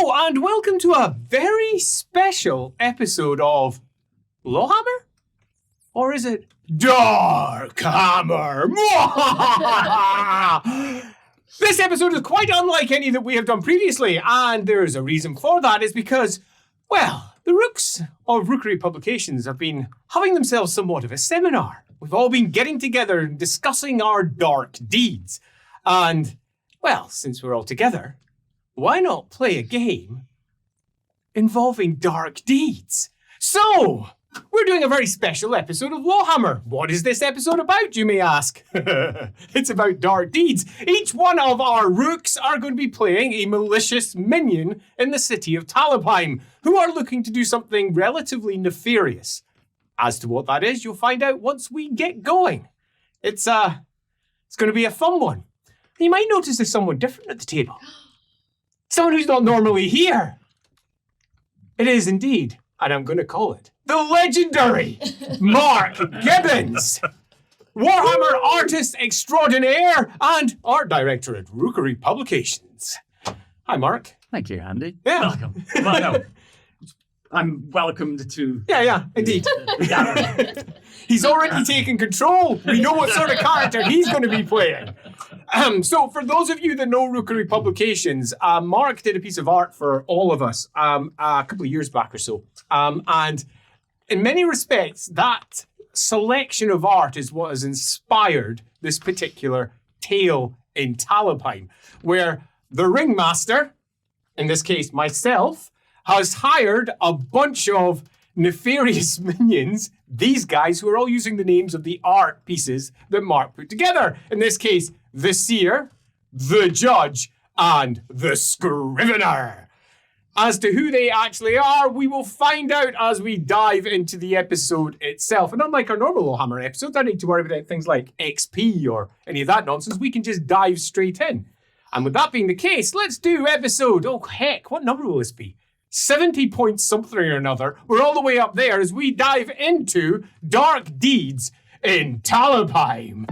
Hello and welcome to a very special episode of LAWhammer? Or is it Darkhammer? This episode is quite unlike any that we have done previously, and there's a reason for that. Is because, well, the Rooks of Rookery Publications have been having themselves somewhat of a seminar. We've all been getting together and discussing our dark deeds. And, well, since we're all together, why not play a game involving dark deeds? So, we're doing a very special episode of LAWhammer. What is this episode about, you may ask? It's about dark deeds. Each one of our rooks are going to be playing a malicious minion in the city of Talabheim, who are looking to do something relatively nefarious. As to what that is, you'll find out once we get going. It's going to be a fun one. You might notice there's someone different at the table. Someone who's not normally here. It is indeed, and I'm going to call it, the legendary Mark Gibbons, Warhammer artist extraordinaire and art director at Rookery Publications. Hi, Mark. Thank you, Andy. Yeah. Welcome. Well, no, I'm welcomed to... Yeah, indeed. He's already taken control. We know what sort of character he's going to be playing. So for those of you that know Rookery Publications, Mark did a piece of art for all of us a couple of years back or so. And in many respects, that selection of art is what has inspired this particular tale in Talabheim, where the ringmaster, in this case myself, has hired a bunch of nefarious minions, these guys who are all using the names of the art pieces that Mark put together. In this case, the seer, the judge, and the scrivener. As to who they actually are, we will find out as we dive into the episode itself. And unlike our normal LAWhammer episodes, I don't need to worry about things like XP or any of that nonsense. We can just dive straight in. And with that being the case, let's do episode, oh heck, what number will this be? 70 point something or another. We're all the way up there as we dive into Dark Deeds in Talabheim.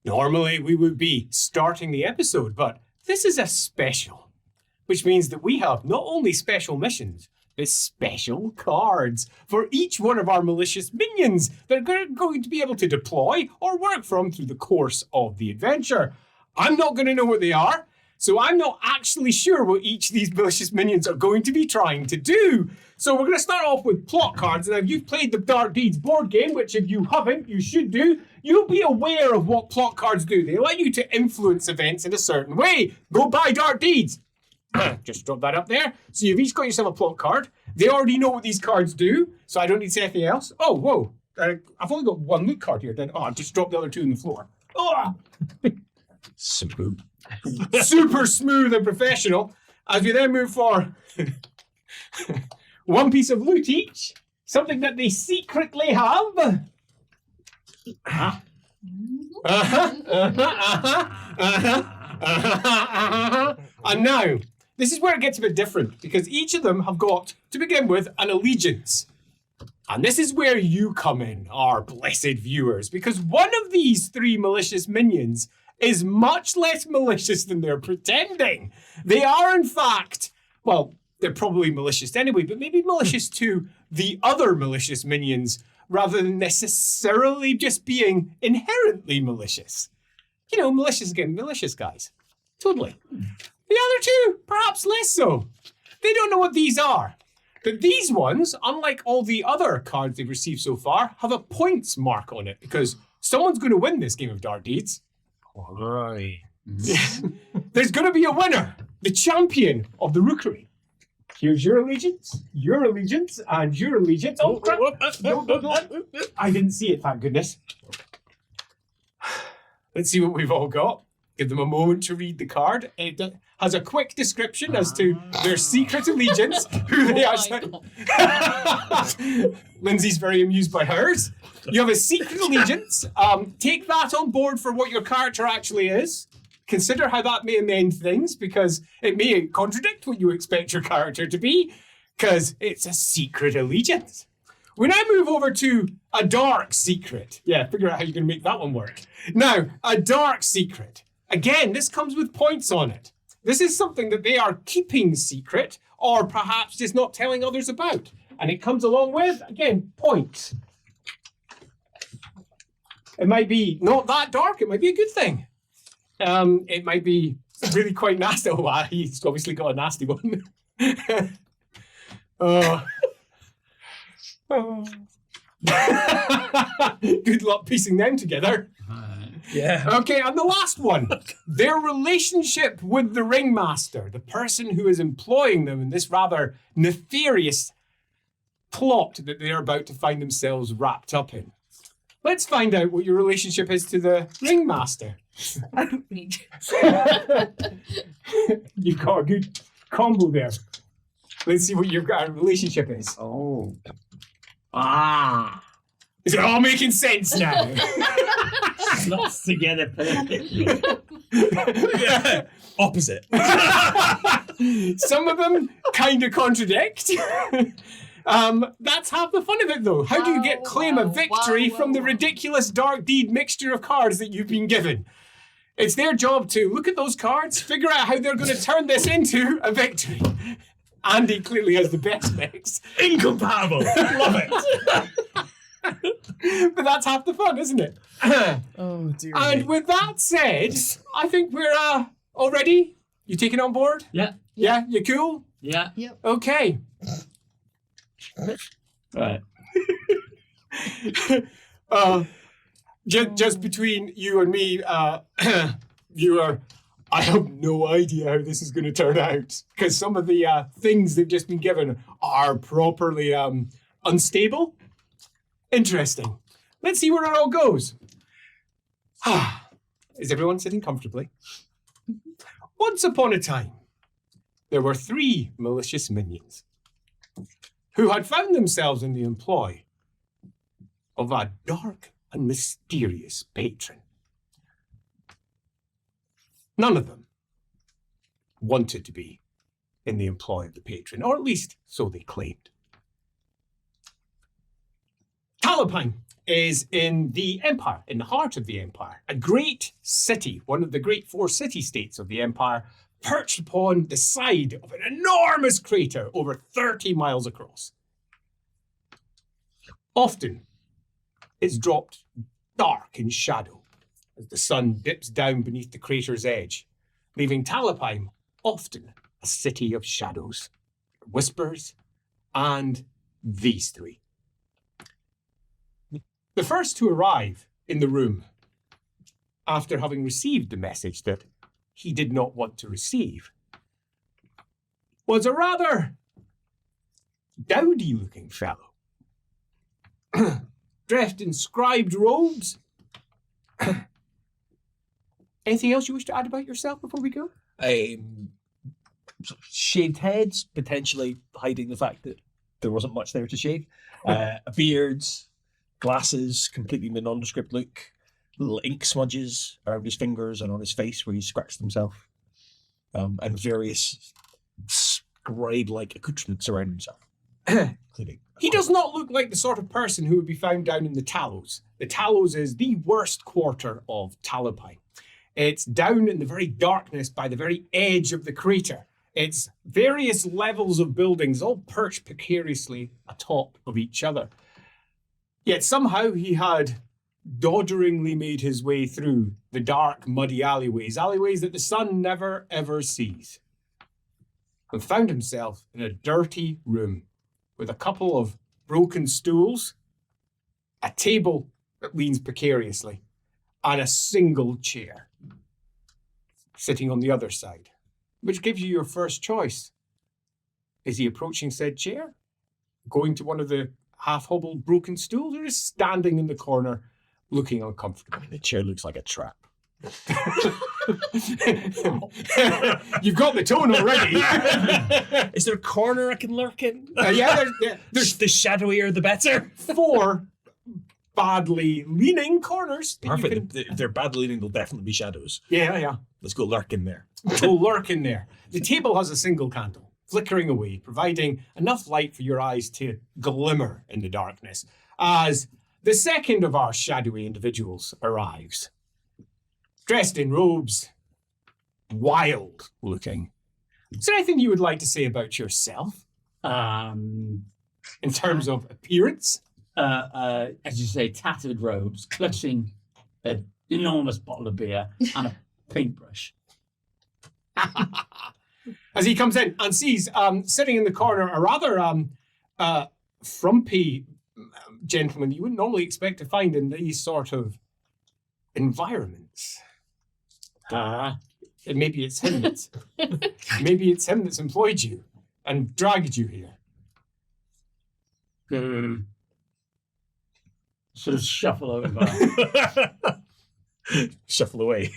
Normally, we would be starting the episode, but this is a special, which means that we have not only special missions, but special cards for each one of our malicious minions that are going to be able to deploy or work from through the course of the adventure. I'm not going to know what they are, so I'm not actually sure what each of these malicious minions are going to be trying to do. So we're going to start off with plot cards, and if you've played the Dark Deeds board game, which if you haven't, you should do, you'll be aware of what plot cards do. They allow you to influence events in a certain way. Go buy Dark Deeds. Just drop that up there. So you've each got yourself a plot card. They already know what these cards do, so I don't need to say anything else. Oh, whoa. I've only got one loot card here. Then I'll just drop the other two on the floor. Oh. Smooth. Super smooth and professional. As we then move for one piece of loot each, something that they secretly have. And now, this is where it gets a bit different, because each of them have got, to begin with, an allegiance. And this is where you come in, our blessed viewers, because one of these three malicious minions is much less malicious than they're pretending. They are, in fact, well, they're probably malicious anyway, but maybe malicious to the other malicious minions rather than necessarily just being inherently malicious. You know, malicious again, malicious guys. Totally. The other two, perhaps less so. They don't know what these are. But these ones, unlike all the other cards they've received so far, have a points mark on it because someone's going to win this game of Dark Deeds. All right. There's going to be a winner, the champion of the Rookery. Here's your allegiance, and your allegiance. Oh, crap. No. I didn't see it, thank goodness. Let's see what we've all got. Give them a moment to read the card. It has a quick description as to their secret allegiance, who they are. Lindsay's very amused by hers. You have a secret allegiance. Take that on board for what your character actually is. Consider how that may amend things, because it may contradict what you expect your character to be, because it's a secret allegiance. We now move over to a dark secret. Yeah, figure out how you're going to make that one work. Now, a dark secret. Again, this comes with points on it. This is something that they are keeping secret, or perhaps just not telling others about. And it comes along with, again, points. It might be not that dark, it might be a good thing. It might be really quite nasty. Oh, wow, he's obviously got a nasty one. Oh. Good luck piecing them together. Yeah. Okay, and the last one. Their relationship with the ringmaster, the person who is employing them in this rather nefarious plot that they're about to find themselves wrapped up in. Let's find out what your relationship is to the ringmaster. I don't need you. You've got a good combo there. Let's see what your relationship is. Oh. Is it all making sense now? Slots together perfectly. Opposite. Some of them kind of contradict. That's half the fun of it, though. How do you claim a victory from the ridiculous dark deed mixture of cards that you've been given? It's their job to look at those cards, figure out how they're going to turn this into a victory. Andy clearly has the best mix. Incompatible. Love it. But that's half the fun, isn't it? Oh, dear. And with that said, I think we're all ready. You taking it on board? Yeah. Yeah? You cool? Yeah. Okay. Right. Just between you and me, I have no idea how this is going to turn out, because some of the things they've just been given are properly unstable. Interesting. Let's see where it all goes. Is everyone sitting comfortably? Once upon a time, there were 3 malicious minions who had found themselves in the employ of a dark and mysterious patron. None of them wanted to be in the employ of the patron, or at least so they claimed. Talabheim is in the Empire, in the heart of the Empire, a great city, one of the great 4 city-states of the Empire, perched upon the side of an enormous crater over 30 miles across. Often, it's dropped dark in shadow as the sun dips down beneath the crater's edge, leaving Talabheim often a city of shadows, whispers, and these 3. The first to arrive in the room, after having received the message that he did not want to receive, was a rather dowdy-looking fellow, dressed in scribed robes. Anything else you wish to add about yourself before we go? Shaved heads, potentially hiding the fact that there wasn't much there to shave. A beard, glasses, completely nondescript look, little ink smudges around his fingers and on his face where he scratched himself, and various scribe-like accoutrements around himself, including. He does not look like the sort of person who would be found down in the Tallows. The Tallows is the worst quarter of Talabheim. It's down in the very darkness by the very edge of the crater. It's various levels of buildings all perched precariously atop of each other. Yet somehow he had dodderingly made his way through the dark, muddy alleyways that the sun never, ever sees, and found himself in a dirty room with a couple of broken stools, a table that leans precariously, and a single chair sitting on the other side, which gives you your first choice. Is he approaching said chair, going to one of the half-hobbled broken stools, or is standing in the corner looking uncomfortable? The chair looks like a trap. You've got the tone already. Is there a corner I can lurk in? Yeah, there's The shadowier, the better. 4 badly leaning corners. that you Perfect. can- If they're bad leading, there'll definitely be shadows. Yeah. Let's go lurk in there. Go lurk in there. The table has a single candle, flickering away, providing enough light for your eyes to glimmer in the darkness as the second of our shadowy individuals arrives. Dressed in robes, wild looking. Is there anything you would like to say about yourself in terms of appearance? As you say, tattered robes, clutching an enormous bottle of beer and a paintbrush. As he comes in and sees sitting in the corner a rather frumpy gentleman you wouldn't normally expect to find in these sort of environments. And maybe it's him that's employed you and dragged you here. Sort of shuffle over. Shuffle away.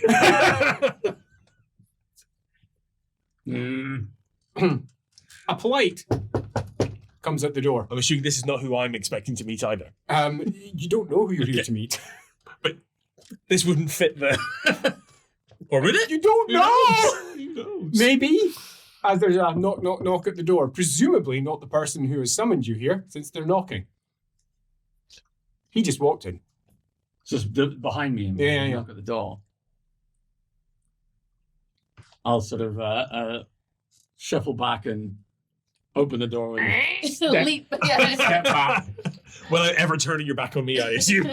A polite comes out the door. I'm assuming this is not who I'm expecting to meet either. You don't know who you're here to meet. But this wouldn't fit the... Or would it? You don't know! Who knows? Maybe. As there's a knock, knock, knock at the door. Presumably not the person who has summoned you here, since they're knocking. He just walked in. Just behind me and Yeah. knock at the door. I'll sort of shuffle back and open the door with Leap. Yeah. step back. Without ever turning your back on me, I assume.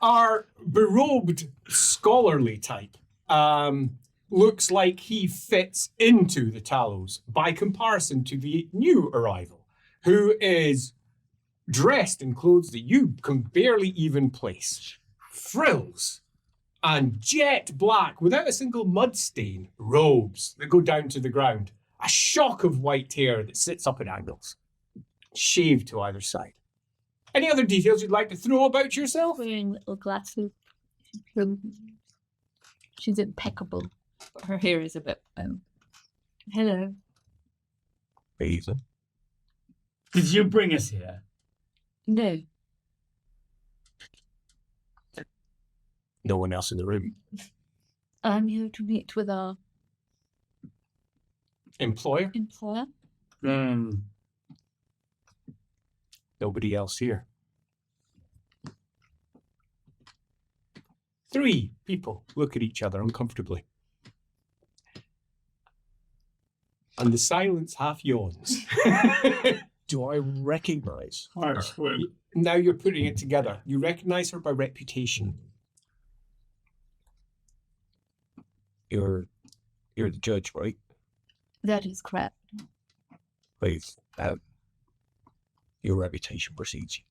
Our berobed scholarly type looks like he fits into the Talos by comparison to the new arrival, who is dressed in clothes that you can barely even place. Frills and jet black, without a single mud stain, robes that go down to the ground. A shock of white hair that sits up at angles, shaved to either side. Any other details you'd like to throw about yourself? Wearing little glasses. She's impeccable. But her hair is a bit. Hello. Ethan. Did you bring us here? No. No one else in the room. I'm here to meet with our Employer? employer. Nobody else here. 3 people look at each other uncomfortably. And the silence half yawns. Do I recognize? Now you're putting it together. You recognize her by reputation. You're the judge, right? That is correct. With your reputation precedes you.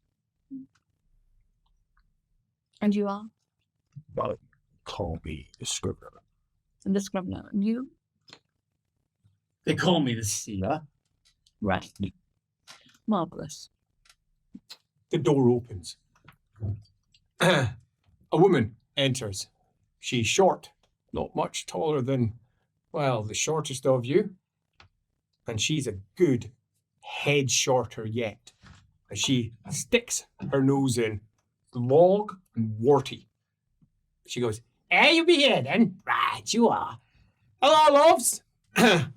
And you are? Well, call me the scrivener. And the scrivener. And you? They call me the sealer. Right. Marvellous. The door opens. A woman enters. She's short, not much taller than, well, the shortest of you. And she's a good head shorter yet. As she sticks her nose in, long and warty. She goes, "Hey, you be here then? Right, you are. Hello, loves."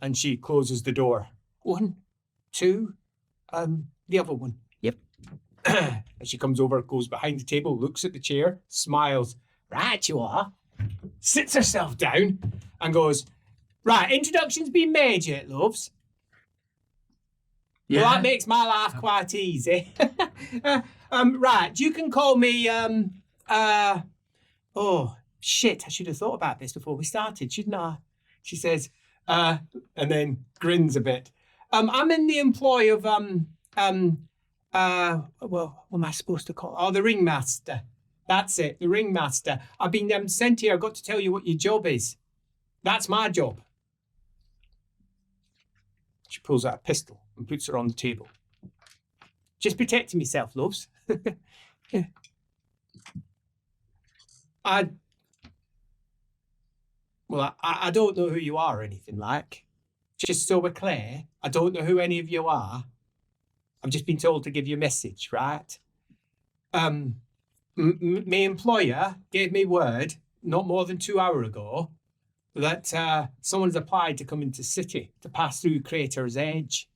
And she closes the door. 1, 2, the other one. Yep. And she comes over, goes behind the table, looks at the chair, smiles. "Right, you are." Sits herself down and goes, "Right, introductions been made yet, loves?" Yeah. Well, that makes my life quite easy. Right, you can call me, oh, shit, I should have thought about this before we started, shouldn't I? She says, and then grins a bit. I'm in the employ of, well, what am I supposed to call it? Oh, the ringmaster. That's it, the ringmaster. I've been sent here, I've got to tell you what your job is. That's my job. She pulls out a pistol and puts her on the table. "Just protecting myself, loves." Well, I don't know who you are or anything like. Just so we're clear, I don't know who any of you are. I've just been told to give you a message, right? My employer gave me word not more than 2 hours ago that someone's applied to come into city to pass through Crater's Edge.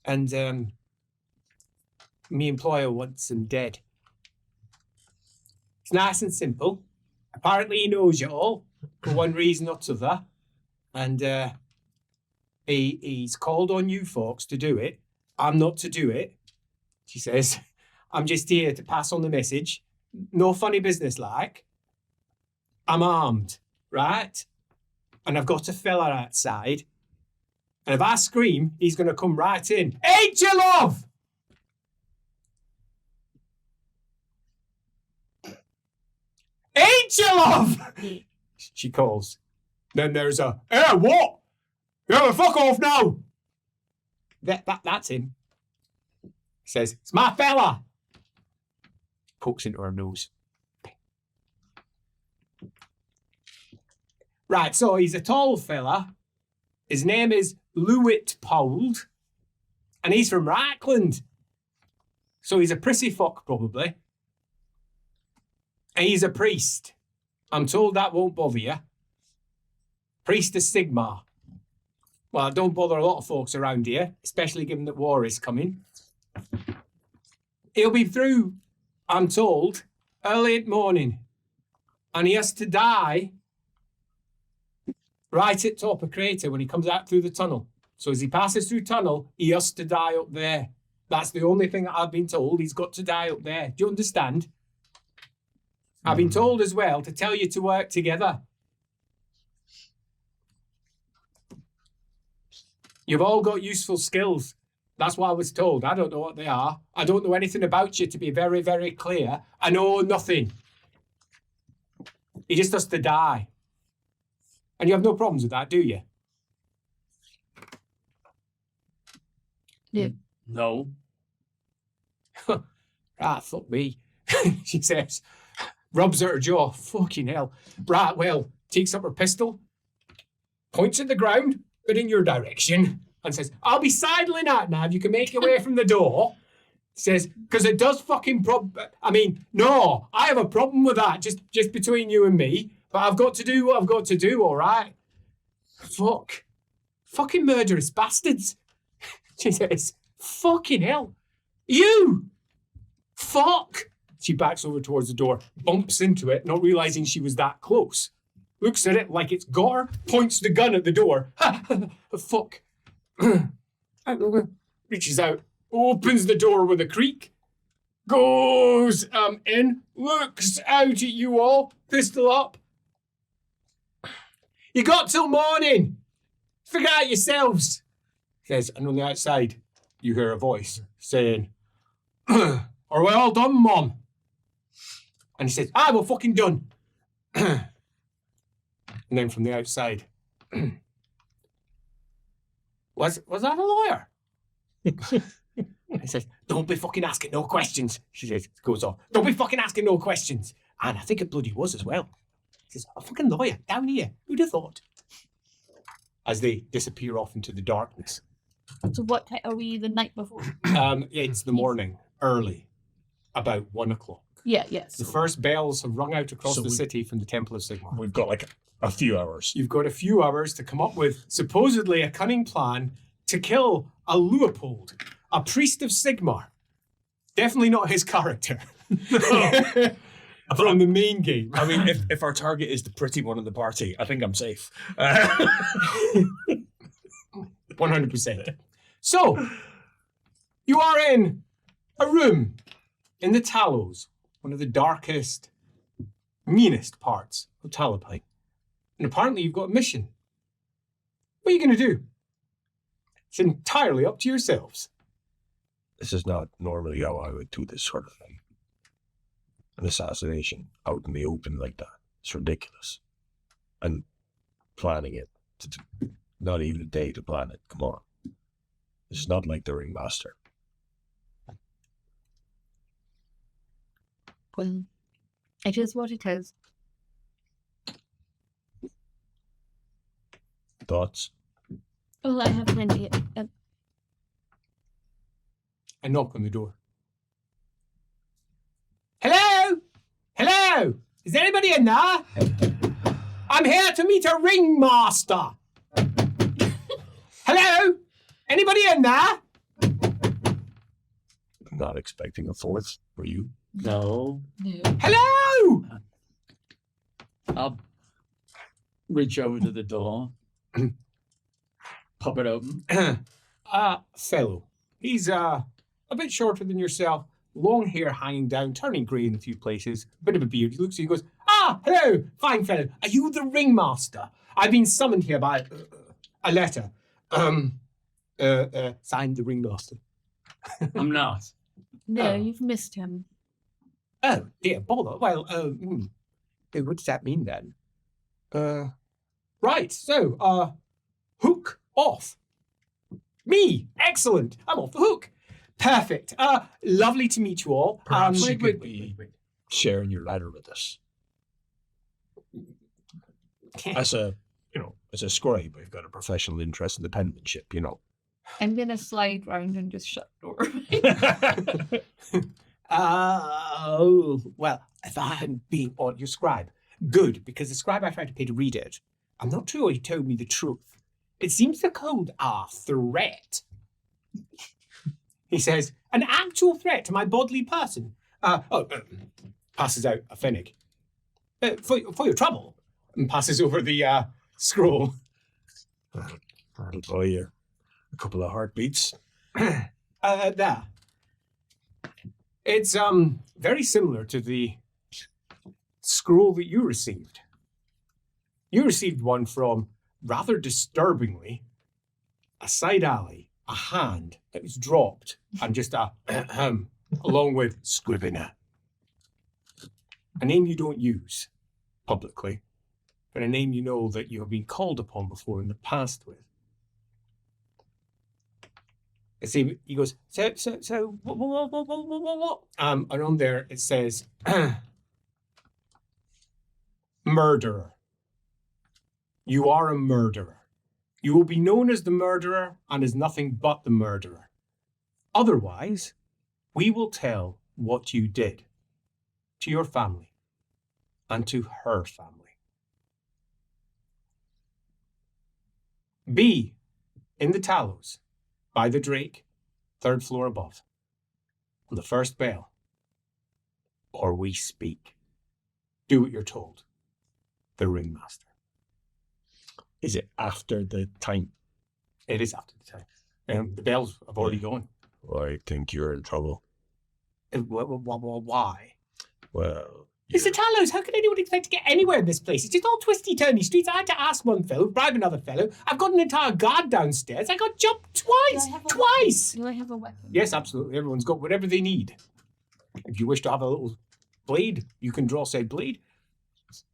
And my employer wants him dead. It's nice and simple. Apparently he knows you all for one reason or other. And he's called on you folks to do it. I'm not to do it, she says. I'm just here to pass on the message. No funny business like. I'm armed, right? And I've got a fella outside. And if I scream, he's going to come right in. Ain't you, love? Ain't you, love? She calls. Then there's a, hey, what? Yeah, fuck off now. That's him. He says, it's my fella. Pokes into her nose. Right, so he's a tall fella. His name is Lewitt-Pold. And he's from Rackland. So he's a prissy fuck, probably. And he's a priest. I'm told that won't bother you. Priest of Sigmar. Well, don't bother a lot of folks around here, especially given that war is coming. He'll be through, I'm told, early in the morning. And he has to die right at top of Crater when he comes out through the tunnel. So as he passes through tunnel, he has to die up there. That's the only thing that I've been told. He's got to die up there. Do you understand? I've been told as well to tell you to work together. You've all got useful skills. That's what I was told. I don't know what they are. I don't know anything about you, to be very, very clear. I know nothing. He just has to die. And you have no problems with that, do you? Yeah. No. Right, fuck me. She says, rubs at her jaw. Fucking hell. Right, well, takes up her pistol, points at the ground, but in your direction, and says, I'll be sidling out now if you can make your way from the door. Says, because it does fucking no, I have a problem with that, just between you and me, but I've got to do what I've got to do, all right? Fuck. Fucking murderous bastards. She says, fucking hell. You! Fuck! She backs over towards the door, bumps into it, not realizing she was that close. Looks at it like it's got her, points the gun at the door. Fuck. Reaches out, opens the door with a creak, goes in, looks out at you all, pistol up. You got till morning. Figure out yourselves. Says, and on the outside, you hear a voice saying, are we all done, Mom? And he says, aye, we're fucking done. And then from the outside, was that a lawyer? He says, don't be fucking asking no questions. She says, goes off, don't be fucking asking no questions. And I think it bloody was as well. He says, a fucking lawyer down here. Who'd have thought? As they disappear off into the darkness. So what time are we the night before? It's the morning, early, about 1 o'clock. Yeah. The first bells have rung out across the city from the Temple of Sigmar. We've got like a few hours. You've got a few hours to come up with supposedly a cunning plan to kill a Leopold, a priest of Sigmar. Definitely not his character. From the main game. I mean, if our target is the pretty one in the party, I think I'm safe. 100%. So, you are in a room in the Talos, one of the darkest, meanest parts of Talabheim. And apparently you've got a mission. What are you going to do? It's entirely up to yourselves. This is not normally how I would do this sort of thing. An assassination out in the open like that. It's ridiculous. And planning it. Not even a day to plan it. Come on. It's not like the Ringmaster. Well, it is what it is. Thoughts? Well, I have plenty. I knock on the door. Hello? Hello? Is anybody in there? I'm here to meet a ringmaster. Hello? Anybody in there? Not expecting a fourth. Were you? No. No. Hello? I'll reach over to the door, pop it open. Fellow. He's a bit shorter than yourself, long hair hanging down, turning grey in a few places, a bit of a beard. He looks at you and goes, hello, fine fellow. Are you the ringmaster? I've been summoned here by a letter. Signed the ringmaster. I'm not. No, Oh. you've missed him. Oh, dear, bother. Well, what does that mean then? Right, so, hook off. Me, excellent. I'm off the hook. Perfect. Lovely to meet you all. Perhaps you wait, could be sharing your ladder with us. As a scribe, I've got a professional interest in the penmanship, you know. I'm gonna slide round and just shut the door. Well, if I hadn't been on your scribe, good, because the scribe I tried to pay to read it, I'm not sure he told me the truth. It seems to code a threat. He says, an actual threat to my bodily person. Passes out a pfennig. For your trouble. And passes over the scroll. That'll buy you a couple of heartbeats. There. It's very similar to the scroll that you received. You received one from, rather disturbingly, a side alley, a hand that was dropped, and just a along with Scrivener. A name you don't use publicly, but a name you know that you have been called upon before in the past with. See, he goes, so, what? And on there it says, murderer. You are a murderer. You will be known as the murderer and as nothing but the murderer. Otherwise, we will tell what you did to your family and to her family. Be in the Tallows, by the Drake, 3rd floor above, on the first bell, or we speak. Do what you're told. The ringmaster. Is it after the time? It is after the time. The bells have already gone. I think you're in trouble. Why? Well, It's the Tallows. How can anyone expect to get anywhere in this place? It's just all twisty-turny streets. I had to ask one fellow, bribe another fellow. I've got an entire guard downstairs. I got jumped twice. Twice! Do I have a weapon? Yes, absolutely. Everyone's got whatever they need. If you wish to have a little blade, you can draw said blade.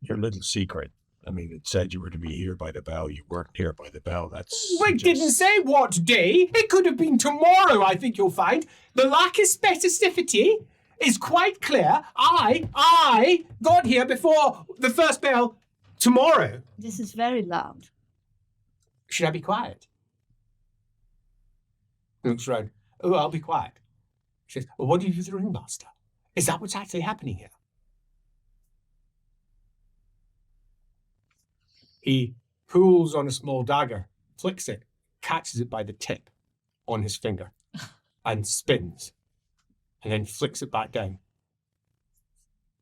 your little secret. I mean, it said you were to be here by the bell. You weren't here by the bell. That's. We didn't say what day. It could have been tomorrow, I think you'll find. The lack of specificity is quite clear. I got here before the first bell tomorrow. This is very loud. Should I be quiet? He looks around. Oh, I'll be quiet. She says, well, what do you do with the ringmaster? Is that what's actually happening here? He pulls on a small dagger, flicks it, catches it by the tip on his finger, and spins, and then flicks it back down.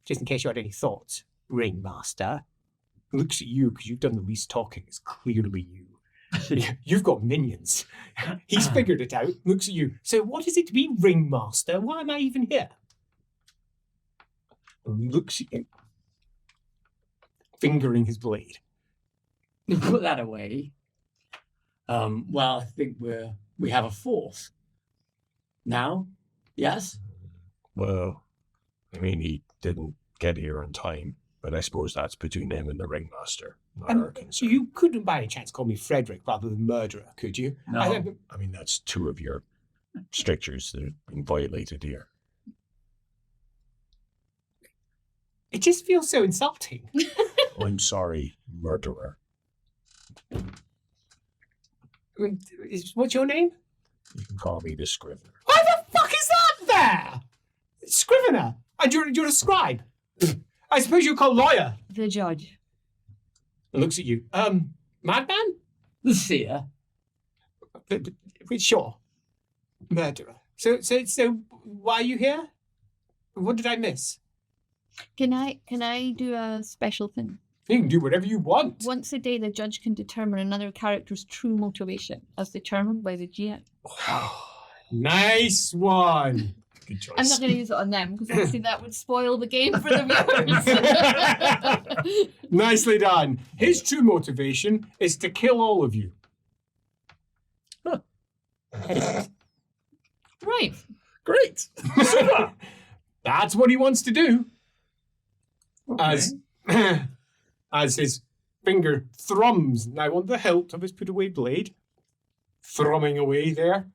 Just in case you had any thoughts, ringmaster. Looks at you because you've done the least talking. It's clearly you. You've got minions. He's figured it out. Looks at you. So what is it to be ringmaster? Why am I even here? And looks at you, fingering his blade. Put that away. Well, I think we have a fourth. Now? Yes? Well, I mean, he didn't get here in time, but I suppose that's between him and the ringmaster. Not our concern. You couldn't by any chance call me Frederick rather than murderer, could you? No. I mean, that's two of your strictures that are being violated here. It just feels so insulting. I'm sorry, murderer. What's your name? You can call me the Scrivener. Why the fuck is that there? Scrivener. And you're a scribe. I suppose you're called lawyer. The judge. Looks at you. Madman? The seer. Sure. Murderer. So why are you here? What did I miss? Can I do a special thing? You can do whatever you want. Once a day, the judge can determine another character's true motivation, as determined by the GM. Nice one. Good choice. I'm not going to use it on them because obviously that would spoil the game for the viewers. Nicely done. His true motivation is to kill all of you. Right. Great. That's what he wants to do. Okay. As his finger thrums now on the hilt of his put-away blade, thrumming away there.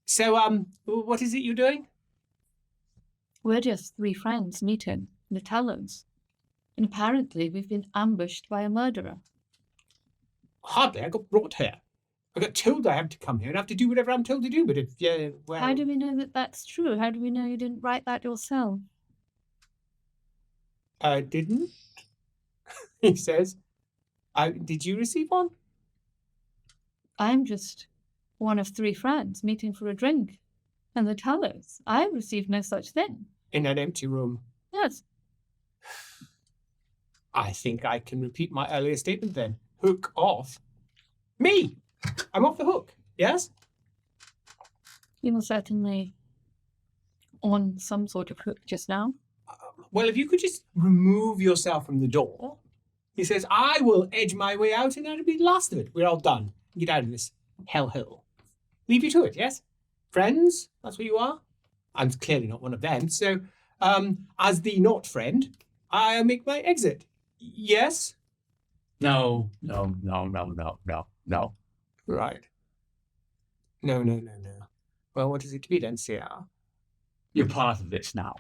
So, what is it you're doing? We're just three friends meeting in the Talons. And apparently we've been ambushed by a murderer. Hardly. I got brought here. I got told I have to come here and I have to do whatever I'm told to do. But well, How do we know that that's true? How do we know you didn't write that yourself? I didn't. He says. Did you receive one? I'm just one of three friends meeting for a drink. And the Talons. I received no such thing. In an empty room. Yes. I think I can repeat my earlier statement then. Hook off. Me! I'm off the hook. Yes? You were certainly on some sort of hook just now. Well, if you could just remove yourself from the door. He says, I will edge my way out and that'll be the last of it. We're all done. Get out of this hellhole. Leave you to it, yes? Friends? That's what you are? I'm clearly not one of them. So, as the not friend, I'll make my exit. Yes? No. Right. No. Well, what is it to be then, sir? You're part of this now.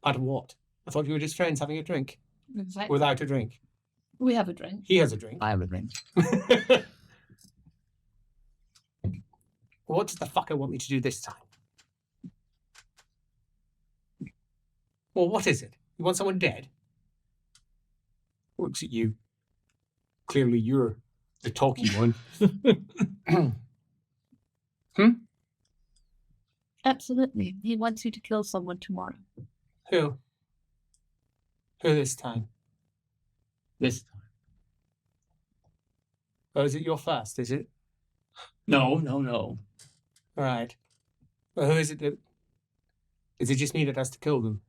Part of what? I thought you were just friends having a drink. Exactly. Without a drink. We have a drink. He has a drink. I have a drink. What does the fucker want me to do this time? Well, what is it? You want someone dead? Looks at you. Clearly you're the talky one. Absolutely. He wants you to kill someone tomorrow. Who? Who this time? This time. Oh, is it your first, is it? No. Right. Well, who is it that... Is it just me that has to kill them?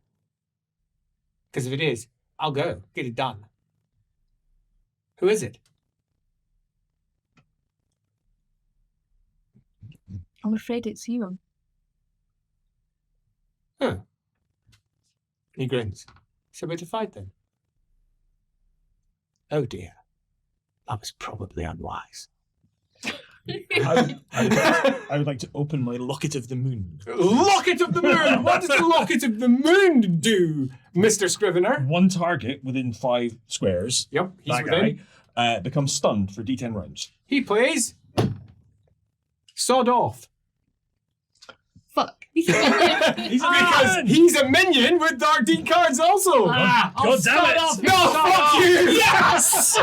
Because if it is, I'll go. Get it done. Who is it? I'm afraid it's you. Huh. He grins. So we're to fight then? Oh dear. That was probably unwise. I would like to open my Locket of the Moon. Locket of the Moon! What does the Locket of the Moon do, Mr. Scrivener? One target within 5 squares, Yep, he's that within. guy, becomes stunned for D10 rounds. He plays... Sod off. Fuck. He's a minion. Because he's a minion with Dark D cards also. God damn it! No, fuck you! Yes!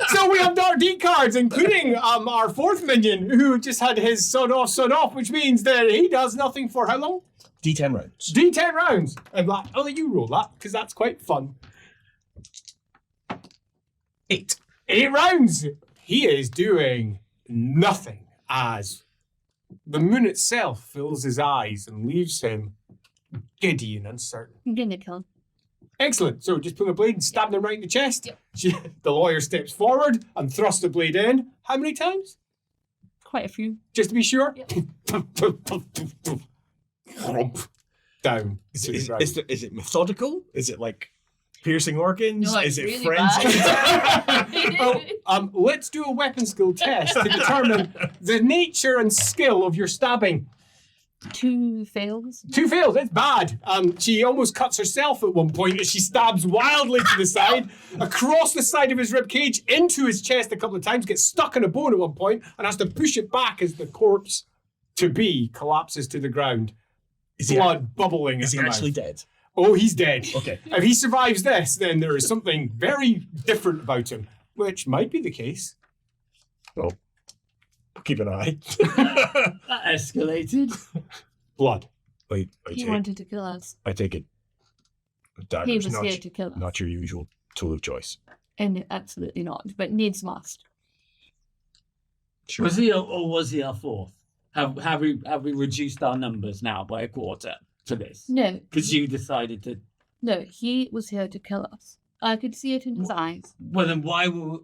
So we have Dark D cards, including our fourth minion, who just had his sod off, which means that he does nothing for how long? D10 rounds. D10 rounds. I'm like, I'll let you roll that, because that's quite fun. 8 rounds. He is doing nothing as the moon itself fills his eyes and leaves him giddy and uncertain. I'm gonna kill him. Excellent. So just pull the blade and stab him right in the chest. Yep. The lawyer steps forward and thrusts the blade in. How many times? Quite a few. Just to be sure. Yep. Down. Is it methodical? Is it like piercing organs? No, it's is it really forensic? Let's do a weapon skill test to determine the nature and skill of your stabbing. 2 fails. 2 fails, it's bad. She almost cuts herself at one point as she stabs wildly to the side, across the side of his ribcage, into his chest a couple of times, gets stuck in a bone at one point, and has to push it back as the corpse to be collapses to the ground. Blood bubbling. Is he actually dead? Oh, he's dead. Okay. If he survives this, then there is something very different about him, which might be the case. Well, keep an eye. That escalated. Blood. He wanted to kill us. I take it. That He is was not, here to kill us. not your usual tool of choice. And absolutely not, but needs must. Sure. Was he or was he our fourth? Have we reduced our numbers now by a quarter for this? No, Because you decided to. no, he was here to kill us. I could see it in his eyes. Well, then why were?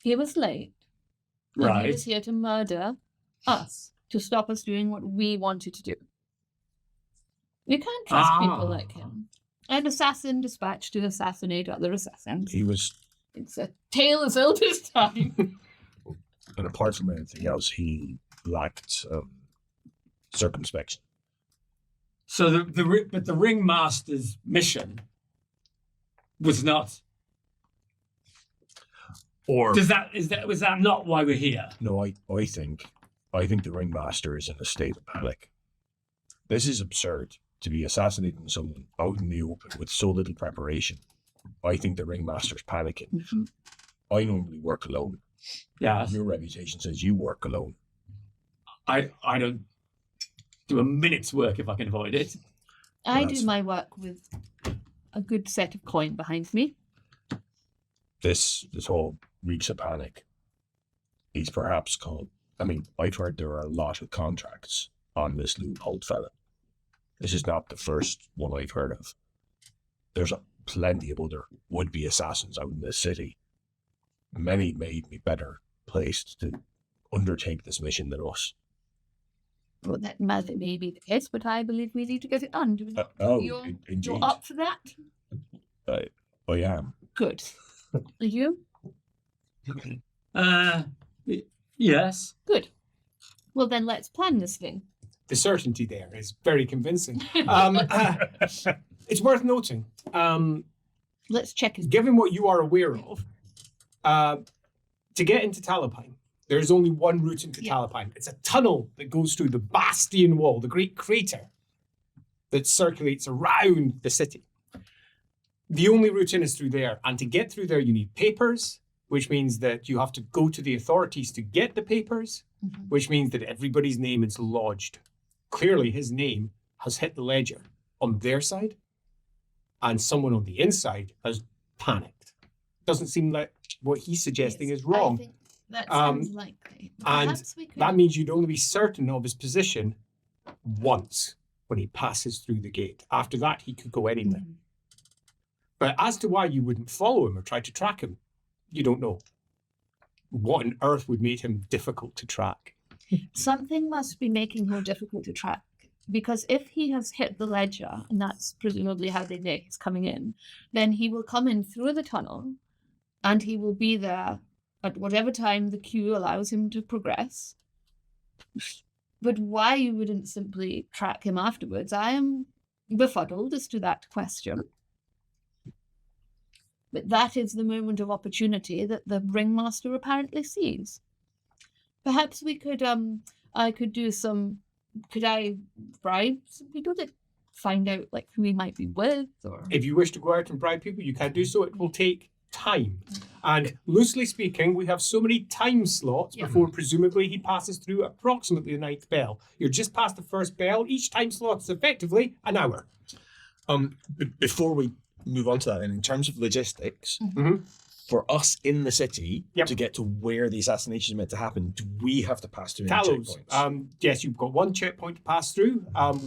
He was late. And Right. he was here to murder us, to stop us doing what we wanted to do. You can't trust people like him. An assassin dispatched to assassinate other assassins. He was, It's a tale as old as time. and apart from anything else, he lacked circumspection. So the ringmaster's mission was not. Or Was that not why we're here? no, I think the ringmaster is in a state of panic. This is absurd to be assassinating someone out in the open with so little preparation. I think the ringmaster's panicking. Mhm. I normally work alone. Yeah, Your reputation says you work alone. I don't do a minute's work if I can avoid it. I that's- do my work with a good set of coin behind me. This whole reeks of panic. He's perhaps called. I mean, I've heard there are a lot of contracts on this Lou Holt fella. This is not the first one I've heard of. There's plenty of other would-be assassins out in this city. Many made me better placed to undertake this mission than us. Well, that may be the case, but I believe we need to get it done. You're Indeed. up for that? I am. Good. Are you? Yes. Good. Well, then let's plan this thing. The certainty there is very convincing. It's worth noting, Let's check his. given what you are aware of, to get into Talabheim, there's only one route into Yeah. Talabheim. It's a tunnel that goes through the Bastion Wall, the great crater that circulates around the city. The only route in is through there. And to get through there, you need papers, which means that you have to go to the authorities to get the papers, Mhm. which means that everybody's name is lodged. Clearly, his name has hit the ledger on their side, and someone on the inside has panicked. Doesn't seem like what he's suggesting Yes, is wrong. I think that sounds likely. Perhaps we could. That means you'd only be certain of his position once when he passes through the gate. After that, he could go anywhere. Mhm. But as to why you wouldn't follow him or try to track him, you don't know. What on earth would make him difficult to track? Something must be making him difficult to track. Because if he has hit the ledger, and that's presumably how they know he's coming in, then he will come in through the tunnel, and he will be there at whatever time the queue allows him to progress. But why you wouldn't simply track him afterwards, I am befuddled as to that question. But that is the moment of opportunity that the ringmaster apparently sees. Perhaps we could, could I bribe some people to find out like who he might be with, or If you wish to go out and bribe people, you can do so. It will take time. And loosely speaking, we have so many time slots Yeah. before presumably he passes through approximately the 9th bell. You're just past the first bell. Each time slot is effectively an hour. Before we move on to that, and in terms of logistics, Mhm. for us in the city Yep. to get to where the assassination is meant to happen, do we have to pass through any Talos. checkpoints? Yes, you've got one checkpoint to pass through,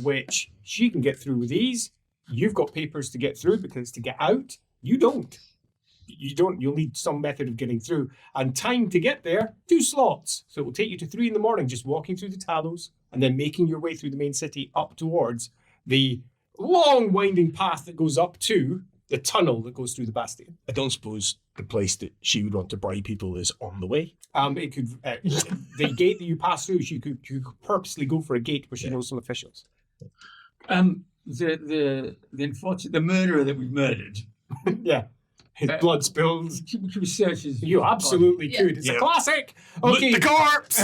which she can get through with ease. You've got papers to get through because to get out, you don't. You'll need some method of getting through. And time to get there, 2 slots. So it will take you to 3 a.m, just walking through the Talos and then making your way through the main city up towards the long winding path that goes up to the tunnel that goes through the Bastion. I don't suppose the place that she would want to bribe people is on the way? It could the gate that you pass through. You could purposely go for a gate where she knows some officials. The unfortunate the murderer that we murdered. Yeah, his blood spills. Should we search his You absolutely Yeah. could. It's a Yeah. classic. Loot Okay, the corpse!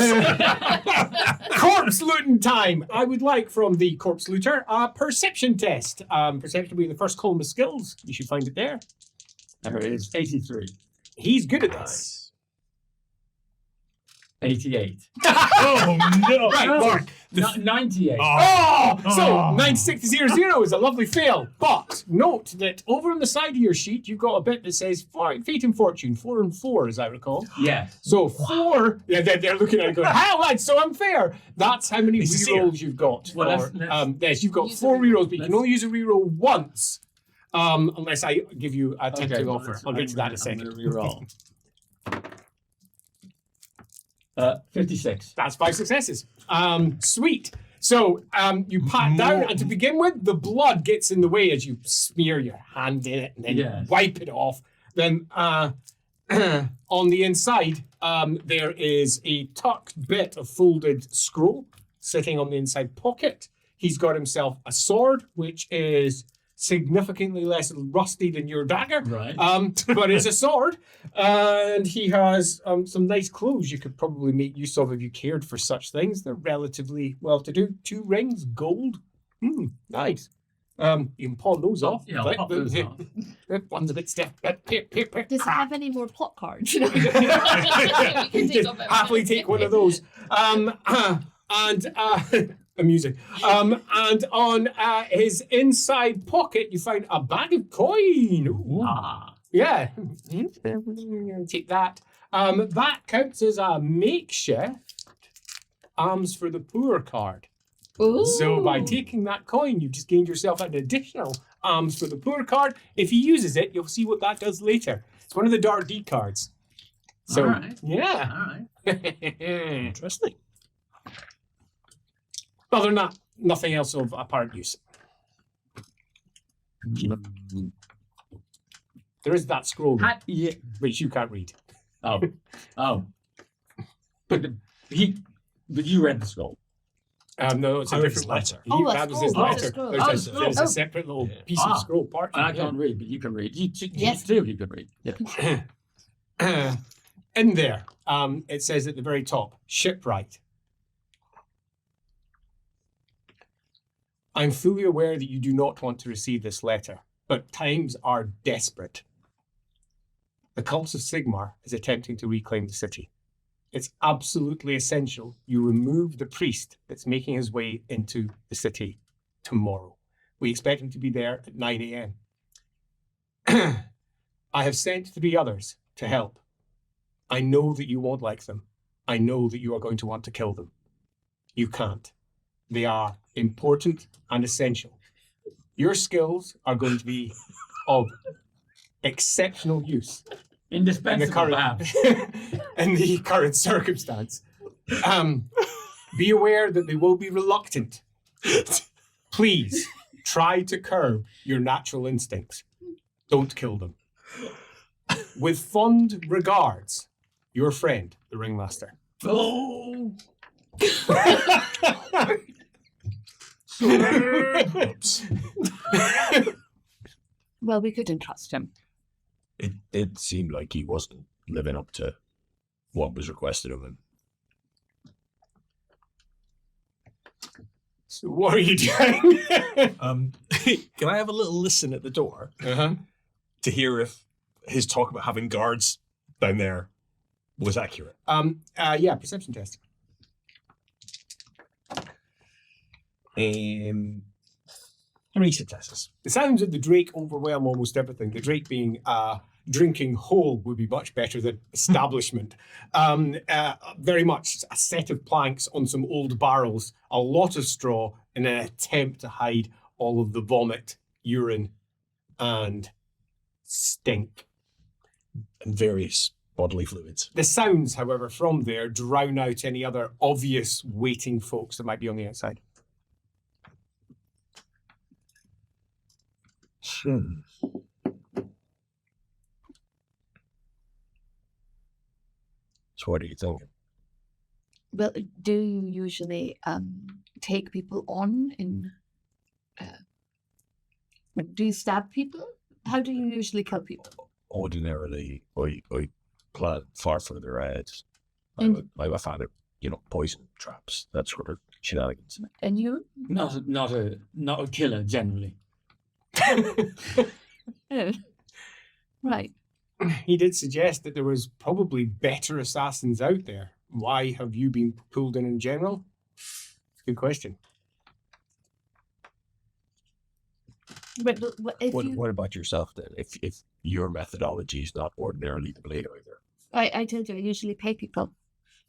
corpse looting time. I would like from the corpse looter a perception test. Perception being the first column of skills. You should find it there. There it is. 83. He's good at this. 88. Oh no! Right, No. Mark. 98. Oh, so Oh. 96000 is a lovely fail. But note that over on the side of your sheet, you've got a bit that says Fate and Fortune, 4 and 4, as I recall. Yeah. So 4, yeah, they're looking at it going, how, that's so unfair. That's how many It's a rerolls you've got. Well, for, let's- yes, you've got Use a 4 reroll. rerolls, but you can only use a reroll once. Unless I give you a tempting well, offer. I'll get to that in a I'm second. gonna reroll. 56. That's 5 successes. Sweet. So you pat down, and to begin with, the blood gets in the way as you smear your hand in it and then Yeah. wipe it off. Then on the inside, there is a tucked bit of folded scroll sitting on the inside pocket. He's got himself a sword, which is significantly less rusty than your dagger. Right. But it's a sword, and he has some nice clothes you could probably make use of if you cared for such things. They're relatively well-to-do. 2 rings, gold. Nice. You can pawn those off. Yeah, I'll pop those off. One's a bit stiff. Does it have any more plot cards? You can take Just off everything. happily take one of those. Amusing. And on his inside pocket, you find a bag of coin. Ooh. Ah. Yeah. Take that. That counts as a makeshift Alms for the Poor card. Ooh. So by taking that coin, you've just gained yourself an additional Alms for the Poor card. If he uses it, you'll see what that does later. It's one of the Dark D cards. So, All right. yeah. All right. Interesting. Other than that, nothing else of apparent use. There is that scroll, though, Yeah. which you can't read. Oh. Oh. But you read the scroll. No, it's a I read different his letter. He- Oh, a that was his scroll, letter. scroll. There's, Oh, a, scroll. there's a Oh. separate little piece Ah. of scroll part. I can't read, but you can read. You Yes. two of you can read. In there, it says at the very top, shipwright. I'm fully aware that you do not want to receive this letter, but times are desperate. The cult of Sigmar is attempting to reclaim the city. It's absolutely essential you remove the priest that's making his way into the city tomorrow. We expect him to be there at 9 a.m. I have sent 3 others to help. I know that you won't like them. I know that you are going to want to kill them. You can't. They are important and essential. Your skills are going to be of exceptional use in the Indispensable, current, perhaps. in the current circumstance. Be aware that they will be reluctant. Please try to curb your natural instincts. Don't kill them. With fond regards, your friend, the Ringmaster. Oh. Oops. Well, we couldn't trust him. It did seem like he wasn't living up to what was requested of him. So what are you doing? Can I have a little listen at the door Uh-huh. to hear if his talk about having guards down there was accurate? Yeah, perception test. Three successes. The sounds of the Drake overwhelm almost everything. The Drake being drinking whole would be much better than establishment. Very much a set of planks on some old barrels, a lot of straw in an attempt to hide all of the vomit, urine, and stink. And various bodily fluids. The sounds, however, from there drown out any other obvious waiting folks that might be on the outside. So what are you thinking? Well, do you usually take people on in... do you stab people? How do you usually kill people? Ordinarily, I plan far further ahead. And- I've had it, poison traps, that sort of shenanigans. And you? Not a killer generally. Oh. Right. He did suggest that there was probably better assassins out there. Why have you been pulled in general? Good question. But if you... What about yourself then? If your methodology is not ordinarily the blade either, I told you I usually pay people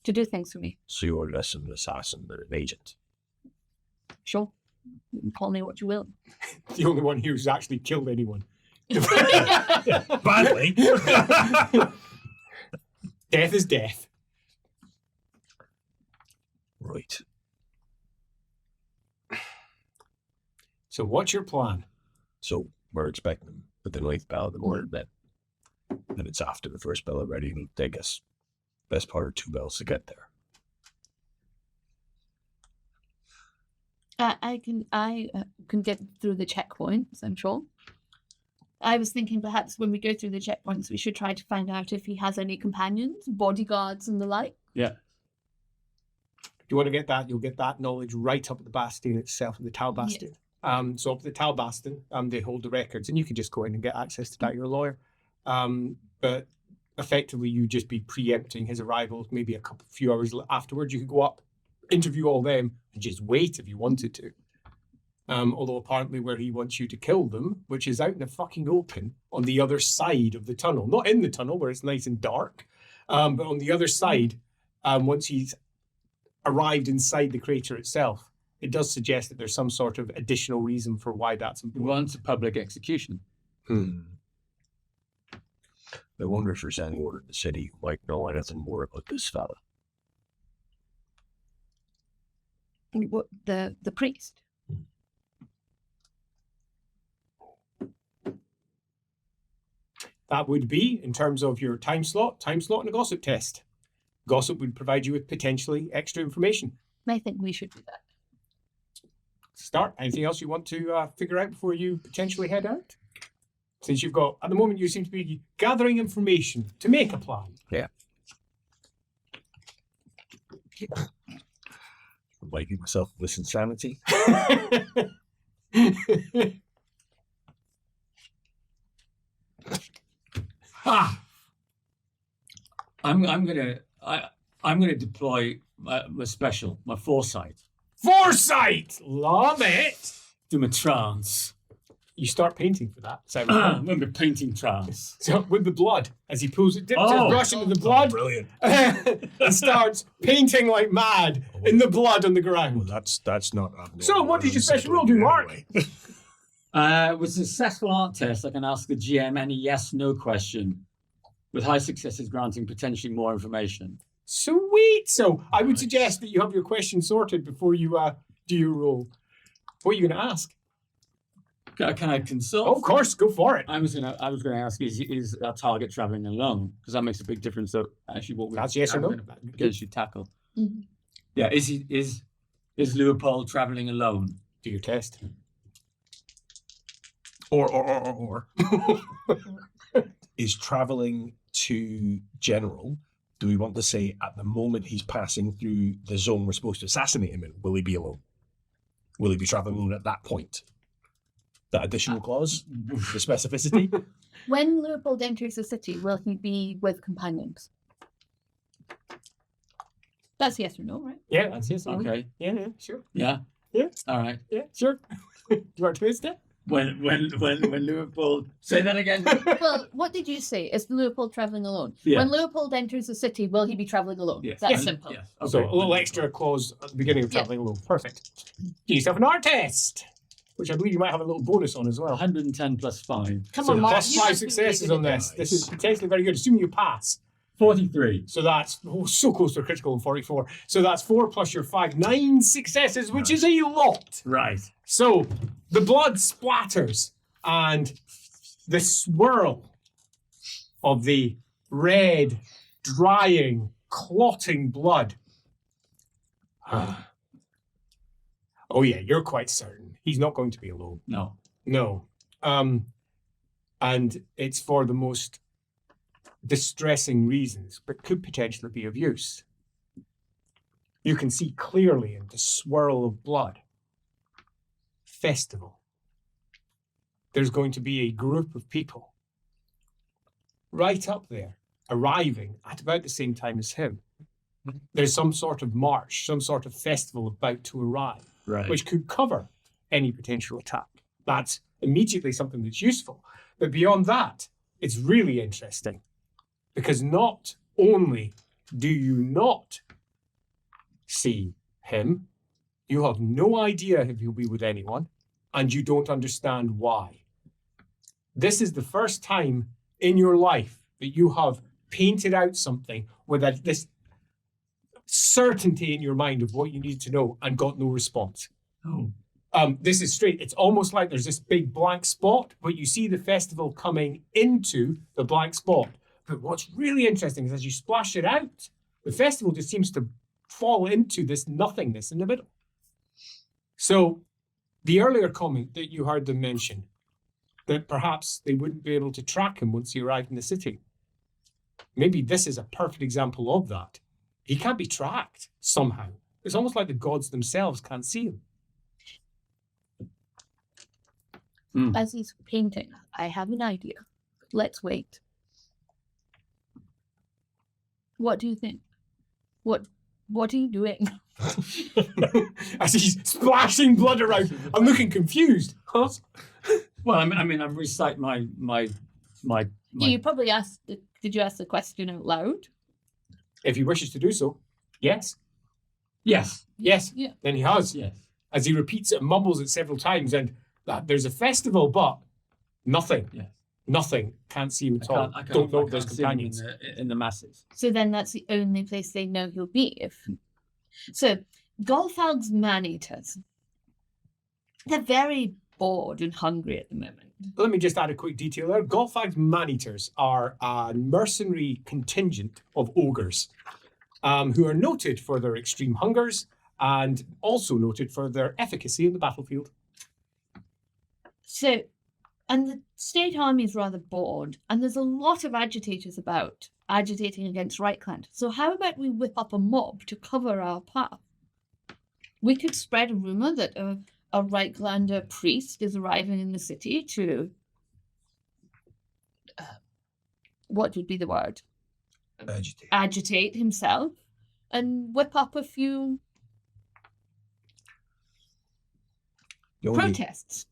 to do things for me. so you're less an assassin than an agent. Sure. You can call me what you will. The only one who's actually killed anyone. Badly. Death is death. Right. So what's your plan? So we're expecting them at the 9th bell of the morning then. And it's after the first bell already. It'll take us best part of 2 bells to get there. I can get through the checkpoints, I'm sure. I was thinking perhaps when we go through the checkpoints, we should try to find out if he has any companions, bodyguards and the like. Yeah. If you want to get that, you'll get that knowledge right up at the bastion itself, at the Talbastion. So up at the Talbastion, they hold the records, and you can just go in and get access to that. You're a lawyer. But effectively, you just be preempting his arrival. Maybe a few hours afterwards, you could go up, interview all them, and just wait if you wanted to. Although apparently where he wants you to kill them, which is out in the fucking open on the other side of the tunnel. Not in the tunnel where it's nice and dark, but on the other side, once he's arrived inside the crater itself, it does suggest that there's some sort of additional reason for why that's He important. wants a public execution. I wonder if there's anyone in the city who might know anything more about this fella. What, the priest? That would be, in terms of your time slot and a gossip test. Gossip would provide you with potentially extra information. I think we should do that. Start. Anything else you want to figure out before you potentially head out? Since you've got, at the moment, you seem to be gathering information to make a plan. Yeah. I'm wiping myself with insanity. Ha! I'm gonna deploy my special, my foresight. Foresight! Love it! Do my trance. You start painting for that, Simon. I'm gonna be painting trance. So with the blood, as he pulls it, dips Oh. his brush into the blood, Brilliant. and starts painting like mad in the blood on the Well, ground. that's not abnormal. So what did your special role do, Mark? With a successful art test, I can ask the GM any yes/no question, with high successes granting potentially more information. Sweet. So I would suggest that you have your questions sorted before you do your roll. What are you going to ask? Can I consult? Oh, of course, go for it. I was gonna ask is our target traveling alone, because that makes a big difference. So actually, what we That's yes or no. potentially tackle. Mm-hmm. Yeah, is Leopold traveling alone? Do your test. Or is traveling to general? Do we want to say at the moment he's passing through the zone we're supposed to assassinate him in, will he be alone? Will he be traveling alone at that point? That additional clause, the specificity. When Leopold enters the city, will he be with companions? That's yes or no, right? Yeah, that's yes or no. Okay. Yeah, sure. Yeah. Yeah. All right. Yeah, sure. Do you want to twist it? When Leopold, say that again. Well, what did you say? Is Leopold traveling alone? Yeah. When Leopold enters the city, will he be traveling alone? Yes. That's Yes. simple. Yes. So Okay. a little extra clause at the beginning of Yeah. traveling alone. Perfect. Give yourself an art test, which I believe you might have a little bonus on as well. 110 plus 5. Come So on, Mark. plus you 5 must be really successes good on at this. This is potentially very good, assuming you pass. 43. So that's so close to a critical in 44. So that's 4 plus your 5, 9 successes, which is a lot. Right. So the blood splatters and the swirl of the red, drying, clotting blood. Oh yeah, you're quite certain. He's not going to be alone. No. No. And it's for the most distressing reasons, but could potentially be of use. You can see clearly in the swirl of blood. Festival. There's going to be a group of people right up there, arriving at about the same time as him. There's some sort of march, some sort of festival about to arrive, Right. which could cover any potential attack. That's immediately something that's useful. But beyond that, it's really interesting because not only do you not see him, you have no idea if he'll be with anyone, and you don't understand why. This is the first time in your life that you have painted out something with this certainty in your mind of what you need to know and got no response. Oh. This is straight. It's almost like there's this big blank spot, but you see the festival coming into the blank spot. But what's really interesting is as you splash it out, the festival just seems to fall into this nothingness in the middle. So the earlier comment that you heard them mention, that perhaps they wouldn't be able to track him once he arrived in the city. Maybe this is a perfect example of that. He can't be tracked somehow. It's almost like the gods themselves can't see him. As he's painting, I have an idea. Let's wait. What do you think? What are you doing? As he's splashing blood around, I'm looking confused. Huh? Well, I mean, I've recited my. You probably asked. Did you ask the question out loud? If he wishes to do so, yes. Yes. Yes. Yeah. Then he has. Yes. As he repeats it and mumbles it several times, and that there's a festival, but nothing. Yes. Nothing. Can't see him at all. Don't know if there's companions. In the masses. So then that's the only place they know he'll be. So, Golfalg's man-eaters. They're very bored and hungry at the moment. Let me just add a quick detail there. Golfag's man-eaters are a mercenary contingent of ogres who are noted for their extreme hungers and also noted for their efficacy in the battlefield. So, and the state army is rather bored, and there's a lot of agitators about, agitating against Reichland. So how about we whip up a mob to cover our path? We could spread a rumor that a Reichlander priest is arriving in the city to, what would be the word? Agitate himself, and whip up a few protests.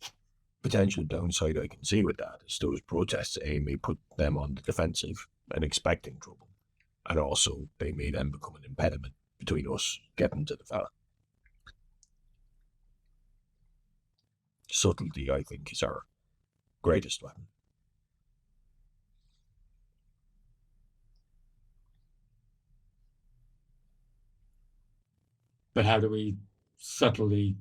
Potential downside I can see with that is those protests may put them on the defensive and expecting trouble. And also, they may then become an impediment between us getting to the fella. Subtlety, I think, is our greatest weapon. But how do we subtly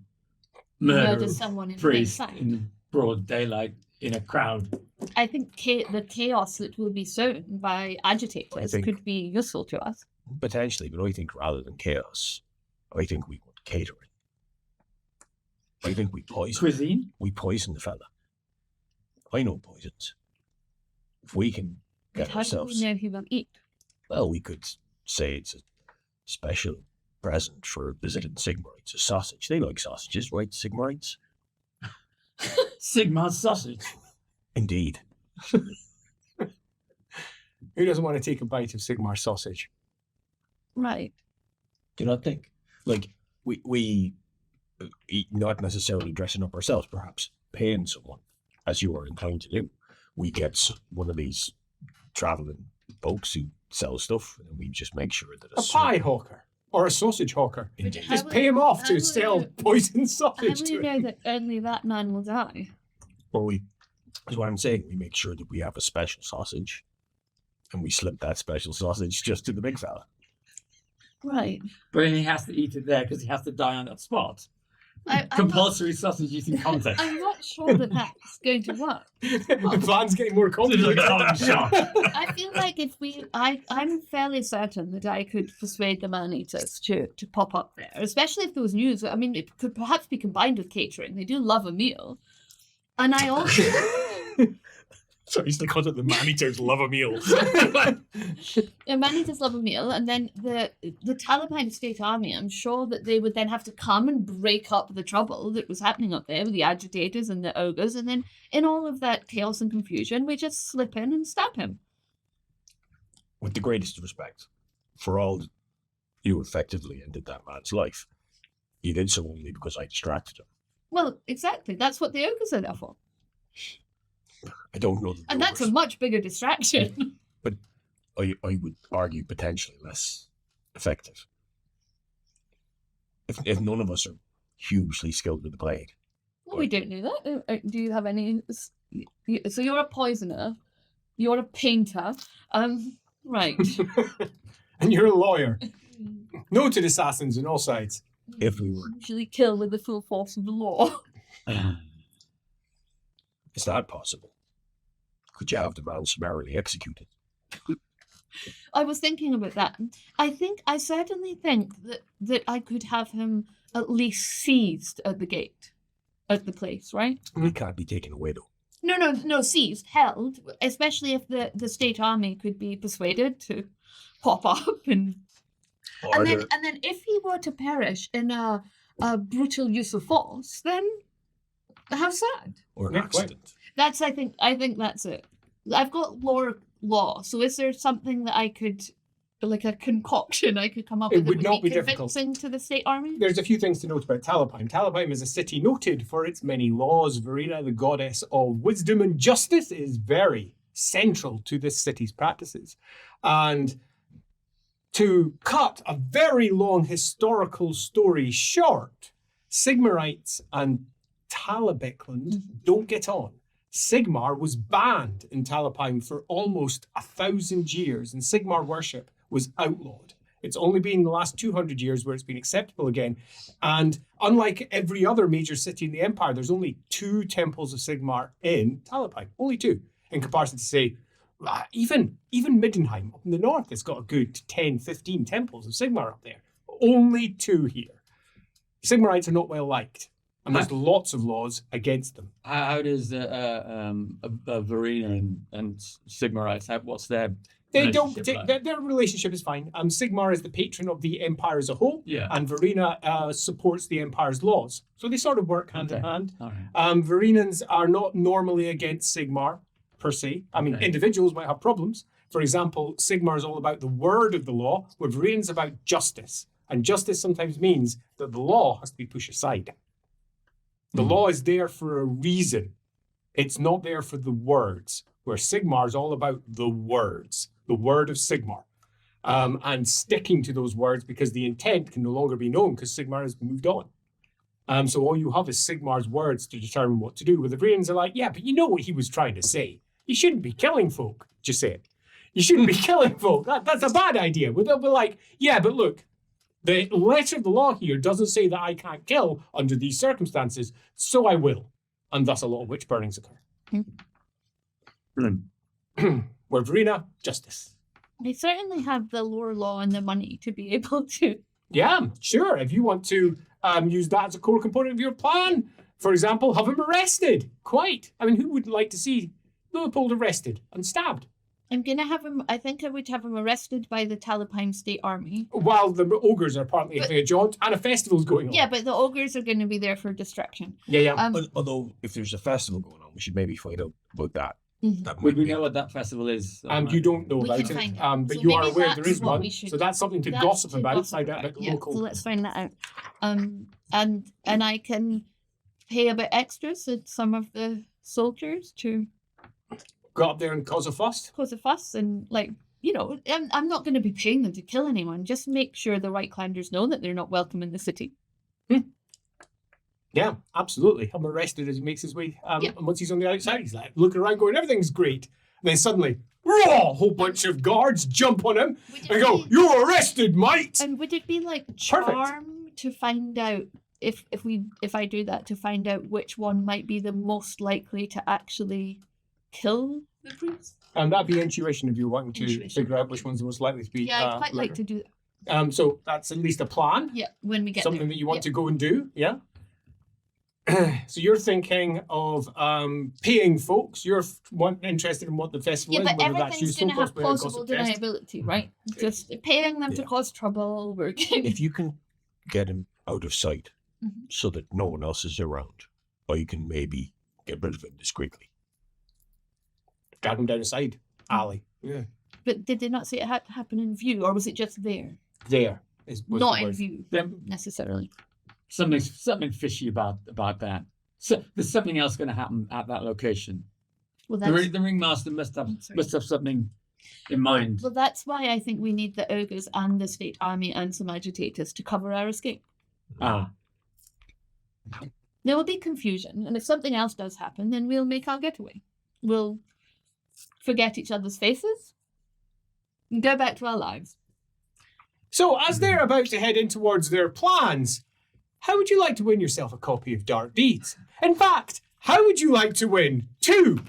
murder someone in plain priest sight? in broad daylight in a crowd? I think the chaos that will be sown by agitators could be useful to us. Potentially, but I think rather than chaos, I think we want catering. I think we poison. Cuisine? We poison the fella. I know poisons. If we can get But how ourselves... do we know he will eat? Well, we could say it's a special present for visiting Sigmarites, a sausage. They like sausages, right, Sigmarites? Sigmar's sausage. Indeed. Who doesn't want to take a bite of Sigmar sausage? Right. Do you not think? Like, we eat, not necessarily dressing up ourselves, perhaps paying someone, as you are inclined to do. We get one of these traveling folks who sell stuff, and we just make sure that A pie hawker or a sausage hawker. Indeed. Just pay him off to sell poison How sausage will to you know him. that only that man will die? Or that's what I'm saying. We make sure that we have a special sausage, and we slip that special sausage just to the big fella. Right. But then he has to eat it there because he has to die on that spot. I'm not, Compulsory sausage eating contest. I'm not sure that that's going to work. The plan's getting more complicated. I feel like I'm fairly certain that I could persuade the man-eaters to pop up there, especially if there was news. I mean, it could perhaps be combined with catering. They do love a meal. And I also... So he's the concept the man-eaters love a meal. The man-eaters love a meal, and then the Talabheim State Army, I'm sure that they would then have to come and break up the trouble that was happening up there with the agitators and the ogres, and then in all of that chaos and confusion, we just slip in and stab him. With the greatest respect for all you effectively ended that man's life, you did so only because I distracted him. Well, exactly. That's what the ogres are there for. I don't know. And that's a much bigger distraction. But I would argue potentially less effective. If none of us are hugely skilled with the blade. Well, we don't know that. Do you have any... So you're a poisoner. You're a painter. Right. And you're a lawyer. Noted assassins on all sides. If we were... Usually kill with the full force of the law. Is that possible? Could you have the man summarily executed? I was thinking about that. I certainly think that I could have him at least seized at the gate, at the place, right? He can't be taken away, though. No, seized, held, especially if the state army could be persuaded to pop up and then if he were to perish in a brutal use of force, then how sad. Or an Yeah, accident. That's I think that's it. I've got law. So is there something that I could, like a concoction I could come up It with that would not be convincing to the state army? There's a few things to note about Talabheim. Talabheim is a city noted for its many laws. Verena, the goddess of wisdom and justice, is very central to this city's practices. And to cut a very long historical story short, Sigmarites and Talabheim don't get on. Sigmar was banned in Talabheim for almost 1,000 years, and Sigmar worship was outlawed. It's only been the last 200 years where it's been acceptable again. And unlike every other major city in the Empire, there's only 2 temples of Sigmar in Talabheim. Only 2. In comparison to, say, even Middenheim up in the north has got a good 10, 15 temples of Sigmar up there. Only 2 here. Sigmarites are not well liked. And there's lots of laws against them. How does Verena and Sigmarites, what's their They don't. relationship like? Their relationship is fine. Sigmar is the patron of the Empire as a whole, Yeah. and Verena supports the Empire's laws. So they sort of work hand in Okay. hand. All right. Verenans are not normally against Sigmar, per se. I mean, Okay. individuals might have problems. For example, Sigmar is all about the word of the law, where Verenan's about justice. And justice sometimes means that the law has to be pushed aside. The law is there for a reason. It's not there for the words, where Sigmar is all about the words, the word of Sigmar, and sticking to those words because the intent can no longer be known because Sigmar has moved on. So all you have is Sigmar's words to determine what to do. With the Verenans are like, yeah, but you know what he was trying to say. You shouldn't be killing folk, just say it. You shouldn't be killing folk. That's a bad idea. But they'll be like, yeah, but look, the letter of the law here doesn't say that I can't kill under these circumstances, so I will. And thus a lot of witch burnings occur. Where Verena, justice. They certainly have the lore law and the money to be able to. Yeah, sure. If you want to use that as a core component of your plan, for example, have him arrested. Quite. I mean, who wouldn't like to see Leopold arrested and stabbed? I'm going to have him, I think I would have him arrested by the Talabheim State Army. While the ogres are apparently having a jaunt and a festival's going on. Yeah, but the ogres are going to be there for distraction. Yeah. Although, if there's a festival going on, we should maybe find out about that. Mhm. That Would might we be- know what that festival is? You don't know We about can it, find but So you are maybe aware there is that's what one. we should- So that's something to That's gossip to about, gossip find out about, about the yeah, local. So let's find that out. And I can pay a bit extra to some of the soldiers to Go up there and cause a fuss. cause a fuss and I'm not going to be paying them to kill anyone. Just make sure the right clanders know that they're not welcome in the city. Yeah, absolutely. Have him arrested as he makes his way. Yeah. And once he's on the outside, he's like looking around going, everything's great. And then suddenly, raw, a whole bunch of guards jump on him and go, you're arrested, mate! And would it be like charm to find out if I do that, to find out which one might be the most likely to actually kill the priest. That'd be intuition if you're wanting to Intuition. figure out which one's the most likely to be. Yeah, I'd quite like to do that. So that's at least a plan. Yeah, when we get Something there. that you want Yeah. to go and do. Yeah. So you're thinking of paying folks. You're interested in what the festival Yeah, is, but whether that's everything's useful, going to have possibly a plausible gossip fest. deniability, right? Just paying them to Yeah. cause trouble. We're getting... If you can get him out of sight Mhm. so that no one else is around, or you can maybe get rid of him discreetly. Drag them down the side alley. Yeah. But did they not say it had to happen in view, or was it just there? There was Not the in word. view, Then necessarily. something fishy about that. So there's something else going to happen at that location. Well, The, that's, the ringmaster must have Sorry. something in mind. well, that's why I think we need the ogres and the state army and some agitators to cover our escape. Ah, There will be confusion, and if something else does happen, then we'll make our getaway. We'll forget each other's faces and go back to our lives. So as they're about to head in towards their plans, how would you like to win yourself a copy of Dark Deeds? In fact, how would you like to win 2?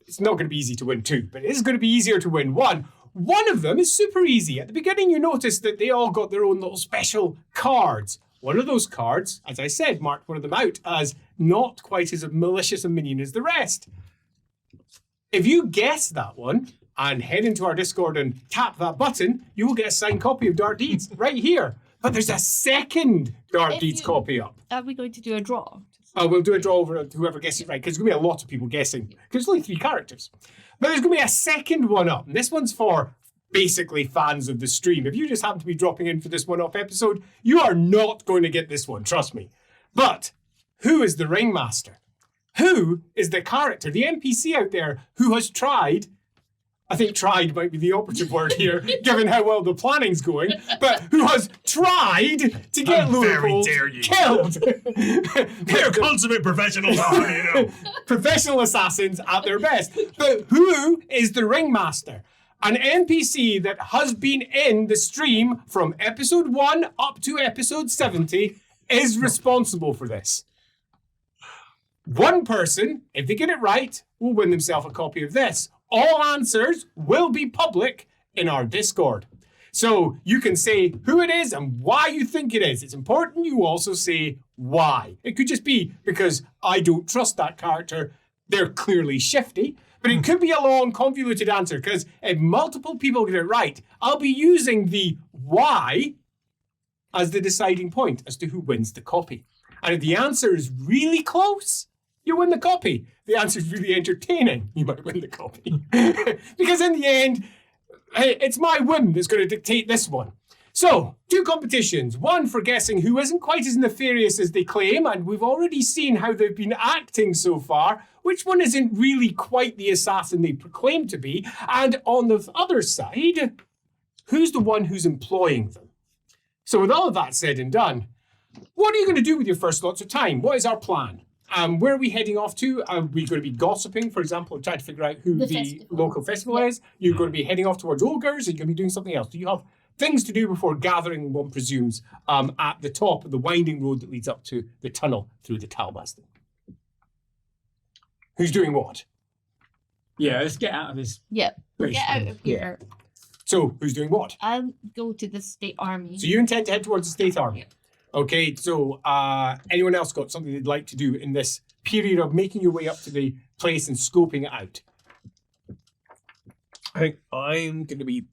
It's not going to be easy to win 2, but it is going to be easier to win 1. One of them is super easy. At the beginning, you notice that they all got their own little special cards. One of those cards, as I said, marked one of them out as not quite as malicious a minion as the rest. If you guess that one and head into our Discord and tap that button, you will get a signed copy of Dark Deeds right here. But there's a second Dark If Deeds you- copy up. Are we going to do a draw? We'll do a draw over whoever guesses right, because there's going to be a lot of people guessing, because there's only 3 characters. But there's going to be a second one up, and this one's for basically fans of the stream. If you just happen to be dropping in for this one-off episode, you are not going to get this one, trust me. But who is the Ringmaster? Who is the character, the NPC out there who has tried, I think tried might be the operative word here, given how well the planning's going, but who has tried to get How very Leopold dare you. killed. They're consummate professionals, you know. Professional assassins at their best. But who is the Ringmaster? An NPC that has been in the stream from episode 1 up to episode 70 is responsible for this. One person, if they get it right, will win themselves a copy of this. All answers will be public in our Discord. So you can say who it is and why you think it is. It's important you also say why. It could just be because I don't trust that character. They're clearly shifty. But it could be a long, convoluted answer, because if multiple people get it right, I'll be using the why as the deciding point as to who wins the copy. And if the answer is really close, you win the copy. If the answer is really entertaining, you might win the copy. Because in the end, it's my whim that's going to dictate this one. So, 2 competitions. One for guessing who isn't quite as nefarious as they claim, and we've already seen how they've been acting so far. Which one isn't really quite the assassin they proclaim to be? And on the other side, who's the one who's employing them? So with all of that said and done, what are you going to do with your first lots of time? What is our plan? Where are we heading off to? Are we going to be gossiping, for example, trying to figure out who The the festival. local festival is? You're going to be heading off towards Ogres? Are you going to be doing something else? Do you have things to do before gathering, one presumes, at the top of the winding road that leads up to the tunnel through the Talabheim? Who's doing what? yeah. Let's get out of this. Yep. place. Get out of here. So, who's doing what? I'll go to the state army. So you intend to head towards the state army. Okay, so anyone else got something they'd like to do in this period of making your way up to the place and scoping it out? I think I'm going to be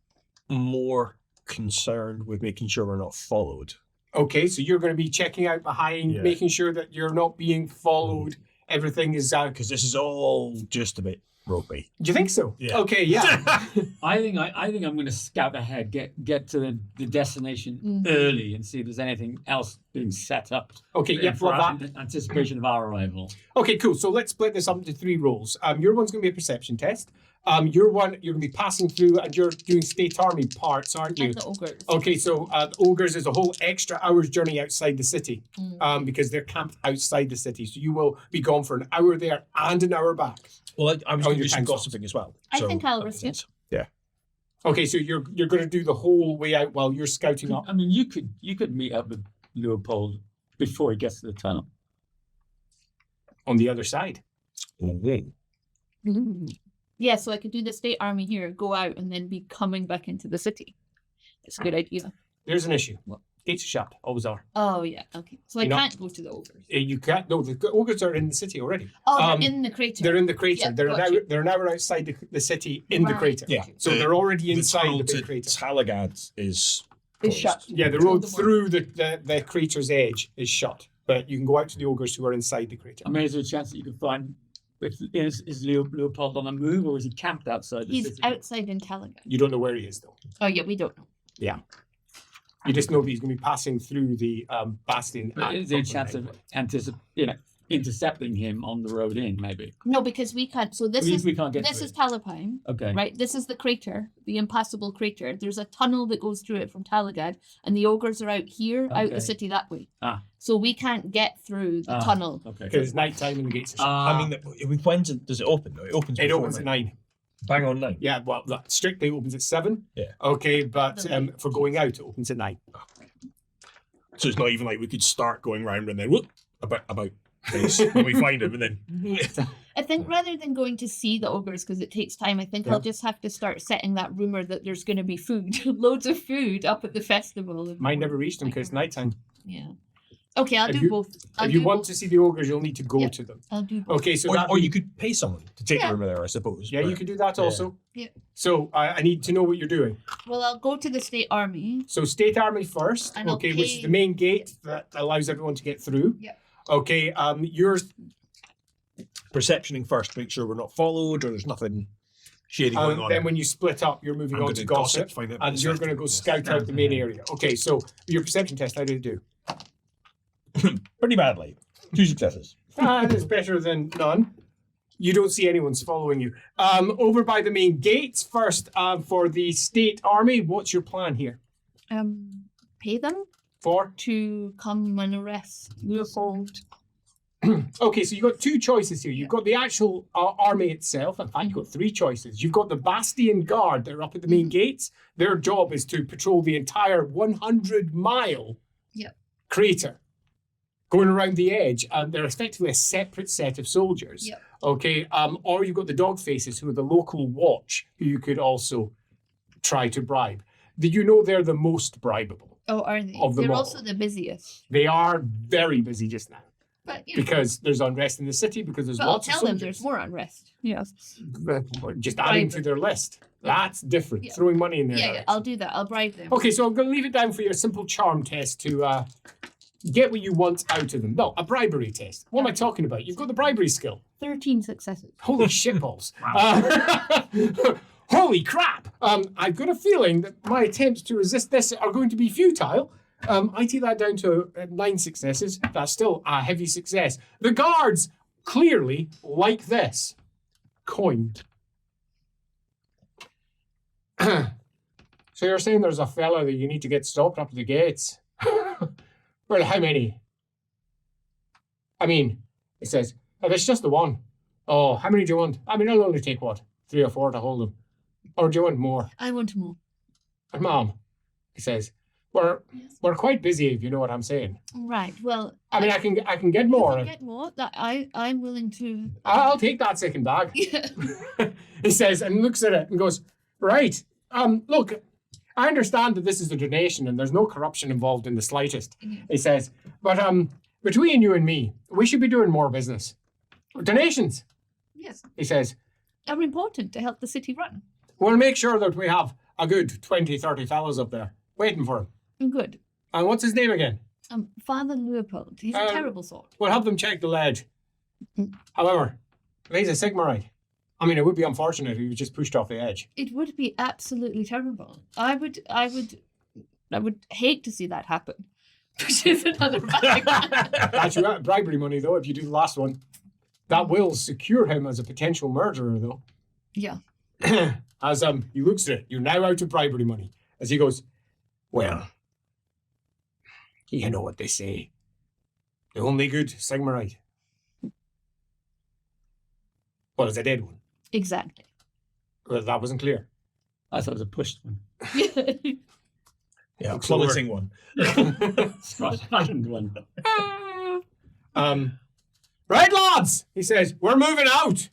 more concerned with making sure we're not followed. Okay, so you're going to be checking out behind, Yeah. making sure that you're not being followed. Everything is out. Because this is all just a bit ropey. Do you think so? Yeah. Okay, yeah. I think I'm going to scout ahead, get to the destination Mhm. early, and see if there's anything else being set up. Okay, yeah, for love that. anticipation of our arrival. Okay, cool. So let's split this up into 3 roles. Your one's going to be a perception test. Your one, you're going to be passing through, and you're doing state army parts, aren't you? And the ogres. Okay, so Ogres is a whole extra hour's journey outside the city, Mm. because they're camped outside the city. So you will be gone for an hour there and an hour back. Well, I was Oh, going to your do some time slots. gossiping as well. I so think I'll that makes risk it. sense. Yeah. Okay, so you're going to do the whole way out while you're scouting up. I mean, you could meet up with Leopold before he gets to the tunnel. On the other side. Yeah, so I could do the state army here, go out, and then be coming back into the city. It's a good idea. There's an issue. Gates are shut. Always are. Oh, yeah, okay. So I You're not- can't go to the ogres. You can't. No, the ogres are in the city already. Oh, they're in the crater. They're in the crater. Yeah, they're got now you. they're now outside the city in the Right. crater. Yeah. So they're already The inside tunnel the big to crater. Talagad is It's shut. closed. Yeah, the Through road the wall. through the crater's edge is shut, but you can go out to the ogres who are inside the crater. I mean, is there a chance that you can find is Leopold on the move, or is he camped outside the He's city? outside in Talabheim. You don't know where he is though. Oh, yeah, we don't know. You just know that he's going to be passing through the bastion. But at is there a Confrontation. chance of intercepting him on the road in? Maybe No, because we can't. So this we can't get this through is it. Talabheim, Okay. right? This is the crater, the impassable crater. There's a tunnel that goes through it from Talagad, and the ogres are out here, out Okay. the city that way. Ah. So we can't get through the tunnel. Okay. Because it's night time and the gates are shut. I mean, when does it open? Though? It opens. It before opens at night. 9. Bang on 9. Yeah, well, that strictly opens at 7. Yeah. Okay, but for going out, it opens at 9. So it's not even like we could start going round and then whoop about face when we find him, and then I think rather than going to see the ogres, because it takes time, I think I'll just have to start setting that rumor that there's going to be food, loads of food up at the festival. Mine never reached them because it's nighttime. Yeah. Okay, I'll If do you- both. I'll If you do want both. to see the ogres, you'll need to go Yeah. to them. I'll do both. Okay, so or you could pay someone to take Yeah. the rumor there, I suppose. yeah, but- you could do that Yeah. also. Yeah. So I need to know what you're doing. Well, I'll go to the state army. So state army first, And I'll okay, which is pay- the main gate that allows everyone to get through. Yeah. Okay, yours. perceptioning first, make sure we're not followed or there's nothing shady going on. Then when you split up, you're moving I'm on going to to gossip, find out and you're going to go scout out the main area. Okay, so your perception test, how did it do? pretty badly. 2 successes. That's better than none. You don't see anyone's following you. Over by the main gates first, for the state army, what's your plan here? Pay them For? to come and arrest Leopold. Okay, so you've got 2 choices here. You've got the actual army itself. In fact, you've got 3 choices. You've got the Bastion Guard. They're up at the main gates. Their job is to patrol the entire 100-mile Yep. crater, going around the edge. And they're effectively a separate set of soldiers. Yep. Okay, or you've got the dog faces, who are the local watch, who you could also try to bribe. Do you know they're the most bribable? Oh, are they? Of them They're all. also the busiest. They are very busy just now But you know, because there's unrest in the city, because there's but I'll lots of tell them soldiers. there's more unrest. Yes. Just adding Bribe to them. their list. That's different. Yeah. Throwing money in there. Yeah, I'll do that. I'll bribe them. Okay, so I'm going to leave it down for your simple charm test to get what you want out of them. No, a bribery test. What am I talking about? You've got the bribery skill. 13 successes. Holy shitballs. Holy crap. I've got a feeling that my attempts to resist this are going to be futile. I take that down to 9 successes. That's still a heavy success. The guards clearly like this. Coin. So you're saying there's a fella that you need to get stopped up at the gates? Well, how many? I mean, it says, oh, there's just the one. Oh, how many do you want? I mean, I'll only take, 3 or 4 to hold them. Or do you want more? I want more. And Mom, he says, we're quite busy, if you know what I'm saying. Right. Well, I mean, I can get you more. can get more. That I'm willing to. I'll take that second bag. Yeah. He says, and looks at it and goes, right, look, I understand that this is a donation and there's no corruption involved in the slightest. Yeah. He says, but between you and me, we should be doing more business. Donations, Yes. he says. Are important to help the city run. We'll make sure that we have a good 20, 30 fellows up there waiting for him. Good. And what's his name again? Father Leopold. He's a terrible sort. We'll have them check the ledge. However, if he's a Sigmarite, I mean, it would be unfortunate if he was just pushed off the edge. It would be absolutely terrible. I would hate to see that happen. Which is another bag. That's your bribery money, though, if you do the last one. That will secure him as a potential murderer, though. Yeah. As he looks at it, you're now out of bribery money. As he goes, well, you know what they say. The only good Sigmarite. Well, it's a dead one. Exactly. Well, that wasn't clear. I thought it was a pushed one. Yeah, Looks lower. plummeting one. Find one. Right, lads, he says, we're moving out.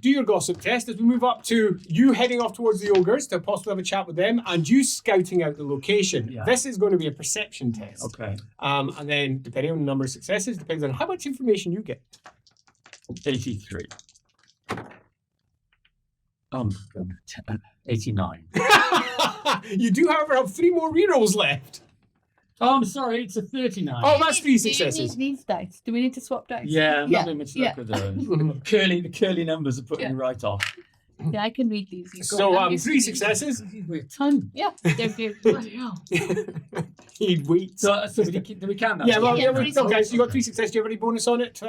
Do your gossip test as we move up to you heading off towards the ogres to possibly have a chat with them and you scouting out the location. Yeah. This is going to be a perception test. Okay. And then, depending on the number of successes, depends on how much information you get. 83. 89. You do, however, have 3 more rerolls left. Oh, I'm sorry, it's a 39. Oh, that's 3 Do you successes. need these dice? Do we need to swap dice? Yeah, I'm Yeah, not doing much yeah. luck with those. The curly numbers are putting me right off. Yeah, I can read these. You've got- So, I'm used to 3 these. successes. We're a ton. Yeah, they're bloody hell. He'd wait. So do we count that? Yeah, well, Yeah, yeah, three okay, so you got Okay. 3 successes. Do you have any bonus on it?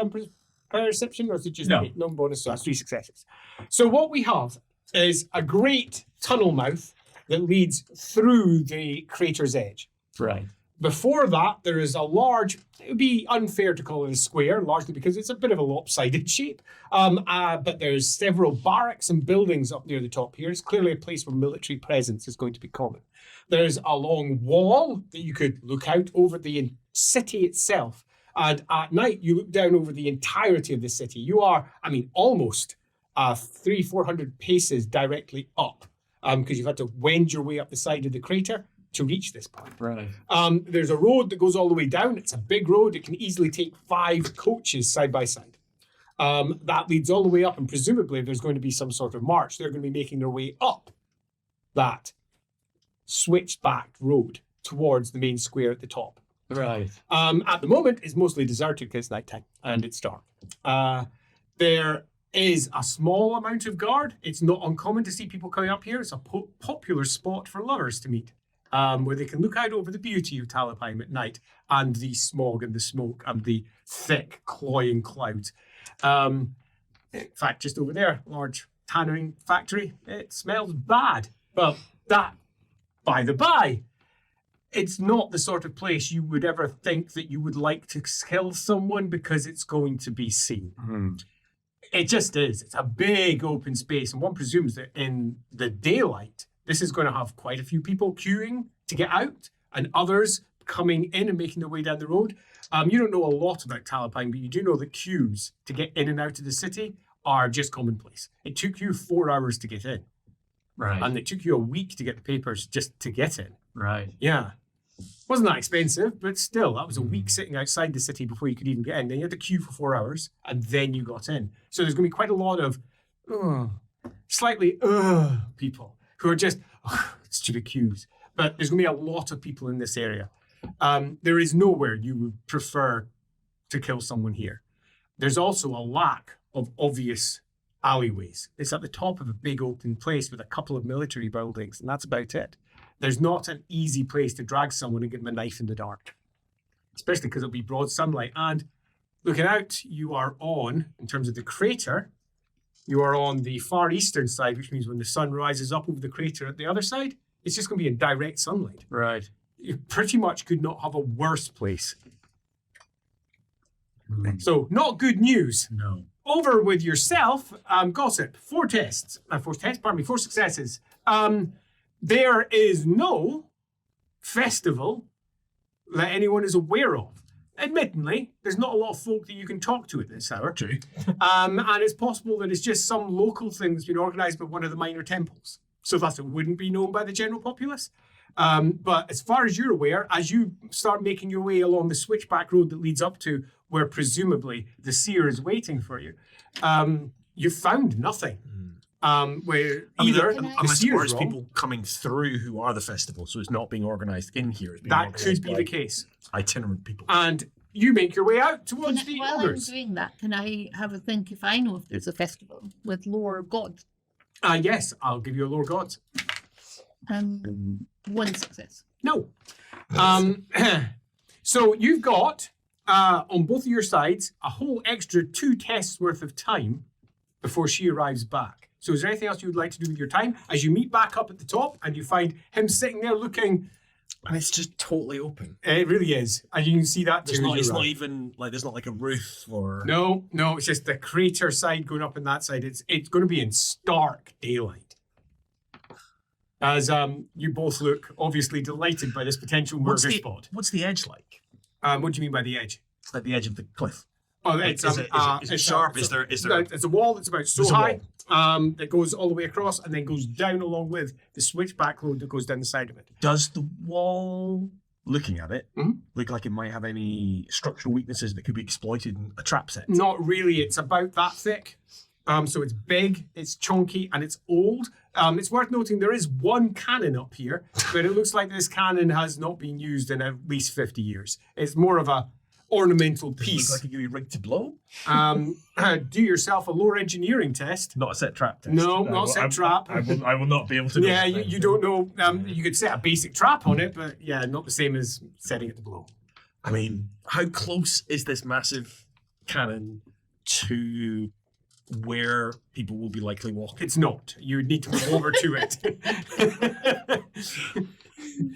Perception, or is it just No. no bonus? So that's 3 successes. So what we have is a great tunnel mouth that leads through the crater's edge. Right. Before that, there is a large, it would be unfair to call it a square, largely because it's a bit of a lopsided shape. But there's several barracks and buildings up near the top here. It's clearly a place where military presence is going to be common. There's a long wall that you could look out over the city itself. And at night, you look down over the entirety of the city. You are, almost 300-400 paces directly up because you've had to wend your way up the side of the crater to reach this point. Right. There's a road that goes all the way down. It's a big road. It can easily take 5 coaches side by side. That leads all the way up, and presumably there's going to be some sort of march. They're going to be making their way up that switched-back road towards the main square at the top. Right. At the moment, it's mostly deserted because it's nighttime and it's dark. There is a small amount of guard. It's not uncommon to see people coming up here. It's a popular spot for lovers to meet. Where they can look out over the beauty of Talabheim at night and the smog and the smoke and the thick, cloying clouds. In fact, just over there, large tannering factory. It smells bad. But that, by the by, it's not the sort of place you would ever think that you would like to kill someone because it's going to be seen. It just is. It's a big open space, and one presumes that in the daylight, this is going to have quite a few people queuing to get out and others coming in and making their way down the road. You don't know a lot about Talabheim, but you do know that queues to get in and out of the city are just commonplace. It took you 4 hours to get in, Right. and it took you a week to get the papers just to get in. Right. Yeah. Wasn't that expensive, but still, that was a week sitting outside the city before you could even get in. Then you had to queue for 4 hours, and then you got in. So there's going to be quite a lot of slightly people who are just stupid queues. But there's going to be a lot of people in this area. There is nowhere you would prefer to kill someone here. There's also a lack of obvious alleyways. It's at the top of a big open place with a couple of military buildings, and that's about it. There's not an easy place to drag someone and give them a knife in the dark, especially because it'll be broad sunlight. And looking out, you are on, in terms of the crater, you are on the far eastern side, which means when the sun rises up over the crater at the other side, it's just going to be in direct sunlight. Right. You pretty much could not have a worse place. So, not good news. No. Over with yourself, gossip. 4 successes. There is no festival that anyone is aware of. Admittedly, there's not a lot of folk that you can talk to at this hour. True. And it's possible that it's just some local thing that's been organised by one of the minor temples. So that it wouldn't be known by the general populace. But as far as you're aware, as you start making your way along the switchback road that leads up to where presumably the seer is waiting for you, you've found nothing. Where either Can I- the Unless seer's there's wrong, people coming through who are the festival, so it's not being organised in here. It's being that organised could be by the case. itinerant people. And you make your way out towards the While I'm ogres. doing that, can I have a think if I know if there's a festival with lore gods? Yes, I'll give you a lore gods. 1 success. No. So you've got, on both of your sides, a whole extra 2 tests worth of time before she arrives back. So is there anything else you would like to do with your time as you meet back up at the top and you find him sitting there looking? And it's just totally open. It really is. And you can see that There's too. not, as it's you not arrive. even like there's not like a roof or No, it's just the crater side going up on that side. It's going to be in stark daylight. As you both look obviously delighted by this potential murder spot. What's the edge like? What do you mean by the edge? It's like the edge of the cliff. Oh, it's Is it sharp? Is there? It's a wall that's about so There's a high that goes all the way across and then goes down along with the switchback road that goes down the side of it. Does the wall, looking at it, Mhm. look like it might have any structural weaknesses that could be exploited in a trap set? Not really. It's about that thick. So it's big, it's chunky, and it's old. It's worth noting there is one cannon up here, but it looks like this cannon has not been used in at least 50 years. It's more of a ornamental Does it piece. look like it could be rigged to blow? Do yourself a lore engineering test. Not a set trap test. No, not set trap. I will not be able to do Yeah, that. you don't know. You could set a basic trap on it, but yeah, not the same as setting it to blow. I mean, how close is this massive cannon to where people will be likely walking? It's not. You would need to move over to it.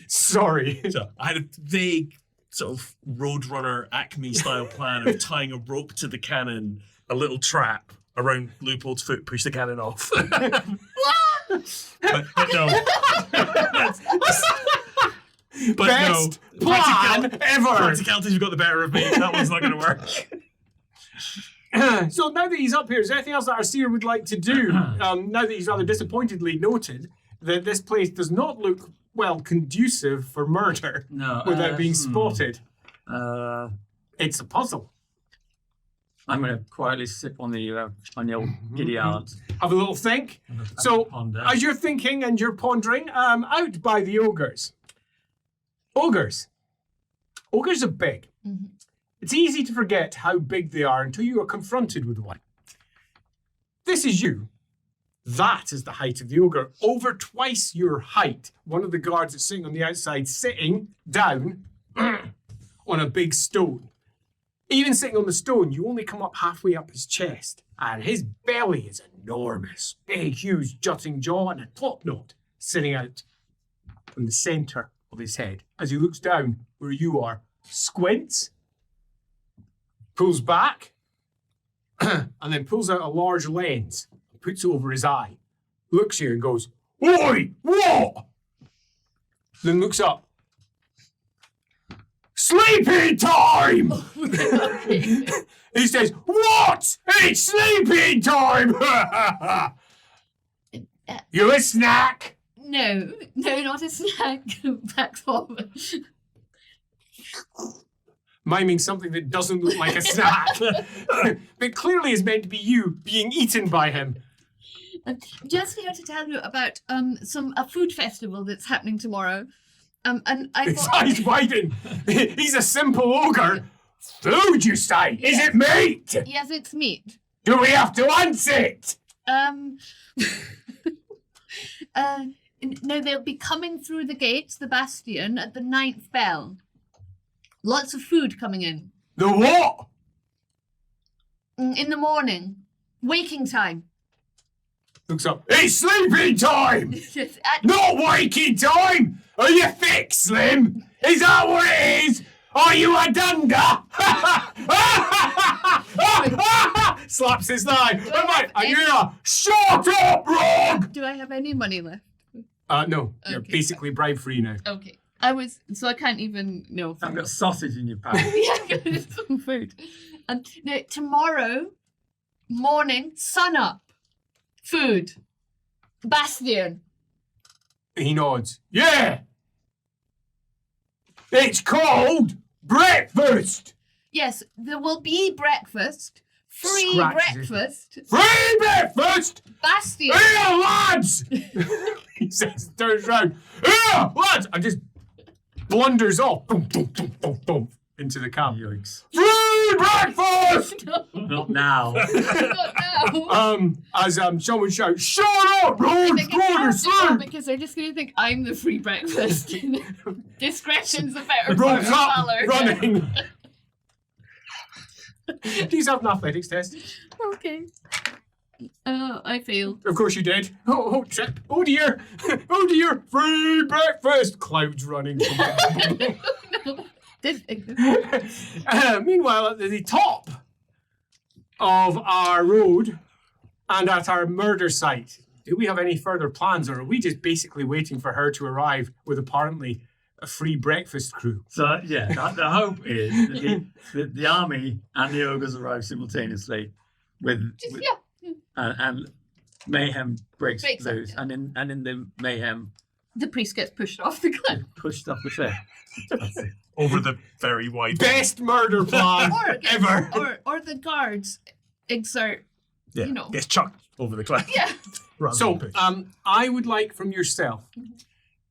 Sorry. So I had a vague sort of Roadrunner Acme style plan of tying a rope to the cannon, a little trap around Leopold's foot, push the cannon off. but no. But Best no. plan ever. Practicality's got the better of me. That one's not going to work. So now that he's up here, is there anything else that our seer would like to do? Now that he's rather disappointedly noted that this place does not look, well, conducive for murder No. without being spotted. I'm It's a puzzle. going to quietly sip on the old giddy aunt. Have a little think. So, Ponder. as you're thinking and you're pondering, out by the ogres. Ogres. Ogres are big. Mhm. It's easy to forget how big they are until you are confronted with one. This is you. That is the height of the ogre. Over twice your height. One of the guards that's sitting on the outside, sitting down on a big stone. Even sitting on the stone, you only come up halfway up his chest. And his belly is enormous. Big, huge, jutting jaw and a top knot sitting out from the centre of his head. As he looks down where you are, squints, pulls back, and then pulls out a large lens, puts it over his eye, looks here and goes, "Oi, what?" Then looks up. "Sleeping time!" He says, "What? It's sleeping time!" "You a snack?" No, not a snack. Back forward. Miming something that doesn't look like a snack, but clearly is meant to be you being eaten by him. I'm just here to tell you about a food festival that's happening tomorrow. And I His thought, eyes widen. He's a simple ogre. "Food, you say? Is it meat? yes, it's meat. Do we have to answer it?" No, they'll be coming through the gates, the bastion, at the 9th bell. Lots of food coming in. The what? In the morning. Waking time. Looks up. "It's sleeping time! Yes, Not waking time! Are you thick, Slim? Is that what it is? Are you a dunder?" Slaps his thigh. I'm like, "Shut up, Rog!" do I have any money left? No. You're Okay. basically bribe free now. Okay. So I can't even, no. I've got sausage in your pack. Yeah, some food. No, tomorrow morning, sun up. Food. Bastion. He nods. "Yeah! It's called breakfast! Yes, there will be breakfast. Free Scratches it. breakfast. Free breakfast! Bastion. Here, lads!" He says, turns round. "Here, lads!" And just blunders off. Boom, boom, boom, boom, boom, into the camp. Yikes. "Free breakfast!" Not now. Not now. As someone shouts, "Shut up, Lord! They Go to sleep!" because they're just going to think I'm the free breakfast. Discretion's the better Rolls part up, of valor. running. Do you have an athletics test? Okay. I failed. Of course you did. Oh, trip. Oh dear. Oh dear. Free breakfast. Clouds running. Meanwhile, at the top of our road and at our murder site, do we have any further plans, or are we just basically waiting for her to arrive with apparently a free breakfast crew? So yeah, the hope is that the army and the ogres arrive simultaneously with and mayhem breaks Breaks up, loose, yeah. and in the mayhem The priest gets pushed off the cliff. pushed off the cliff. Over the very wide. Best murder plan Or, ever. or the guards exert, Yeah, you know. gets chucked over the cliff. Yeah. rather So, than pushed. I would like from yourself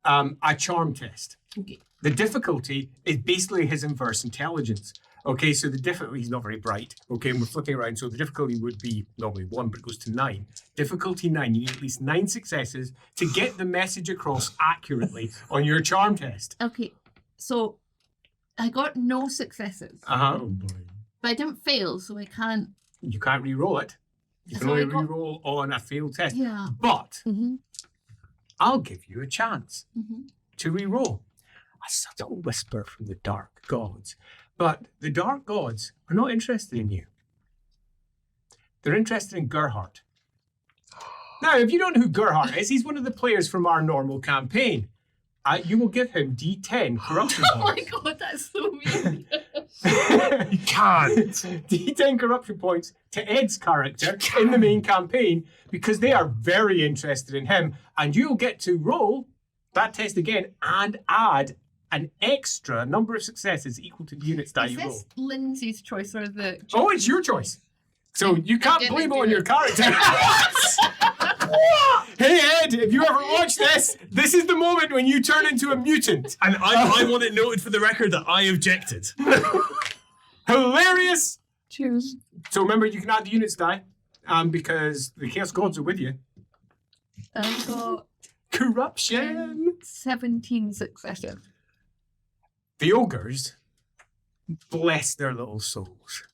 a charm test. Okay. The difficulty is basically his inverse intelligence. Okay, so the difficulty, he's not very bright. Okay, and we're flipping around, so the difficulty would be normally 1, but it goes to 9. Difficulty 9, you need at least 9 successes to get the message across accurately on your charm test. Okay. So I got no successes. Uh-huh. Oh boy. But I didn't fail, so I can't. You can't re-roll it. You can So only I got- re-roll on a failed test. Yeah. But Mm-hmm. I'll give you a chance Mm-hmm. to re-roll. A subtle whisper from the dark gods. But the dark gods are not interested in you. They're interested in Gerhardt. Now, if you don't know who Gerhardt is, he's one of the players from our normal campaign. You will give him D10 corruption Oh my points. god, that's so mean. You can't. D10 corruption points to Ed's character in the main campaign because they are very interested in him. And you'll get to roll that test again and add an extra number of successes equal to the units die Is you roll. this Lindsay's choice or the? Oh, it's your choice. So you can't didn't blame it do on your it. character. Hey Ed, if you ever watch this, this is the moment when you turn into a mutant. And I want it noted for the record that I objected. Hilarious. Cheers. So remember, you can add the units die, because the Chaos Gods are with you. I got Corruption. 17 successes. The ogres, bless their little souls,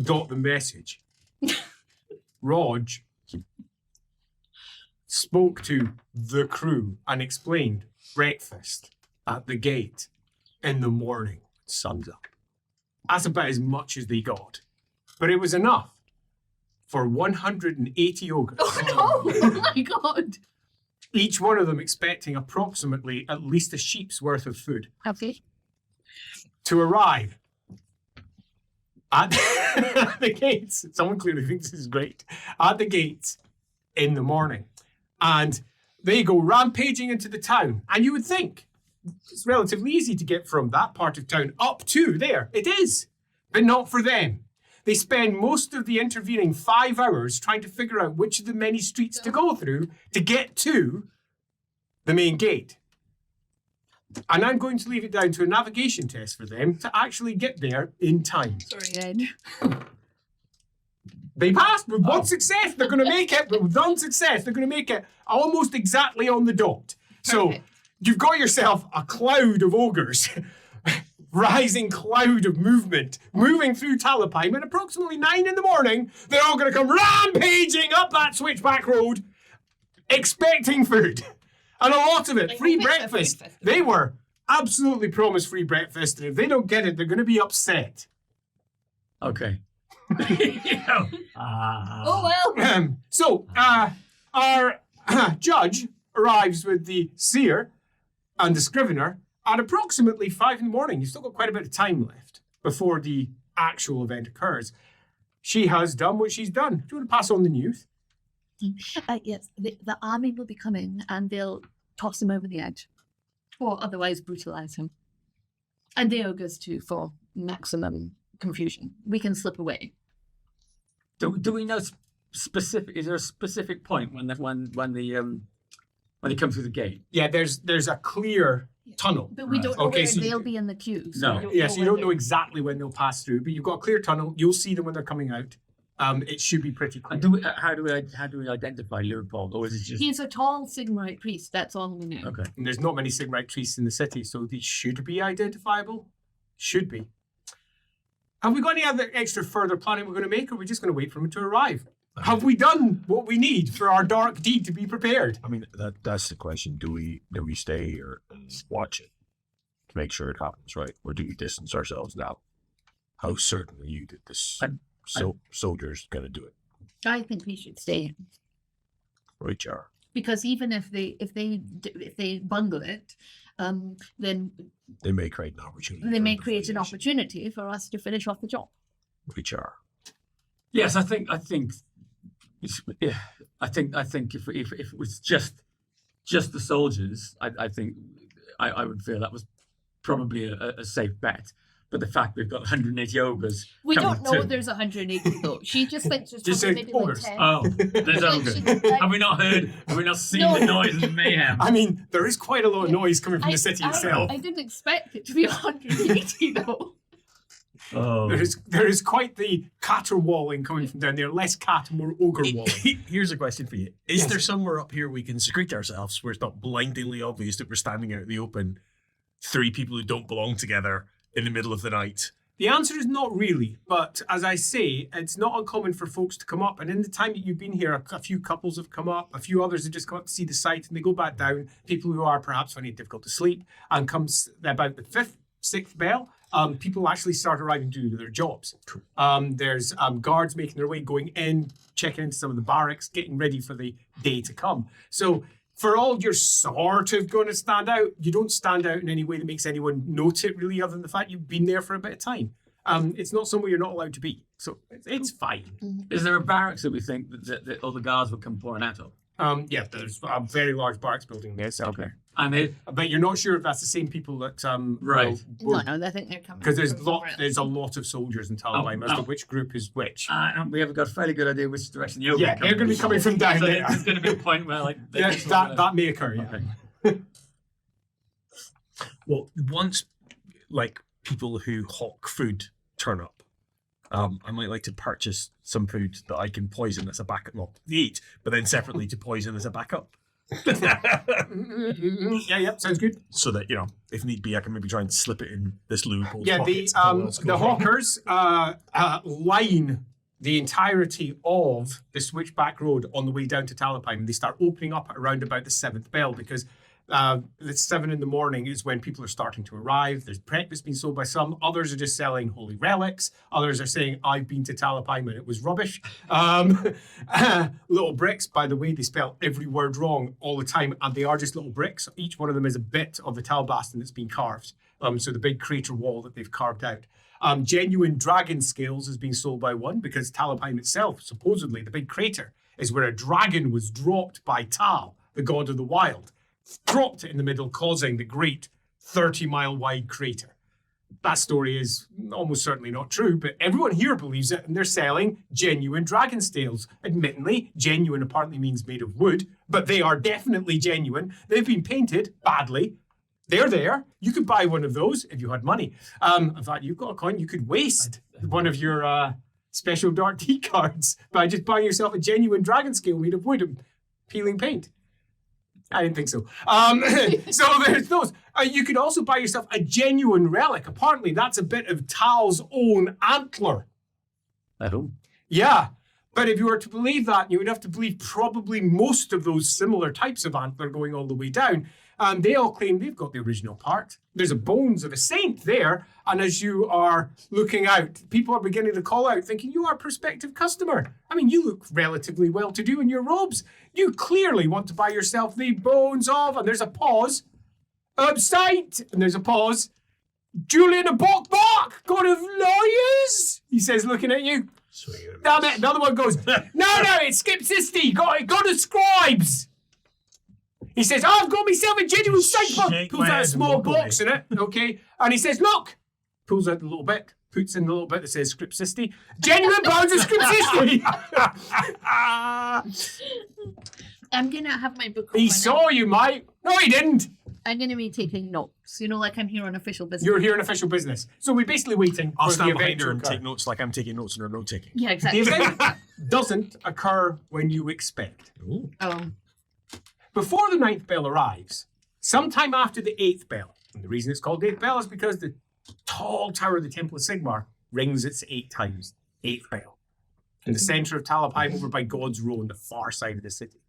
got the message. Rog spoke to the crew and explained breakfast at the gate in the morning, sun's up. That's about as much as they got. But it was enough for 180 ogres. Oh no! Oh my god. Each one of them expecting approximately at least a sheep's worth of food Okay. to arrive at the gates. Someone clearly thinks this is great. At the gates in the morning. And they go rampaging into the town. And you would think it's relatively easy to get from that part of town up to there. It is, but not for them. They spend most of the intervening 5 hours trying to figure out which of the many streets to go through to get to the main gate. And I'm going to leave it down to a navigation test for them to actually get there in time. Sorry, Ed. They passed with one success. They're going to make it, but with one success, they're going to make it almost exactly on the dot. So Perfect. you've got yourself a cloud of ogres, rising cloud of movement, moving through Talabheim at approximately 9 in the morning. They're all going to come rampaging up that switchback road, expecting food. And a lot of it, Like free a pizza breakfast. breakfast. They were absolutely promised free breakfast, and if they don't get it, they're going to be upset. Okay. Oh well. So, our judge arrives with the seer and the scrivener at approximately 5 in the morning. You've still got quite a bit of time left before the actual event occurs. She has done what she's done. Do you want to pass on the news? Yes, the army will be coming and they'll toss him over the edge. Or otherwise brutalize him. And the ogres too, for maximum confusion. We can slip away. Do we know specific? Is there a specific point when they come through the gate? Yeah, there's a clear tunnel. But we Right. don't know Okay, where so they'll be in the queue. No. we don't Yes, you when don't know exactly when they'll pass through, but you've got a clear tunnel. You'll see them when they're coming out. It should be pretty clear. And how do we identify Leopold, or is it just He's a tall Sigmarite priest, that's all we know. okay? And there's not many Sigmarite priests in the city, so they should be identifiable. Should be. Have we got any other extra further planning we're going to make, or are we just going to wait for them to arrive? Have we done what we need for our dark deed to be prepared? I mean, that's the question. Do we stay here and watch it to make sure it happens, right? Or do we distance ourselves now? How certain are you that this soldier's going to do it? I think we should stay. Right, Jar? because even if they bungle it, then They may create an opportunity. they for may create an investigation, opportunity for us to finish off the job. Which are Yes, I think yeah, I think if it was just the soldiers, I think I would feel that was probably a safe bet. But the fact we've got 180 ogres. We coming don't know to- there's 180 though. She just thinks there's Just probably said maybe like ogres. 10. Oh, there's Like, ogres. she- like- Have we not heard? Have we not seen No. the noise and the mayhem? I mean, there is quite a lot of noise coming from the city itself. I didn't expect it to be 180 though. Oh, There is quite the caterwauling coming from down there. Less cat, more ogre walling. Here's a question for you. Is Yes. there somewhere up here we can secrete ourselves where it's not blindingly obvious that we're standing out in the open, 3 people who don't belong together in the middle of the night? The answer is not really, but as I say, it's not uncommon for folks to come up. And in the time that you've been here, a few couples have come up, a few others have just come up to see the site, and they go back down. People who are perhaps finding it difficult to sleep, and comes about the 5th, 6th bell, people actually start arriving to do their jobs. There's guards making their way, going in, checking into some of the barracks, getting ready for the day to come. So for all you're sort of going to stand out, you don't stand out in any way that makes anyone note it, really, other than the fact you've been there for a bit of time. It's not somewhere you're not allowed to be. So it's fine. is there a barracks that we think that all the guards would come pouring out of? Yeah, there's a very large barracks building there. Okay. And they, But you're not sure if that's the same people that Right. No, I think they're coming. because from somewhere else. there's a lot of soldiers in Talabheim as to oh. which group is which. we have got a fairly good idea which direction the ogre Yeah, they're going to be coming from down So there. there's going to be a point where like they Yeah, just sort of- that may occur. Yeah. Okay. Well, once like people who hawk food turn up, I might like to purchase some food that I can poison as a backup, not to eat, but then separately to poison as a backup. Yeah, sounds good. So that, if need be, I can maybe try and slip it in this loophole's Yeah, pockets. Tell what's the going on. hawkers line the entirety of the switchback road on the way down to Talabheim. They start opening up at around about the 7th bell because it's 7 in the morning is when people are starting to arrive. There's breakfast being sold by some. Others are just selling holy relics. Others are saying, I've been to Talabheim and it was rubbish. Little bricks, by the way, they spell every word wrong all the time. And they are just little bricks. Each one of them is a bit of the Talbaston that's been carved. So the big crater wall that they've carved out. Genuine dragon scales is being sold by one because Talabheim itself, supposedly the big crater, is where a dragon was dropped by Tal, the god of the wild. Dropped it in the middle, causing the great 30-mile wide crater. That story is almost certainly not true, but everyone here believes it, and they're selling genuine dragon scales. Admittedly, genuine apparently means made of wood, but they are definitely genuine. They've been painted badly. They're there. You could buy one of those if you had money. In fact, you've got a coin. You could waste one of your special dark tea cards by just buying yourself a genuine dragon scale made of wood and peeling paint. I didn't think so. So there's those. You could also buy yourself a genuine relic. Apparently, that's a bit of Tal's own antler. At home. Yeah. But if you were to believe that, you would have to believe probably most of those similar types of antler going all the way down. They all claim they've got the original part. There's a bones of a saint there. And as you are looking out, people are beginning to call out, thinking, you are a prospective customer. I mean, you look relatively well-to-do in your robes. You clearly want to buy yourself the bones of, and there's a pause, saint, and there's a pause, Julian of Bok, god of lawyers, he says, looking at you. Damn it, another one goes, no, it's Skipsisti, god of scribes. He says, I've got myself a genuine saint book. Shake Pulls my out a hand small and walk box in it, okay? And he says, look, pulls out the little bit, puts in the little bit that says Scripsisti. Genuine bones of Scripsisti. I'm going to have my book He open. saw you, mate. No, he didn't. I'm going to be taking notes. Like I'm here on official business. You're here in official business. So we're basically waiting I'll for the stand event behind to her and occur. take notes like I'm taking notes in her note taking. Yeah, The exactly. event doesn't occur when you expect. Oh. Before the 9th bell arrives, sometime after the 8th bell, and the reason it's called 8th bell is because the tall tower of the Temple of Sigmar rings its 8 times. 8th bell. In the centre of Talabheim, over by God's Row on the far side of the city.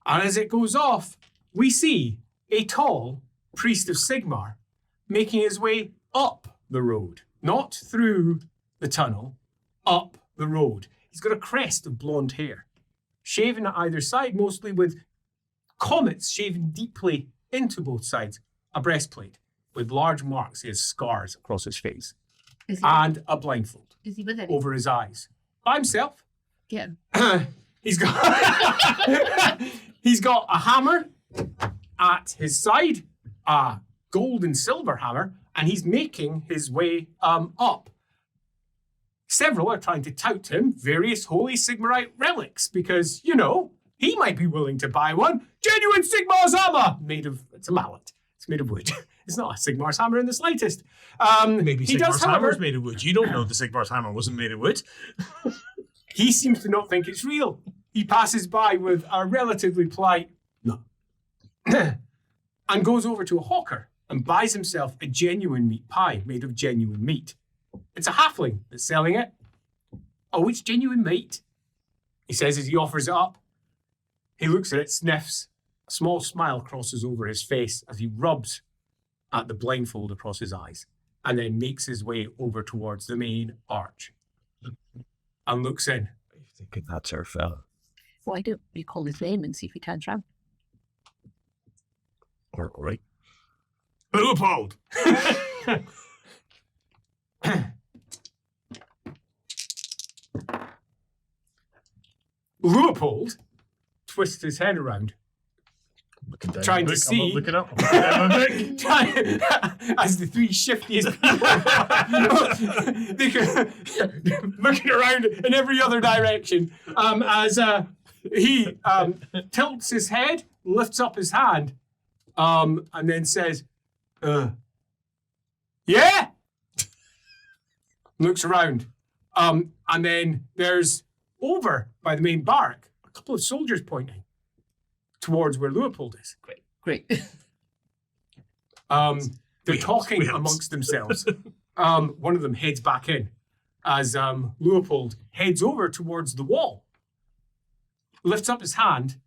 And as it goes off, we see a tall priest of Sigmar making his way up the road. Not through the tunnel, up the road. He's got a crest of blonde hair. shaven at either side, mostly with comets shaven deeply into both sides. A breastplate with large marks. He has scars across his face. Is he, And a blindfold is he with it? over his eyes. By himself. Get him. He's got he's got a hammer at his side, a gold and silver hammer, and he's making his way up. Several are trying to tout him various holy Sigmarite relics because, you know, he might be willing to buy one. Genuine Sigmar's hammer! It's a mallet. It's made of wood. It's not a Sigmar's hammer in the slightest. Maybe he does, Sigmar's however, hammer's made of wood. You don't know the Sigmar's hammer wasn't made of wood. he seems to not think it's real. He passes by with a relatively polite no. and goes over to a hawker and buys himself a genuine meat pie made of genuine meat. It's a halfling that's selling it. Oh, it's genuine meat, he says as he offers it up. He looks at it, sniffs. A small smile crosses over his face as he rubs at the blindfold across his eyes and then makes his way over towards the main arch and looks in. I think that's our fella. Why don't we call his name and see if he turns around? All right. Leopold! Leopold twists his head around, trying to see. I'm looking up. I'm looking as the three shiftiest people looking around in every other direction, as he tilts his head, lifts up his hand, and then says, yeah? Looks around. And then there's, over by the main barrack, a couple of soldiers pointing towards where Leopold is. Great. They're talking amongst themselves. One of them heads back in as Leopold heads over towards the wall, lifts up his hand,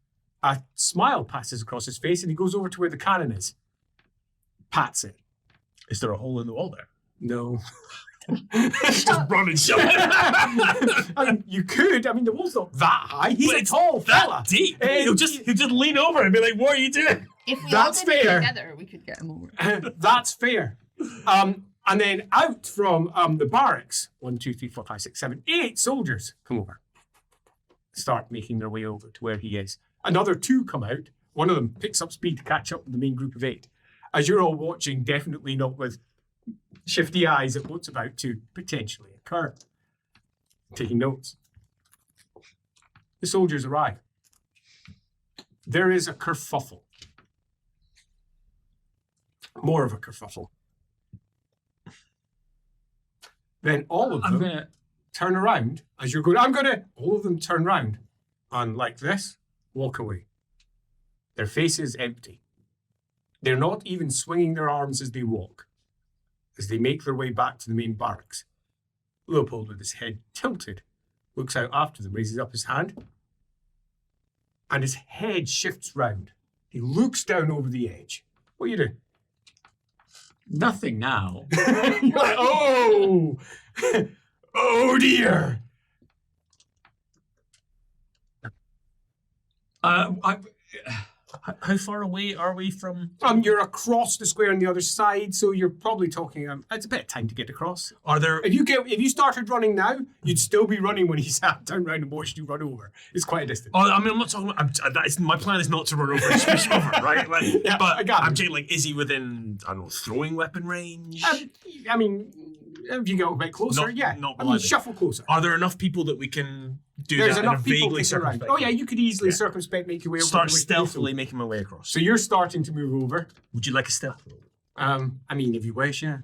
a smile passes across his face, and he goes over to where the cannon is. Pats it. Is there a hole in the wall there? No. Just run and shove it. I mean, you could. I mean, the wall's not that high. He's a tall fella. Deep. He'll just lean over and be like, "What are you doing?" If we That's all did it fair. together, we could get him over. That's fair. And then out from the barracks, 1, 2, 3, 4, 5, 6, 7, 8 soldiers come over. Start making their way over to where he is. Another 2 come out. One of them picks up speed to catch up with the main group of 8. As you're all watching, definitely not with shifty eyes at what's about to potentially occur. Taking notes. The soldiers arrive. There is a kerfuffle. More of a kerfuffle. Then all of them turn around as you're going, all of them turn around and like this, walk away. Their faces empty. They're not even swinging their arms as they walk, as they make their way back to the main barracks. Leopold, with his head tilted, looks out after them, raises up his hand, and his head shifts round. He looks down over the edge. What are you doing? Nothing now. You're like, oh, oh dear. How far away are we from? You're across the square on the other side, so you're probably talking. It's a bit of time to get across. Are there? If you started running now, you'd still be running when he sat down round and watched you run over. It's quite a distance. Oh, I mean, I'm not talking about. My plan is not to run over and smash over, right? Like, Yeah, but I got it. I'm saying, like, is he within? I don't know, throwing weapon range? I mean, if you go a bit closer, Not- yeah. not I mean, below. shuffle closer. Are there enough people that we can do There's that in a enough people vaguely kicking around. circumspect? Oh yeah, you could easily Yeah. circumspect, make your way over. Start the way stealthily making my way across. So you're starting to move over. Would you like a stealth roll? I mean, if you wish, yeah.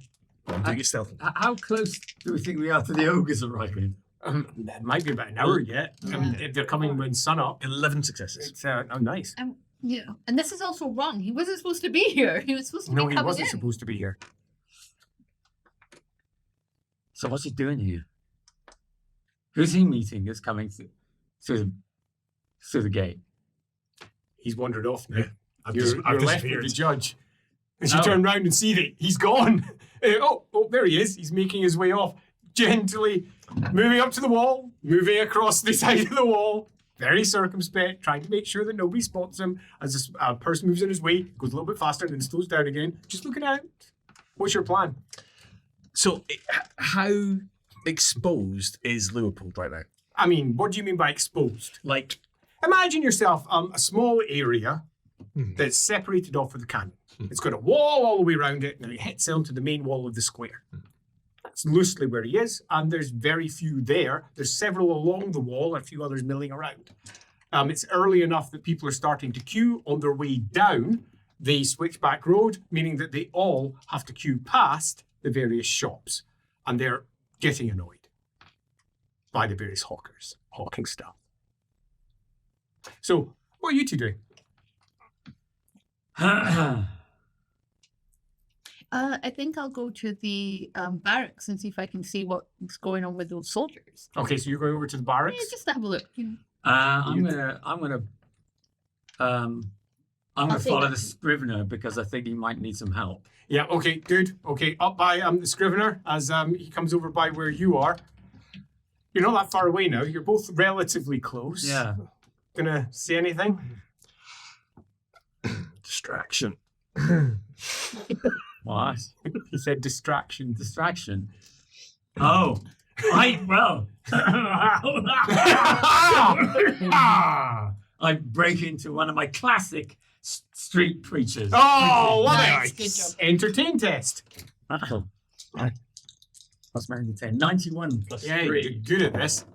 I'm doing a stealth roll. How close do we think we are to the ogres arriving? It might be about an hour yet. I mean, if they're coming when sun up. 11 successes. It's oh nice. Yeah, and this is also wrong. He wasn't supposed to be here. He was supposed to No, be he coming wasn't in. supposed to be here. So what's he doing here? Who's he meeting that's coming through the gate? He's wandered off now. Yeah, I've You're left with disappeared. the judge. As you Oh. turn round and see that he's gone. Oh, there he is. He's making his way off, gently moving up to the wall, moving across the side of the wall. very circumspect, trying to make sure that nobody spots him. As a person moves in his way, goes a little bit faster, and then slows down again. Just looking out. What's your plan? So, how exposed is Leopold right now? I mean, what do you mean by exposed? Like, Imagine yourself a small area that's separated off with the cannon. It's got a wall all the way around it, and it hits onto the main wall of the square. That's loosely where he is, and there's very few there. There's several along the wall, and a few others milling around. It's early enough that people are starting to queue on their way down the switchback road, meaning that they all have to queue past the various shops, and they're getting annoyed by the various hawkers hawking stuff. So, what are you two doing? I think I'll go to the barracks and see if I can see what's going on with those soldiers. Okay, so you're going over to the Yeah, barracks? just to have a look. You know. I'm gonna I'll say follow that. the Scrivener because I think he might need some help. Yeah, okay, good. Okay, up by the Scrivener as he comes over by where you are. You're not that far away now. You're both relatively close. Yeah. Gonna say anything? distraction. What? He said distraction. Distraction. Oh, well. I break into one of my classic street preachers. Oh, love Nice, it. good job. Entertain test. Oh. Plus my 10. 91 plus Yeah, 3. you're good at this.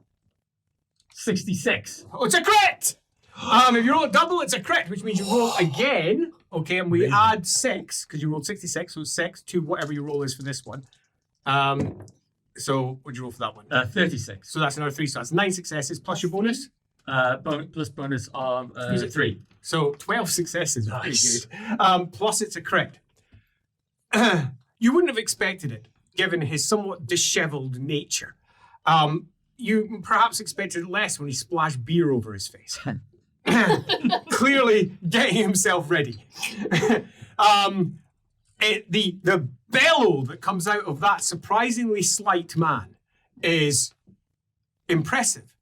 66. Oh, it's a crit! If you roll a double, it's a crit, which means you roll again. Okay, and we add 6, because you rolled 66, so 6 to whatever your roll is for this one. So what'd you roll for that one? 36. So that's another 3, so that's 9 successes plus your bonus. Plus bonus of Is it 3. So 12 successes. Nice. Very good. Plus it's a crit. You wouldn't have expected it, given his somewhat disheveled nature. You perhaps expected it less when he splashed beer over his face. Clearly getting himself ready. The bellow that comes out of that surprisingly slight man is impressive.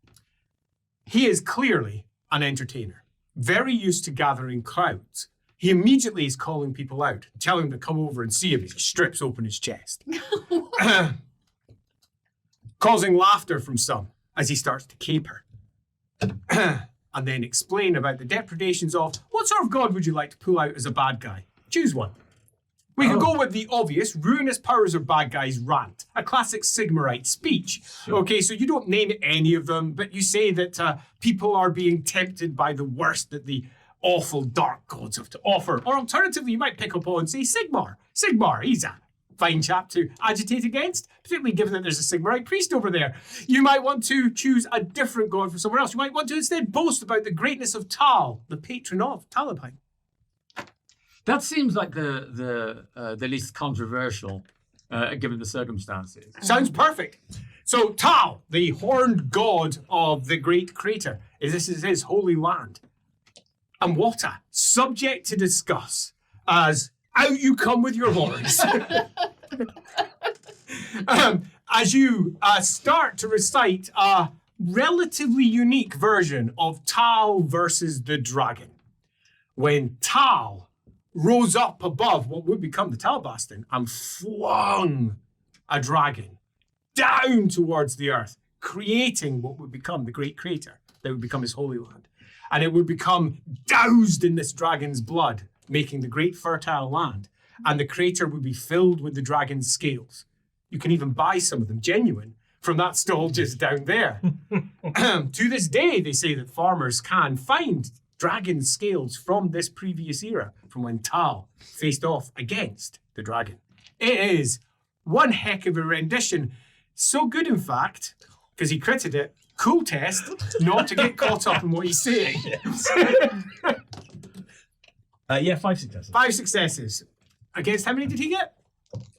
He is clearly an entertainer, very used to gathering crowds. He immediately is calling people out, telling them to come over and see him as he strips open his chest. Causing laughter from some as he starts to caper. And then explain about the depredations of what sort of god would you like to pull out as a bad guy? Choose one. We could go with the obvious ruinous powers of bad guys rant, a classic Sigmarite speech. Okay, so you don't name any of them, but you say that people are being tempted by the worst that the awful dark gods have to offer. Or alternatively, you might pick up on, say, Sigmar. Sigmar, he's a fine chap to agitate against, particularly given that there's a Sigmarite priest over there. You might want to choose a different god for somewhere else. You might want to instead boast about the greatness of Tal, the patron of Talabheim. That seems like the least controversial, given the circumstances. Sounds perfect. So Tal, the horned god of the great crater, this is his holy land. And Wata, subject to discuss as out you come with your horns. As you start to recite a relatively unique version of Tal versus the dragon. When Tal rose up above what would become the Talabastin and flung a dragon down towards the earth, creating what would become the great crater that would become his holy land. And it would become doused in this dragon's blood, making the great fertile land. And the crater would be filled with the dragon's scales. You can even buy some of them genuine from that stall just down there. To this day, they say that farmers can find dragon scales from this previous era, from when Tal faced off against the dragon. It is one heck of a rendition. So good, in fact, because he critted it. Cool test, not to get caught up in what he's saying. Yeah, 5 successes. 5 successes. Against how many did he get?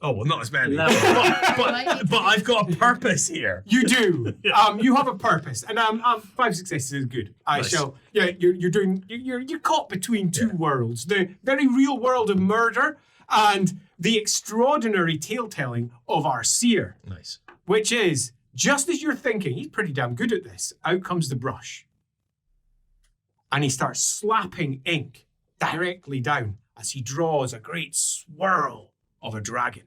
Oh, well, not as many. No. but I've got a purpose here. You do. You have a purpose, and 5 successes is good. I Nice. shall. Yeah, you're caught between two worlds: the very real world of murder and the extraordinary tale-telling of our seer, Nice. which is just as you're thinking. He's pretty damn good at this. Out comes the brush. and he starts slapping ink directly down as he draws a great swirl of a dragon,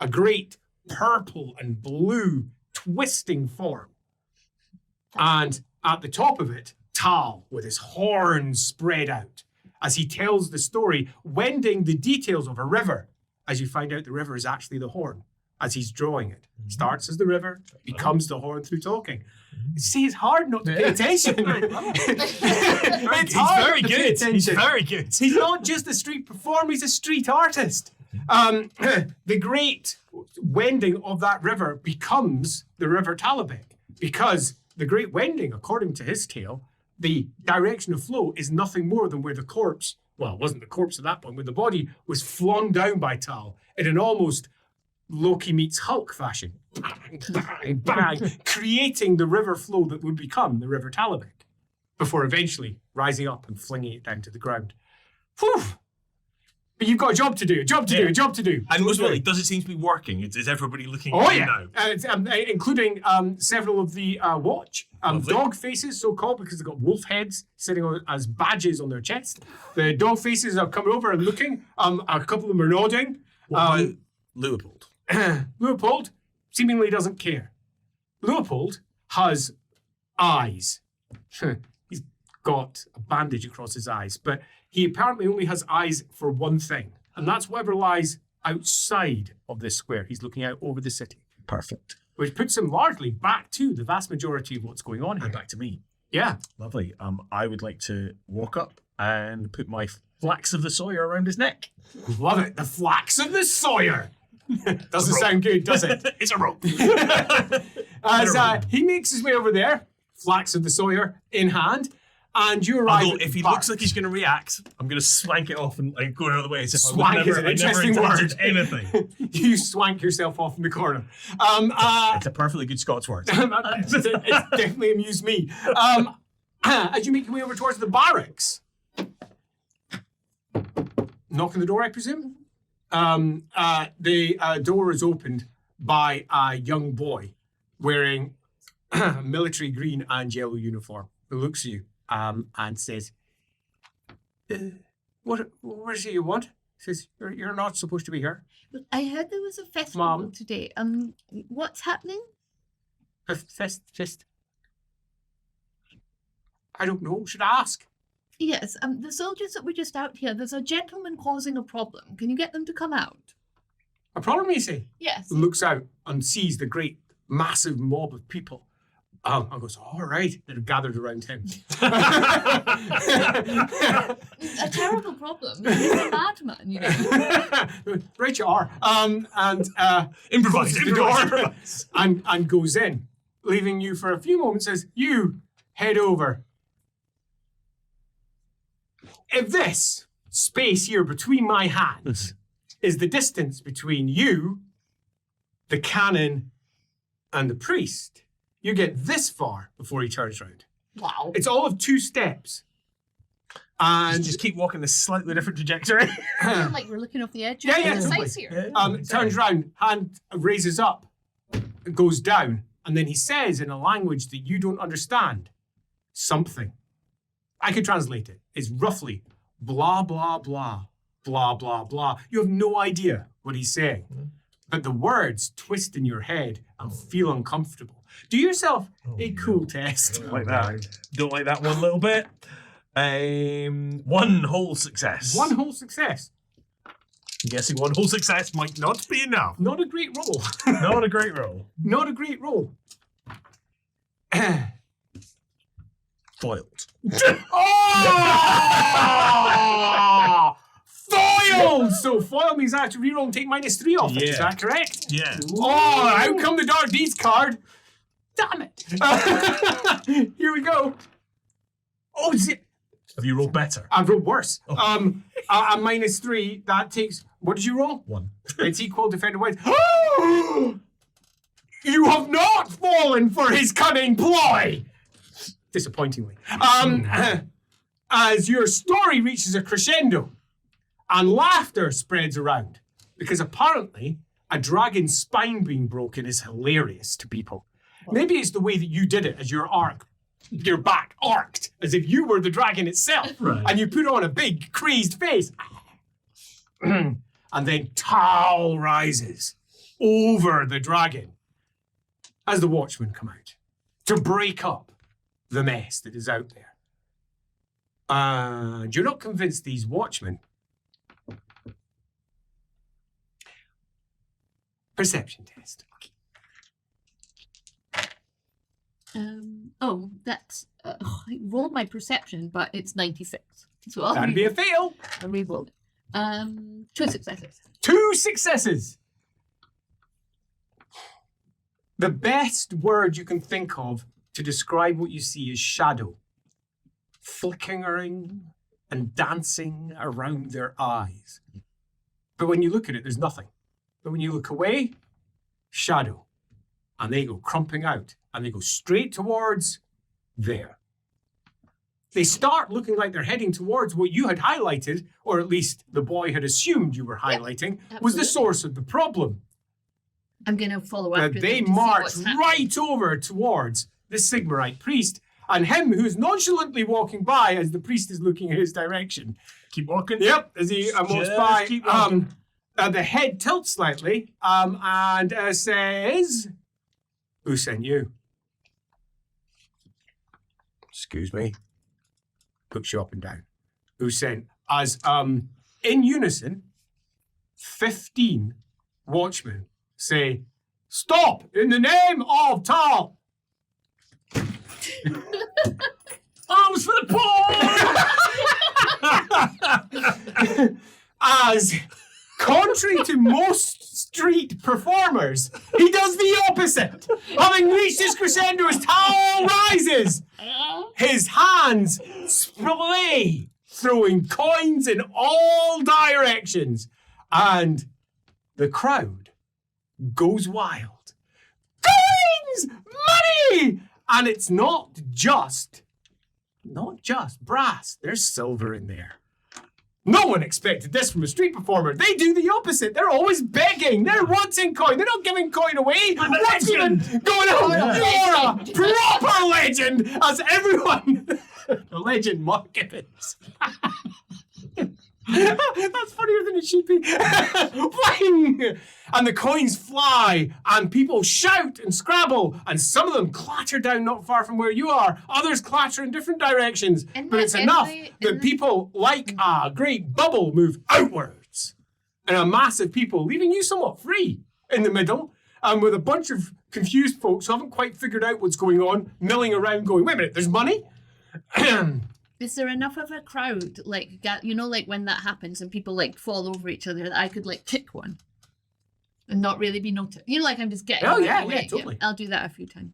a great purple and blue twisting form. And at the top of it, Tal with his horns spread out as he tells the story, wending the details of a river, as you find out the river is actually the horn as he's drawing it. Starts as the river, becomes the horn through talking. See, it's hard not to pay attention. It's hard very not to pay good. attention. He's very good. He's not just a street performer, he's a street artist. The great wending of that river becomes the River Talabheim, because the great wending, according to his tale, the direction of flow is nothing more than where the corpse, well, it wasn't the corpse at that point, where the body was flung down by Tal in an almost Loki meets Hulk fashion, bang, bang, creating the river flow that would become the River Talabheim, before eventually rising up and flinging it down to the ground. Whew! But you've got a job to do, a job to do. And most really, does it seem to be working? Is everybody looking Oh at you yeah, now? including several of the watch, Lovely. dog faces, so called because they've got wolf heads sitting on, as badges on their chest. The dog faces are coming over and looking. A couple of them are nodding. What about Leopold? Leopold seemingly doesn't care. Leopold has eyes. He's got a bandage across his eyes, but he apparently only has eyes for one thing, and that's whatever lies outside of this square. He's looking out over the city, Perfect. which puts him largely back to the vast majority of what's going on here. And back to me. Yeah. Lovely. I would like to walk up and put my flax of the Sawyer around his neck. Love it. The flax of the Sawyer. Doesn't sound good, does it? It's a rope. As he makes his way over there, flax of the Sawyer in hand, and you arrive. Although, at if the he bar. looks like he's going to react, I'm going to swank it off and go out of the way as if Swank I is would an never, interesting I never word. intended anything. You swank yourself off in the corner. It's a perfectly good Scots word. It's definitely amused me. As you make your way over towards the barracks, knock on the door, I presume. The door is opened by a young boy wearing a military green and yellow uniform who looks at you and says, "What is it you want?" Says, "You're not supposed to be here." I heard there was a festival Mom. today. What's happening? Fist. I don't know. Should I ask? Yes, the soldiers that were just out here, there's a gentleman causing a problem. Can you get them to come out? A problem, you say? Yes. Looks out and sees the great massive mob of people. And goes, all right, they're gathered around him. A terrible problem. He's a madman, you know. Right you are. Improvise, closes the door improvise. and goes in, leaving you for a few moments, says, you head over. If this space here between my hands is the distance between you, the canon, and the priest, you get this far before he turns around. Wow. It's all of 2 steps. And Just keep walking this slightly different trajectory. I feel like we're looking off the edge Yeah, of yeah, the totally. size here. turns around, hand raises up, goes down, and then he says in a language that you don't understand, something. I could translate it. It's roughly blah, blah, blah, blah, blah, blah. You have no idea what he's saying. But the words twist in your head and feel uncomfortable. Do yourself a cool test. Don't like that. Don't like that one little bit. 1 whole success. 1 whole success. I'm guessing 1 whole success might not be enough. Not a great roll. Not a great roll. Not a great roll. Foiled. Oh! Foiled! So foil means I have to reroll and take -3 off it. Is Yeah. that correct? Yeah. Oh, out come the Dark Deeds card. Damn it. Here we go. Oh, is it? Have you rolled better? I've rolled worse. A -3, that takes, what did you roll? 1. It's equal defender wins. You have not fallen for his cunning ploy. Disappointingly. As your story reaches a crescendo and laughter spreads around, because apparently a dragon's spine being broken is hilarious to people. Maybe it's the way that you did it as your arc your back arced as if you were the dragon itself. Right. And you put on a big crazed face. And then Tal rises over the dragon as the watchmen come out to break up the mess that is out there. And you're not convinced these watchmen. Perception test. That's I rolled my perception, but it's 96. So I'll That'd be a fail. I'll re-roll it. 2 successes. 2 successes. The best word you can think of to describe what you see is shadow. Flickering and dancing around their eyes. But when you look at it, there's nothing. But when you look away, shadow. And they go crumping out. And they go straight towards there. They start looking like they're heading towards what you had highlighted, or at least the boy had assumed you were highlighting, was the absolutely. source of the problem. I'm going to follow Now, after they them to see march what's happening. right over towards the Sigmarite priest, and him who's nonchalantly walking by as the priest is looking in his direction. Keep walking. Yep, as he walks Just by, keep walking. the head tilts slightly, and says, "Who sent you?" Excuse me. Looks you up and down. Who sent? As in unison, 15 watchmen say, "Stop! In the name of Tal!" Arms for the poor! As, contrary to most street performers, he does the opposite. Having reached his crescendo as Tal rises, his hands splay, throwing coins in all directions, and the crowd goes wild. Coins! Money! And it's not just brass. There's silver in there. No one expected this from a street performer. They do the opposite. They're always begging. They're wanting coin. They're not giving coin away. What's even going on? You're a proper legend, as everyone. The legend, Mark Gibbons. That's funnier than it should be. Fling! And the coins fly, and people shout and scrabble, and some of them clatter down not far from where you are. Others clatter in different directions. Isn't But that it's enough every- that isn't- people, like a great bubble, move outwards. And a mass of people, leaving you somewhat free in the middle, and with a bunch of confused folks who haven't quite figured out what's going on, milling around going, wait a minute, there's money? Is there enough of a crowd, like, like when that happens and people like fall over each other, that I could like kick one and not really be noticed? Like I'm just getting. Oh, out of yeah, the yeah, way. totally. I'll do that a few times.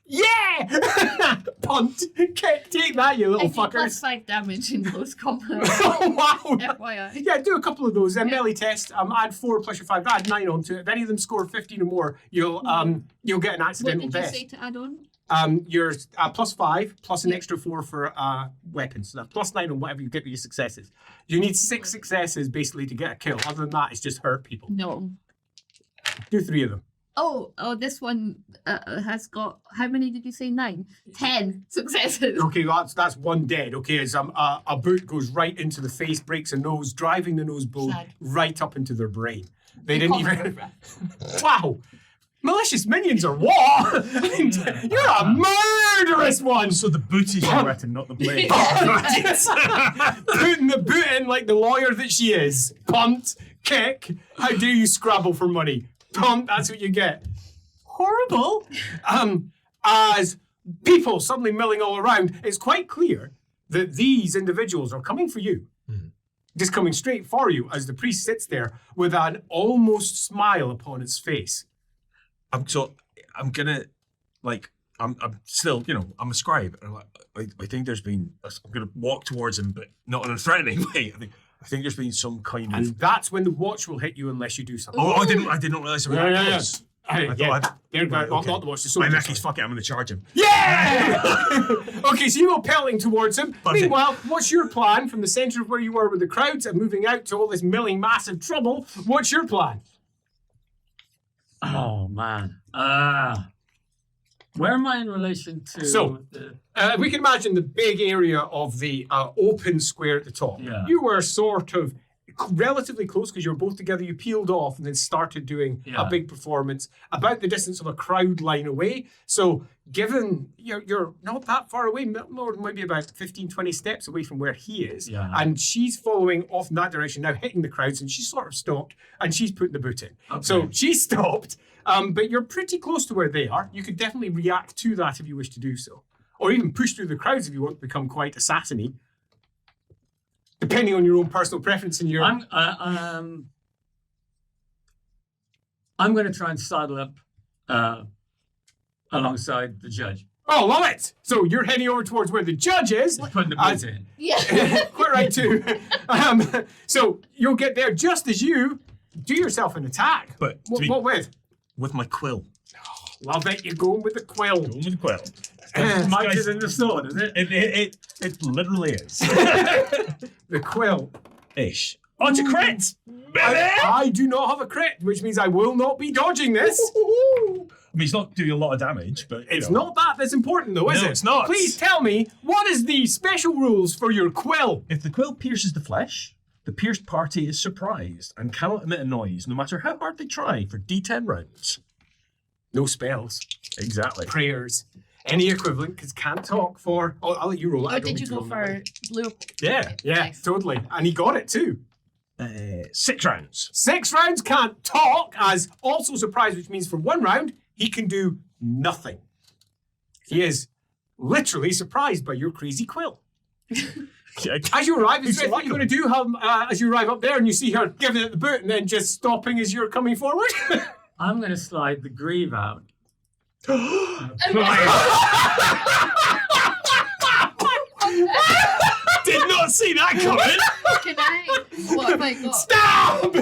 Yeah! Punt! Take that, you I little do plus fuckers. 5 damage in close combat. Oh, wow! FYI. Yeah, do a couple of those. Melee test. Add 4 plus your 5. Add 9 onto it. If any of them score 15 or more, you'll get an What accidental did you death. say to add on? You're plus 5 plus an extra 4 for weapons. So that's plus 9 on whatever you get with your successes. You need 6 successes basically to get a kill. Other than that, it's just hurt people. No. Do 3 of them. Oh, this one has got, how many did you say? 9? 10 successes. Okay, that's 1 dead. Okay, as a boot goes right into the face, breaks a nose, driving the nose bone Sad. right up into their brain. They You didn't call even. it a- Wow. Malicious minions are what? You're a murderous one. So the boot is your weapon, not the blade. Putting the boot in like the lawyer that she is. Punt, kick. How dare you scrabble for money? Punt, that's what you get. Horrible. As people suddenly milling all around, it's quite clear that these individuals are coming for you. Just coming straight for you as the priest sits there with an almost smile upon his face. I'm gonna, like, I'm still, I'm a scribe. And I think there's been, I'm gonna walk towards him, but not in a threatening way. I think there's been some kind of. And that's when the watch will hit you unless you do something. Oh, I didn't realize it was that close. I thought They're Right, not, okay. not the watch, the My soldiers. Mackey's fuck it, I'm gonna charge him. Yeah! Okay, so you go pelting towards him. Perfect. Meanwhile, what's your plan from the centre of where you were with the crowds and moving out to all this milling massive trouble? What's your plan? Oh man. Where am I in relation to? So, we can imagine the big area of the open square at the top. Yeah. You were sort of relatively close because you were both together. You peeled off and then started doing a big performance about the distance of a crowd line away. So given you're not that far away, more maybe about 15, 20 steps away from where he is. Yeah. And she's following off in that direction, now hitting the crowds, and she's sort of stopped and she's putting the boot in. Okay. So she's stopped, but you're pretty close to where they are. You could definitely react to that if you wish to do so. Or even push through the crowds if you want to become quite assassiny. Depending on your own personal preference and your... I'm going to try and sidle up alongside the judge. Oh, love it! So you're heading over towards where the judge is. Putting the boot in. Yeah. Quite right, too. So you'll get there just as you do yourself an attack. But What with? with my quill. Love it, you're going with the quill. Going with the quill. It's mightier than the sword, is it? It literally is. The quill. Ish. On to crit! I do not have a crit, which means I will not be dodging this. I mean, it's not doing a lot of damage, but It's not that's important, though, is it? No, it's not. Please tell me, what is the special rules for your quill? If the quill pierces the flesh, the pierced party is surprised and cannot emit a noise, no matter how hard they try, for D10 rounds. No spells, Exactly. prayers, any equivalent, because can't talk for... Oh, I'll let you roll it. I Or don't did need you to go roll for it. blue? Yeah, Nice. totally. And he got it, too. 6 rounds. 6 rounds can't talk, as also surprised, which means for 1 round, he can do nothing. He is literally surprised by your crazy quill. As you arrive, is there anything you're going to do as you arrive up there and you see her giving it the boot and then just stopping as you're coming forward? I'm going to slide the greave out. Did not see that coming! Can I? What have I got? Stab!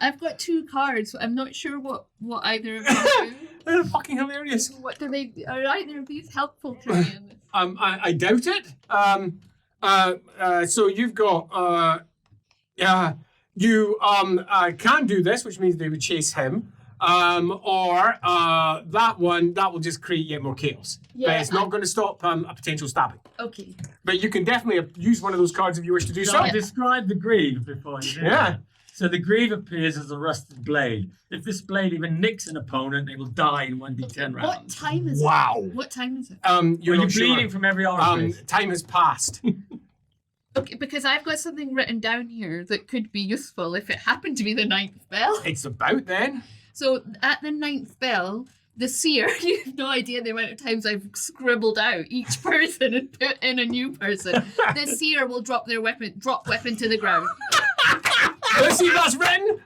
I've got 2 cards. I'm not sure what either of them do. They're fucking hilarious. What do they? Are either of these helpful to me? In this? I doubt it. So you've got you can do this, which means they would chase him. Or that will just create yet more chaos. But Yeah, it's not going to stop a potential stabbing. Okay. But you can definitely use one of those cards if you wish to do Shall so. I describe the greave before you do Yeah. that? So the greave appears as a rusted blade. If this blade even nicks an opponent, they will die in 1d10 rounds. What time is Wow. it? What time is it? You're You're not sure. bleeding from every orifice. Time has passed. Okay, because I've got something written down here that could be useful if it happened to be the 9th bell. It's about then. So at the 9th bell, the seer, you have no idea the amount of times I've scribbled out each person and put in a new person. The seer will drop weapon to the ground. Let's see if that's written.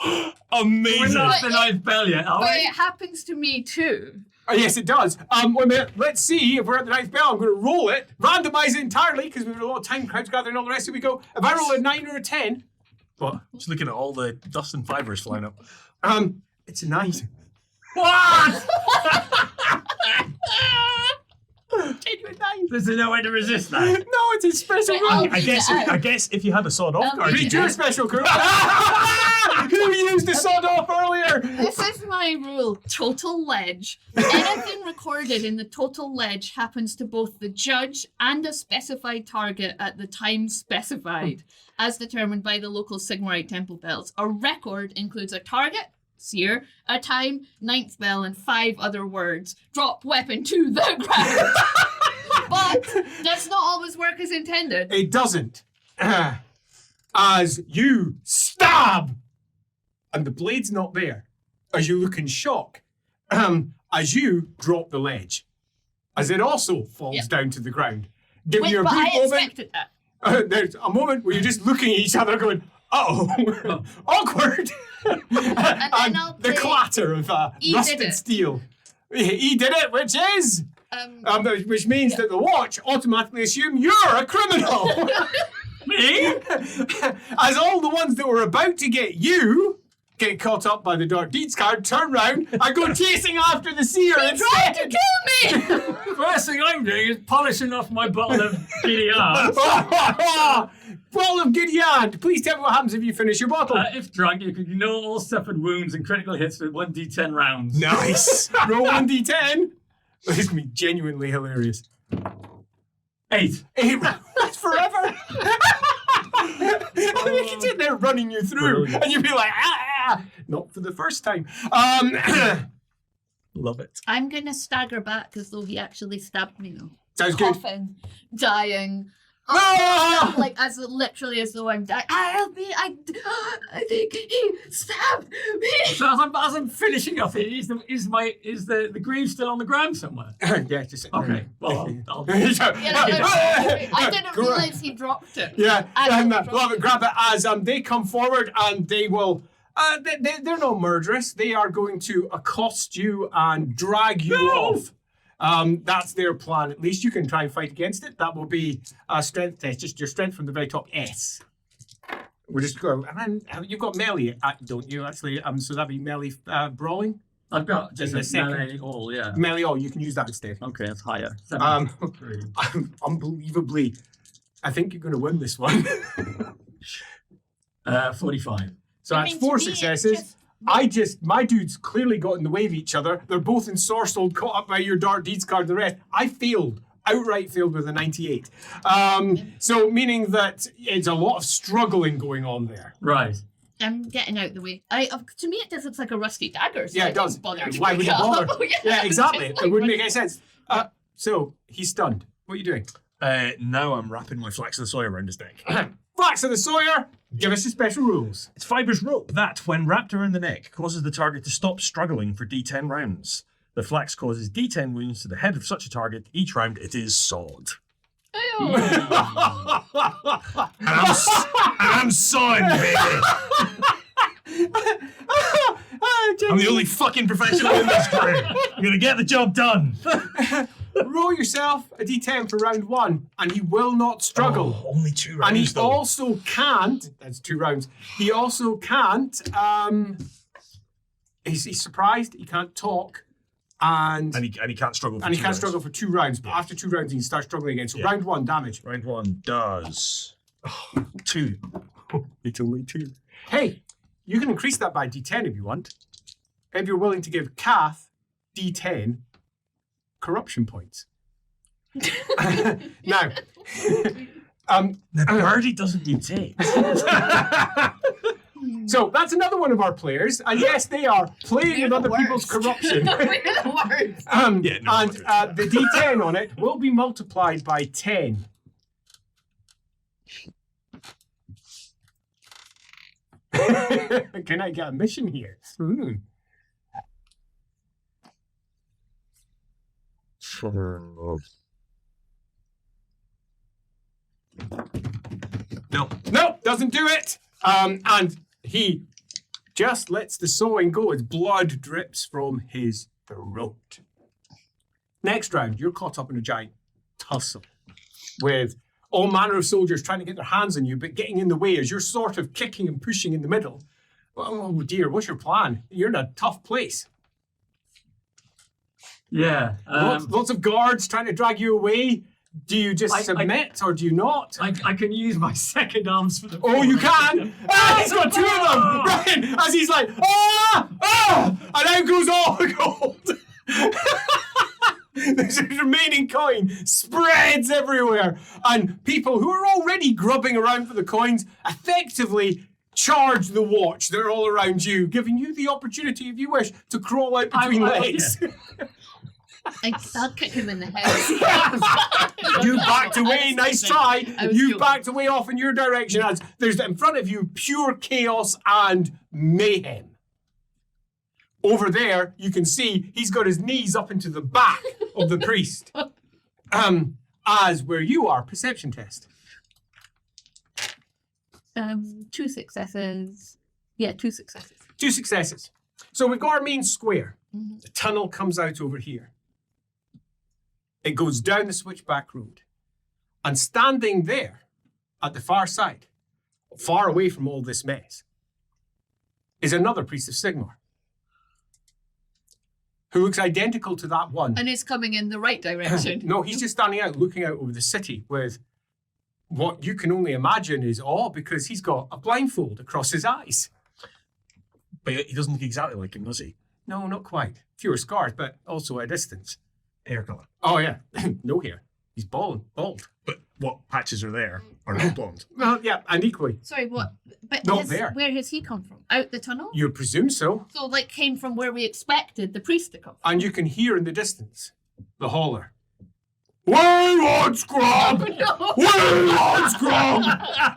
We're Amazing! not the 9th bell yet, are But we? it happens to me too. Oh, yes, it does. Wait a minute. Let's see if we're at the 9th bell. I'm going to roll it, randomize it entirely because we've got a lot of time, crowds gathering, all the rest. Here we go. If I roll a 9 or a 10, what? Just looking at all the dust and fibers flying up. It's a 9. What? Genuine 9. There's no way to resist that. No, it's a special But rule. I'll I read guess. it out. I guess if you had a sawed off I'll card, read you Read it your could. special card. Who used the sawed off earlier? This is my rule. Total ledge. Anything recorded in the total ledge happens to both the judge and a specified target at the time specified, as determined by the local Sigmarite temple bells. A record includes a target, seer, a time, 9th bell, and 5 other words. Drop weapon to the ground. But does not always work as intended. It doesn't. As you stab, and the blade's not there, as you look in shock, as you drop the ledge, as it also falls down to the ground. Give Wait, you a but brief I moment. expected that. There's a moment where you're just looking at each other going, oh, awkward. and then I'll the play clatter of He did rusted it. steel. He did it, which is... which means that the watch automatically assume you're a criminal. Me? As all the ones that were about to get you get caught up by the dark deeds card, turn round and go chasing after the seer Trying to instead. kill me! First thing I'm doing is polishing off my bottle of PDR. Bottle of Gideon. Please tell me what happens if you finish your bottle. If drunk, you can ignore all suffered wounds and critical hits with 1d10 rounds. Nice. Roll 1d10. This is going to be genuinely hilarious. 8. 8 rounds forever. They can sit there running you through, Brilliant. and you'd be like, not for the first time. Love it. I'm going to stagger back as though he actually stabbed me, though. Sounds good. Coughing, dying. Ah! Like, literally as though I'm dying. I think he stabbed me. So as I'm finishing off it, is the grave still on the ground somewhere? Yeah, just Okay. Well, I'll I didn't realize he dropped it. Yeah, I grab it as they come forward and they will. They're not murderous. They are going to accost you and drag you off. That's their plan. At least you can try and fight against it. That will be a strength test. Just your strength from the very top. S. We're just going. And then you've got melee, don't you? Actually, so that'd be melee brawling. I've got just In a the second. melee all, yeah. Melee, you can use that instead. Okay, that's higher. 3. Unbelievably, I think you're going to win this one. 45. So I that's mean, 4 to me, it's successes. My dudes clearly got in the way of each other. They're both ensorcelled, caught up by your dark deeds card and the rest. I failed, outright failed with a 98. So meaning that it's a lot of struggling going on there. Right. I'm getting out the way. To me, it just looks like a rusty dagger. So Yeah, I it does. didn't bother to Why would pick you it bother? up. Yeah, exactly. It's It like, wouldn't make any sense. So he's stunned. What are you doing? Now I'm wrapping my Flax of the Sawyer around his neck. Flax of the Sawyer, give us your special rules. It's fibrous rope that, when wrapped around the neck, causes the target to stop struggling for D10 rounds. The flax causes D10 wounds to the head of such a target. Each round it is sawed. Ew. And I'm sawing, baby. I'm the only fucking professional in this crew. I'm gonna get the job done. Roll yourself a d10 for round 1, and he will not struggle. Oh, only 2 rounds, And he though. also can't. That's 2 rounds. He also can't. He's surprised. He can't talk, and And he can't struggle for he 2 can't rounds. struggle for 2 rounds. But after 2 rounds, he can start struggling again. So Yeah. round 1 damage. Round 1 does 2. It's only 2. Hey, you can increase that by d10 if you want. If you're willing to give Kath d10 corruption points. Now, The birdie doesn't mutate. so that's another one of our players, and yes, they are playing with other people's corruption. We're the worst. Yeah, no, And the d10 on it will be multiplied by 10. Can I get a mission here? No, doesn't do it. And he just lets the sawing go as blood drips from his throat. Next round, you're caught up in a giant tussle with all manner of soldiers trying to get their hands on you, but getting in the way as you're sort of kicking and pushing in the middle. Oh dear, what's your plan? You're in a tough place. Yeah. Lots of guards trying to drag you away. Do you just submit or do you not? I can use my second arms for the. Oh, you can! Ah, he's got 2 of them! Right! As he's like, and out goes all the gold! The remaining coin spreads everywhere, and people who are already grubbing around for the coins effectively charge the watch. They're all around you, giving you the opportunity, if you wish, to crawl out between legs. I'll kick him in the head. You backed away, nice try. I was You joking. backed away off in your direction as there's in front of you pure chaos and mayhem. Over there, you can see he's got his knees up into the back of the priest. As where you are, perception test. 2 successes. Yeah, 2 successes. 2 successes. So we've got our main square. Mhm. The tunnel comes out over here. It goes down the switchback road. And standing there at the far side, far away from all this mess, is another priest of Sigmar, who looks identical to that one. And it's coming in the right direction. No, he's just standing out, looking out over the city with what you can only imagine is awe because he's got a blindfold across his eyes. But he doesn't look exactly like him, does he? No, not quite. Fewer scars, but also at a distance. Hair colour. Oh, yeah. No hair. He's bald. But what patches are there are not blonde. Well, yeah, and equally. Sorry, what? But Not there. where has he come from? Out the tunnel? You presume so. So, like, came from where we expected the priest to come from. And you can hear in the distance the holler. We want scrub! No. We want scrub!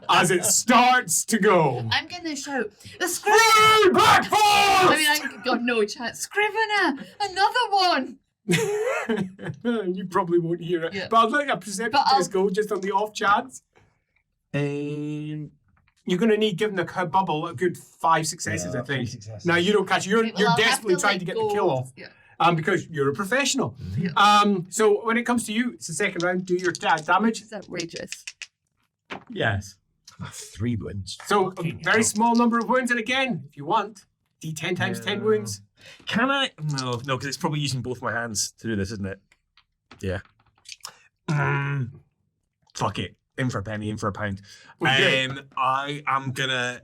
As it starts to go. I'm going to shout, the Scrivener! Free Black Force! I mean, I've got no chance. Scrivener! Another one! You probably won't hear it. Yeah. But I'll let a perception But I'll- test go just on the off chance. You're going to need, given the bubble, a good 5 successes, I think. Now, you don't catch. You're Right, well, I'll have desperately trying let to get the go. kill off. Yeah. Because you're a professional. Yeah. So when it comes to you, it's the second round. Do your damage. It's outrageous. Yes. 3 wins. So a very small number of wounds, and again, if you want, D10 times 10 wounds. Can I? No, because it's probably using both my hands to do this, isn't it? Yeah. Fuck it. In for a penny, in for a pound. Okay. I am gonna,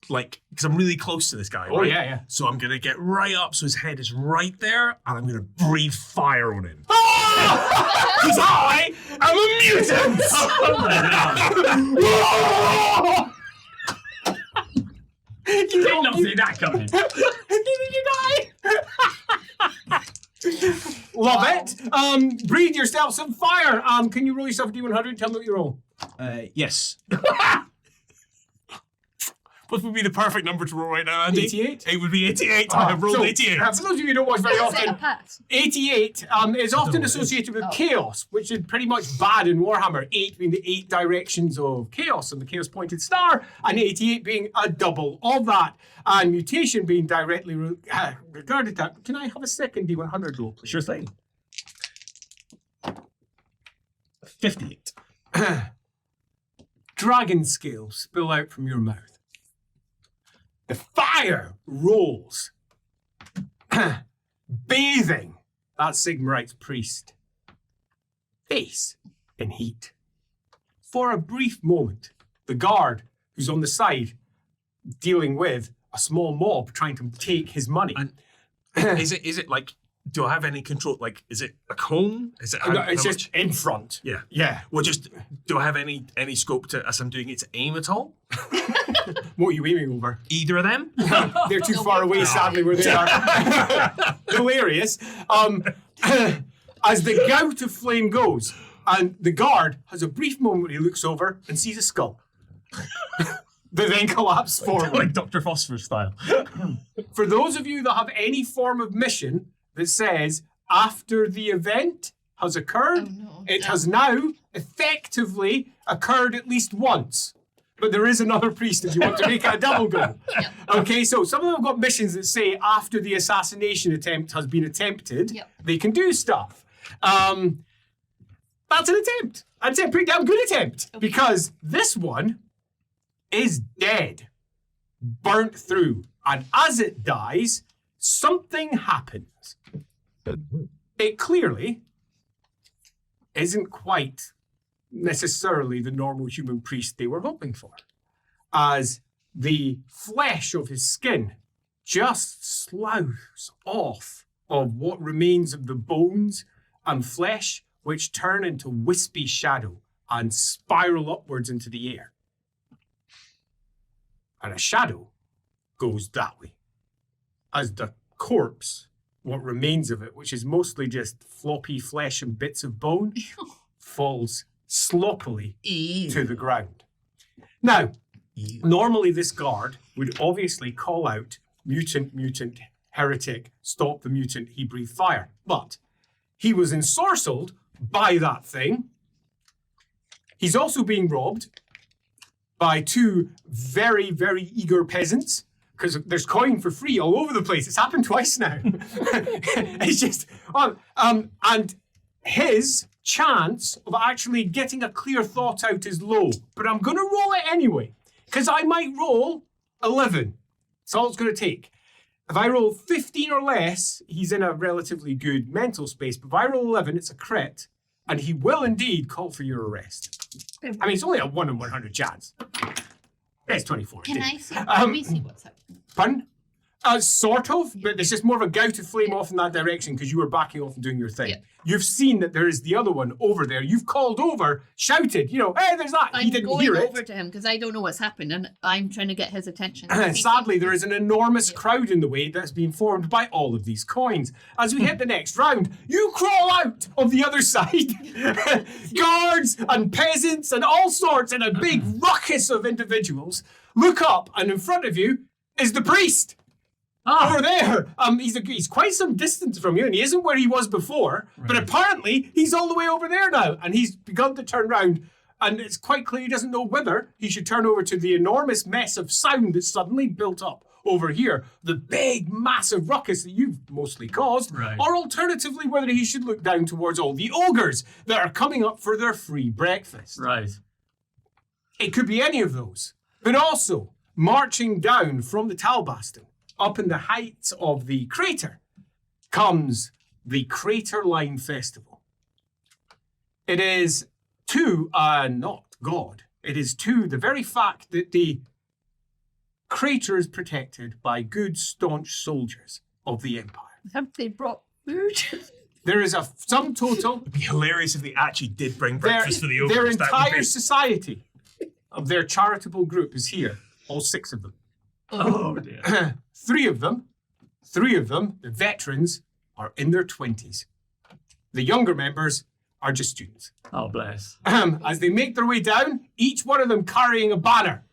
because I'm really close to this guy, Oh right? yeah. So I'm gonna get right up so his head is right there, and I'm gonna breathe fire on him. Because I am a mutant! You did not see that coming. Love it. Breathe yourself some fire. Can you roll yourself a D100 and tell me what you roll? Yes. What would be the perfect number to roll right now, Andy? 88? It would be 88. I have rolled So, 88. For those of you who don't watch very Is it a often, pass? 88 is often associated with chaos, which is pretty much bad in Warhammer. 8 being the 8 directions of chaos and the chaos pointed star, and 88 being a double of that, and mutation being directly regarded that. Can I have a second D100 roll, please? Sure thing. 58. Dragon scales spill out from your mouth. The fire rolls, bathing that Sigmarite's priest face in heat. For a brief moment, the guard who's on the side dealing with a small mob trying to take his money. And is it like, do I have any control? Like, is it a cone? Is it? No, it's just in front. Yeah. Yeah. Well, just do I have any scope to, as I'm doing it, to aim at all? What are you aiming over? Either of them? They're too far away, sadly, where they are. Hilarious. As the gout of flame goes, and the guard has a brief moment where he looks over and sees a skull. They then collapse forward. Like Dr. Phosphorus style. For those of you that have any form of mission that says after the event has occurred, Oh, no. it has now effectively occurred at least once. But there is another priest if you want to make it a double go. Yep. Okay, so some of them have got missions that say after the assassination attempt has been attempted, Yep. they can do stuff. That's an attempt. I'd say a pretty damn good attempt. Because this one is dead. Burnt through. And as it dies, something happens. It clearly isn't quite necessarily the normal human priest they were hoping for, as the flesh of his skin just sloughs off of what remains of the bones and flesh, which turn into wispy shadow and spiral upwards into the air. And a shadow goes that way, as the corpse, what remains of it, which is mostly just floppy flesh and bits of bone, falls sloppily to the ground. Now, normally this guard would obviously call out, mutant, mutant, heretic, stop the mutant, he breathed fire. But he was ensorcelled by that thing. He's also being robbed by 2 very, very eager peasants, because there's coin for free all over the place. It's happened twice now. It's just, and his chance of actually getting a clear thought out is low. But I'm going to roll it anyway, because I might roll 11. That's all it's going to take. If I roll 15 or less, he's in a relatively good mental space. But if I roll 11, it's a crit, and he will indeed call for your arrest. I mean, it's only a 1 in 100 chance. It's 24. Can I see? Can we see what's happening? Pardon? Sort of, but there's just more of a gout of flame off in that direction because you were backing off and doing your thing. Yeah. You've seen that there is the other one over there. You've called over, shouted, hey, there's that. I'm He didn't going hear it. over to him because I don't know what's happened, and I'm trying to get his attention. Sadly, there is an enormous crowd in the way that's been formed by all of these coins. As we hit the next round, you crawl out of the other side. Guards and peasants and all sorts in a big ruckus of individuals look up, and in front of you is the priest. Over there. He's quite some distance from you, and he isn't where he was before, but apparently he's all the way over there now, and he's begun to turn round, and it's quite clear he doesn't know whether he should turn over to the enormous mess of sound that's suddenly built up over here, the big, massive ruckus that you've mostly caused, or alternatively whether he should look down towards all the ogres that are coming up for their free breakfast. Right. It could be any of those, but also marching down from the Talbaston, up in the heights of the crater, comes the Crater Line Festival. It is to, not God, it is to the very fact that the crater is protected by good, staunch soldiers of the Empire. Have they brought food? There is a sum total. It'd be hilarious if they actually did bring breakfast for the ogres. Their That would entire be- society of their charitable group is here, all 6 of them. Oh dear. Three of them, the veterans, are in their 20s. The younger members are just students. Oh bless. As they make their way down, each one of them carrying a banner.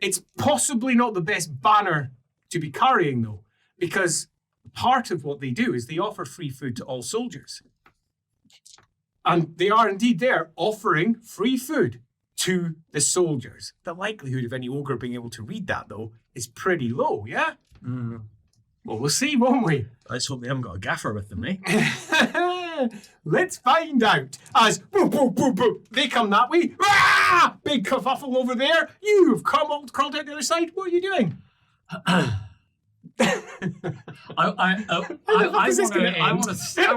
It's possibly not the best banner to be carrying, though, because part of what they do is they offer free food to all soldiers. And they are indeed there offering free food to the soldiers. The likelihood of any ogre being able to read that, though, is pretty low, yeah? Mm. Well, we'll see, won't we? Let's hope they haven't got a gaffer with them, eh? Let's find out. As boop, boop, boop, boop, they come that way. Ah! Big kerfuffle over there. You've crawled out the other side. What are you doing? I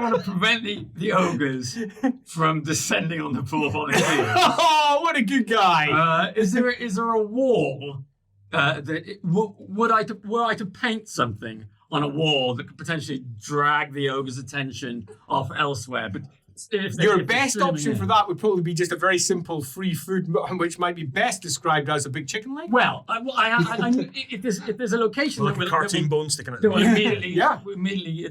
want to prevent the ogres from descending on the poor volunteers. Oh, what a good guy. Is there a wall were I to paint something on a wall that could potentially drag the ogre's attention off elsewhere? But your best option for that would probably be just a very simple free food, which might be best described as a big chicken leg. Well, if there's a location Like a cartoon bone sticking out that the will back. immediately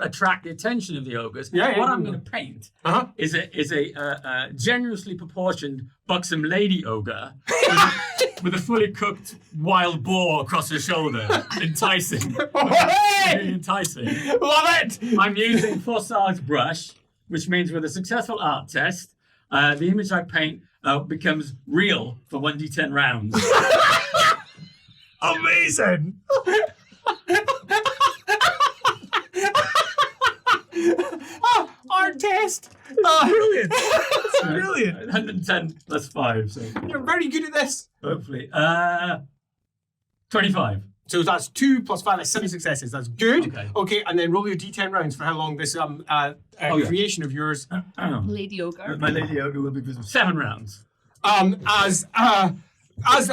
attract the attention of the ogres. Yeah, what I'm going to paint is a generously proportioned buxom lady ogre with a fully cooked wild boar across her shoulder, enticing. Really enticing. Love it! I'm using Fossard's brush, which means with a successful art test, the image I paint becomes real for 1d10 rounds. Amazing! Art test! Brilliant! That's brilliant! 110 plus 5, so You're very good at this. hopefully. 25. So that's 2 plus 5, that's 7 successes. That's good. Okay. And then roll your d10 rounds for how long this creation of yours. Lady Ogre. My lady ogre will be visible. 7 rounds. As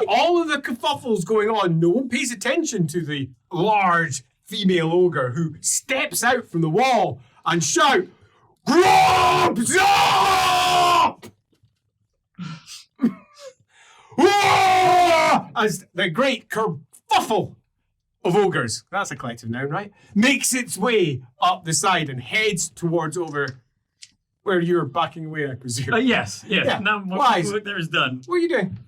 all of the kerfuffles going on, no one pays attention to the large female ogre who steps out from the wall and shout, "Grubs up!" As the great kerfuffle of ogres, that's a collective noun, right? Makes its way up the side and heads towards over where you're backing away, I presume. Yes. Yeah. Now my Wise. work there is done. What are you doing?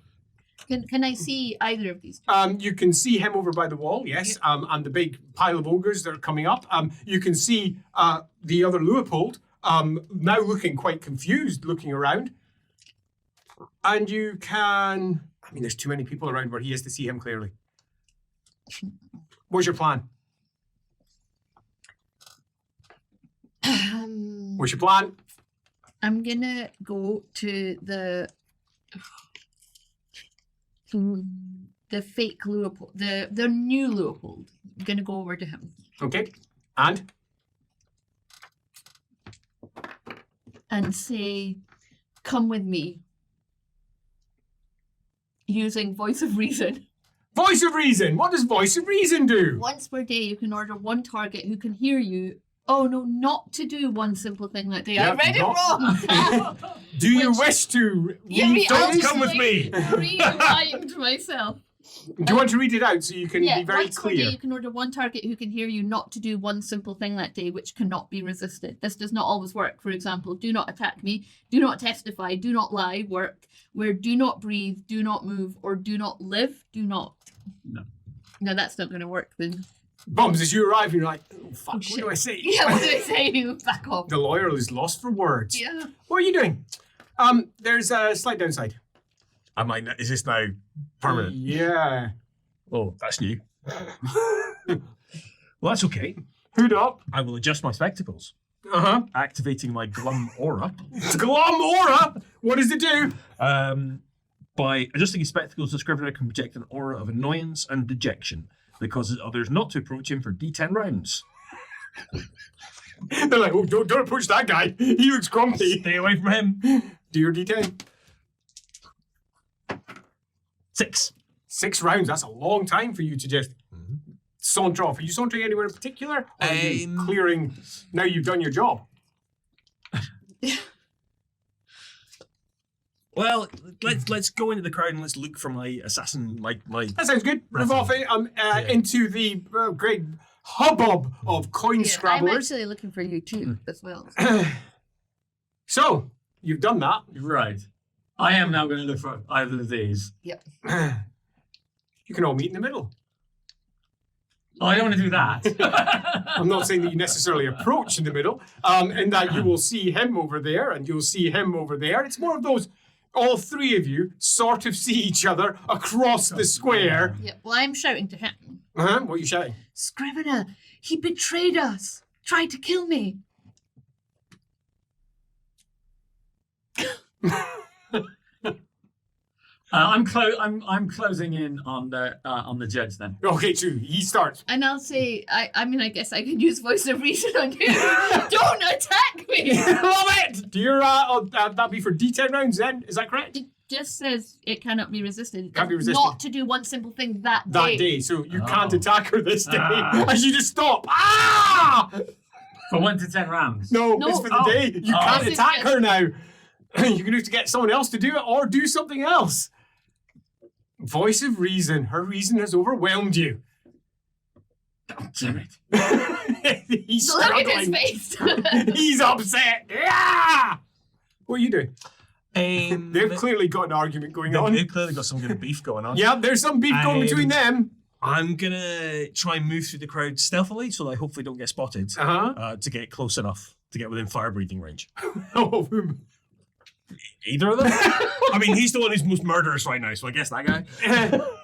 Can I see either of these? You can see him over by the wall, yes, and the big pile of ogres that are coming up. You can see the other Leopold now looking quite confused, looking around. And you can... I mean, there's too many people around where he is to see him clearly. What's your plan? What's your plan? I'm gonna go to the fake Leopold, the new Leopold. I'm gonna go over to him Okay. And? and say, come with me. Using voice of reason. Voice of reason. What does voice of reason do? Once per day, you can order one target who can hear you. Oh no, not to do one simple thing that day. I Yep, read it not- wrong. Do you Which- wish to? Don't come with me. Remind myself. Do you want to read it out so you can be very once per day, clear? you can order one target who can hear you not to do one simple thing that day, which cannot be resisted. This does not always work. For example, do not attack me, do not testify, do not lie, work, where do not breathe, do not move, or do not live, do not. No. No, that's not going to work then. Bums, as you arrive, you're like, oh, fuck, what shit. do I say? Yeah, what do I say? Back off. The lawyer is lost for words. Yeah. What are you doing? There's a slight downside. Is this now permanent? Yeah. Oh, that's new. Well, that's okay. Hood up. I will adjust my spectacles, Uh-huh. activating my glum aura. Glom aura. What does it do? By adjusting his spectacles, the scrivener can project an aura of annoyance and dejection that causes others not to approach him for D10 rounds. They're like, oh, don't approach that guy. He looks grumpy. Stay away from him. Do your D10. 6. 6 rounds. That's a long time for you to just saunter off. Are you sauntering anywhere in particular? Or are you clearing? Now you've done your job. Well, let's go into the crowd and let's look for my assassin. My That sounds good. Move off into the great hubbub of coin I'm scrabblers. actually looking for you too, as well. So you've done that. Right. I am now going to look for either of these. Yep. You can all meet in the middle. Oh, I don't want to do that. I'm not saying that you necessarily approach in the middle, and that you will see him over there and you'll see him over there. It's more of those, all three of you sort of see each other across the square. Yeah. Well, I'm shouting to him. What are you shouting? Scrivener, he betrayed us. Tried to kill me. I'm closing in on the judge then. Okay, so he starts. And I'll say, I mean, I guess I can use voice of reason on you. Don't attack me. Love it! Do your, that be for D10 rounds then? Is that correct? It just says it cannot be resisted. Can't be resisted. Not to do one simple thing that That day. day, so you can't attack her this day. Ah. As you just stop. Ah! For 1 to 10 rounds. No, No. it's for the Oh. day. You Oh. can't This is attack just- her now. You're going to have to get someone else to do it or do something else. Voice of reason. Her reason has overwhelmed you. Oh, damn it. He's Look at his struggling. face. He's upset. Yeah! What are you doing? They've They've clearly got an argument going on. clearly got some good beef going on. Yeah, there's some beef going between them. I'm gonna try and move through the crowd stealthily so that I hopefully don't get spotted. Uh-huh. To get close enough to get within fire breathing range. Oh, Either of them? I mean, he's the one who's most murderous right now, so I guess that guy.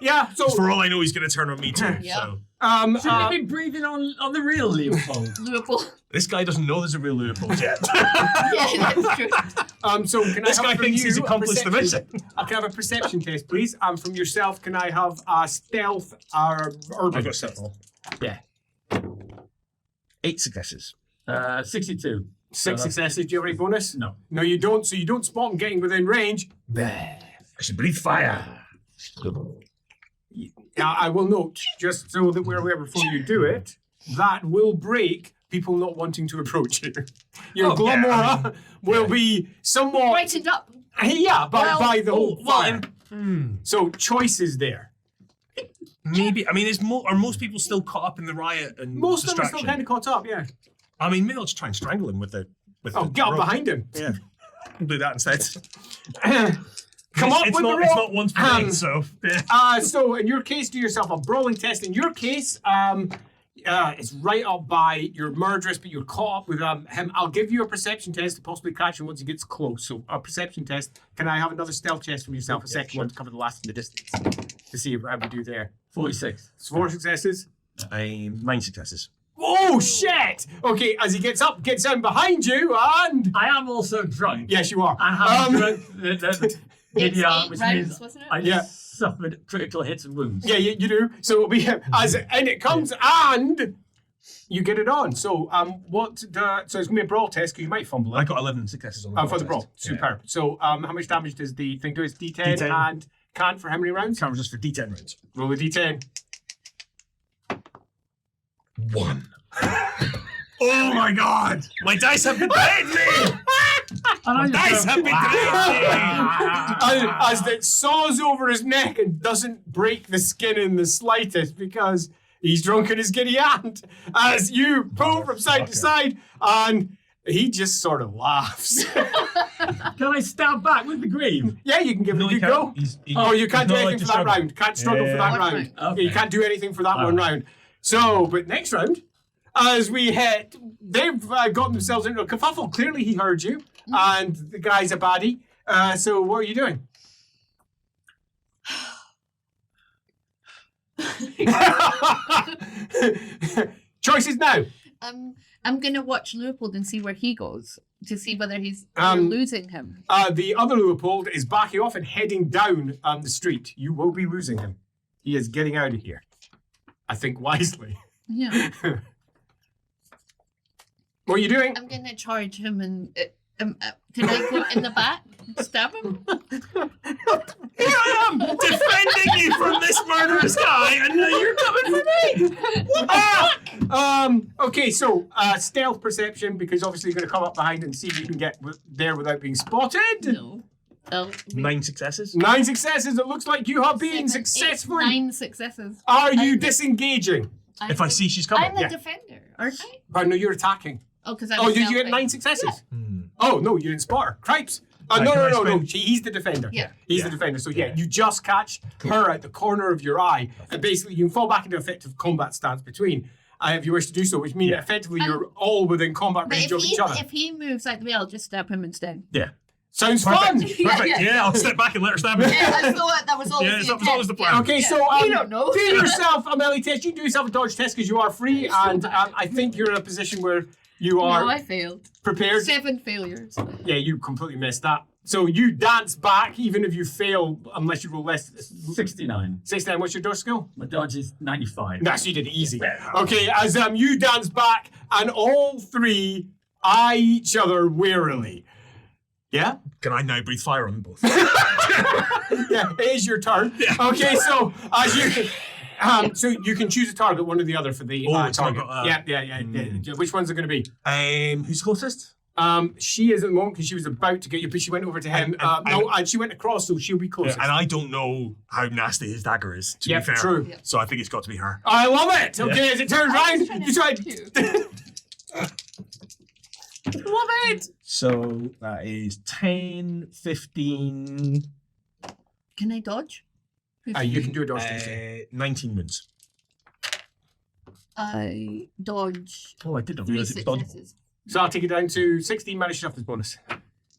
yeah, so 'Cause for all I know, he's going to turn on me too. Yeah. So Should I be breathing on the real Leopold? Leopold. this guy doesn't know there's a real Leopold yet. Yeah, that's true. so can This I guy have from thinks he's you a accomplished the perception- mission. I can have a perception test, please. From yourself, can I have a stealth or urban? I've got stealth. Yeah. 8 successes. 62. 6 successes. Do you have any bonus? No. No, you don't. So you don't spot him getting within range. I should breathe fire. Now, I will note, just so that we're aware before you do it, that will break people not wanting to approach you. Your Oh, yeah, Glomora I mean, will be somewhat... Brightened up. Yeah, but by the whole fire. well, So choice is there. maybe. I mean, are most people still caught up in the riot and Most of them are distraction? still kind of caught up, yeah. I mean, maybe I'll just try and strangle him with the. Oh, get up rope. behind him. Yeah, I'll do that instead. Come up it's with not, the It's rope. not once per day, so yeah. So in your case, do yourself a brawling test. In your case, it's right up by your murderess, but you're caught up with him. I'll give you a perception test to possibly catch him once he gets close. So a perception test. Can I have another stealth test from yourself? A second one to cover the last in the distance to see how we do there. 46. It's 4 successes. 9 successes. Oh shit! Okay, as he gets up, gets down behind you, and I am also drunk. yes, you are. I have drunk the It's DDR, 8 which rounds, means wasn't it? I Yeah. suffered critical hits and wounds. Yeah, you do. So it'll be as and it comes and You get it on. So so it's gonna be a brawl test because you might fumble it. I got 11 successes on the For the brawl. test. Superb. So how much damage does the thing do? It's D10, D10. and can't for how many rounds? Can't resist for D10 rounds. Roll a D10. 1. Oh my god! My dice have betrayed me! My dice have betrayed me! As it saws over his neck and doesn't break the skin in the slightest because he's drunk in his giddy aunt. As you pull from side to side, and he just sort of laughs. Can I stab back with the grieve? Yeah, you can give it a good go. Oh, you can't do anything for that round. Can't struggle for that round. Okay. You can't do anything for that one round. So, but next round, as we hit, they've gotten themselves into a kerfuffle. Clearly, he heard you, and the guy's a baddie. So, what are you doing? Choices now. I'm gonna watch Leopold and see where he goes to see whether we're losing him. The other Leopold is backing off and heading down the street. You will be losing him. He is getting out of here. I think wisely. Yeah. What are you doing? I'm gonna charge him and can I go in the back and stab him? Here I am, defending you from this murderous guy, and now you're coming for me! Okay, so stealth perception, because obviously you're going to come up behind and see if you can get there without being spotted. No. 9 successes. 9 successes. It looks like you have been 7, 8, successful. 9 successes. Are you disengaging? If I see she's coming. I'm the Yeah. defender, aren't I? Oh, no, you're attacking. Oh, because I'm Oh, did you get stealthing. 9 successes? Oh, no, you didn't spot her. Cripes. No. He's the defender. Yeah. He's the defender. So, you just catch her at the corner of your eye. And basically, you can fall back into effective combat stance between, if you wish to do so, which means effectively you're all within combat But range of each other. if he moves out the way, I'll just stab him instead. Yeah. Sounds fun. Perfect. Yeah, I'll step back and let her stab me. Yeah, I thought that was always Yeah, the that was always the plan. Okay, so you don't know. do yourself a melee test. You can do yourself a dodge test because you are free, and I think you're in a position where you are No, I failed. prepared. 7 failures. Yeah, you completely missed that. So you dance back, even if you fail, unless you roll less. 69. 69. What's your dodge skill? My dodge is 95. No, so you did it easy. Okay, as you dance back, and all three eye each other warily. Yeah? Can I now breathe fire on them both? Yeah, it is your turn. Yeah. Okay, so as you so you can choose a target, one or the other for the so I've target. got, Yeah. Which one's it going to be? Who's closest? She is at the moment because she was about to get you, but she went over to him. And she went across, so she'll be closest. And I don't know how nasty his dagger is, to be fair. True. Yeah. So I think it's got to be her. I love it. Okay, as it turns round, trying to you tried. Love it. So that is 10, 15, Can I dodge? You can do a dodge test. 19 wounds. I dodge Oh, I didn't 3 realise it was dodgeable. successes. So I'll take it down to 16 managed toughness bonus.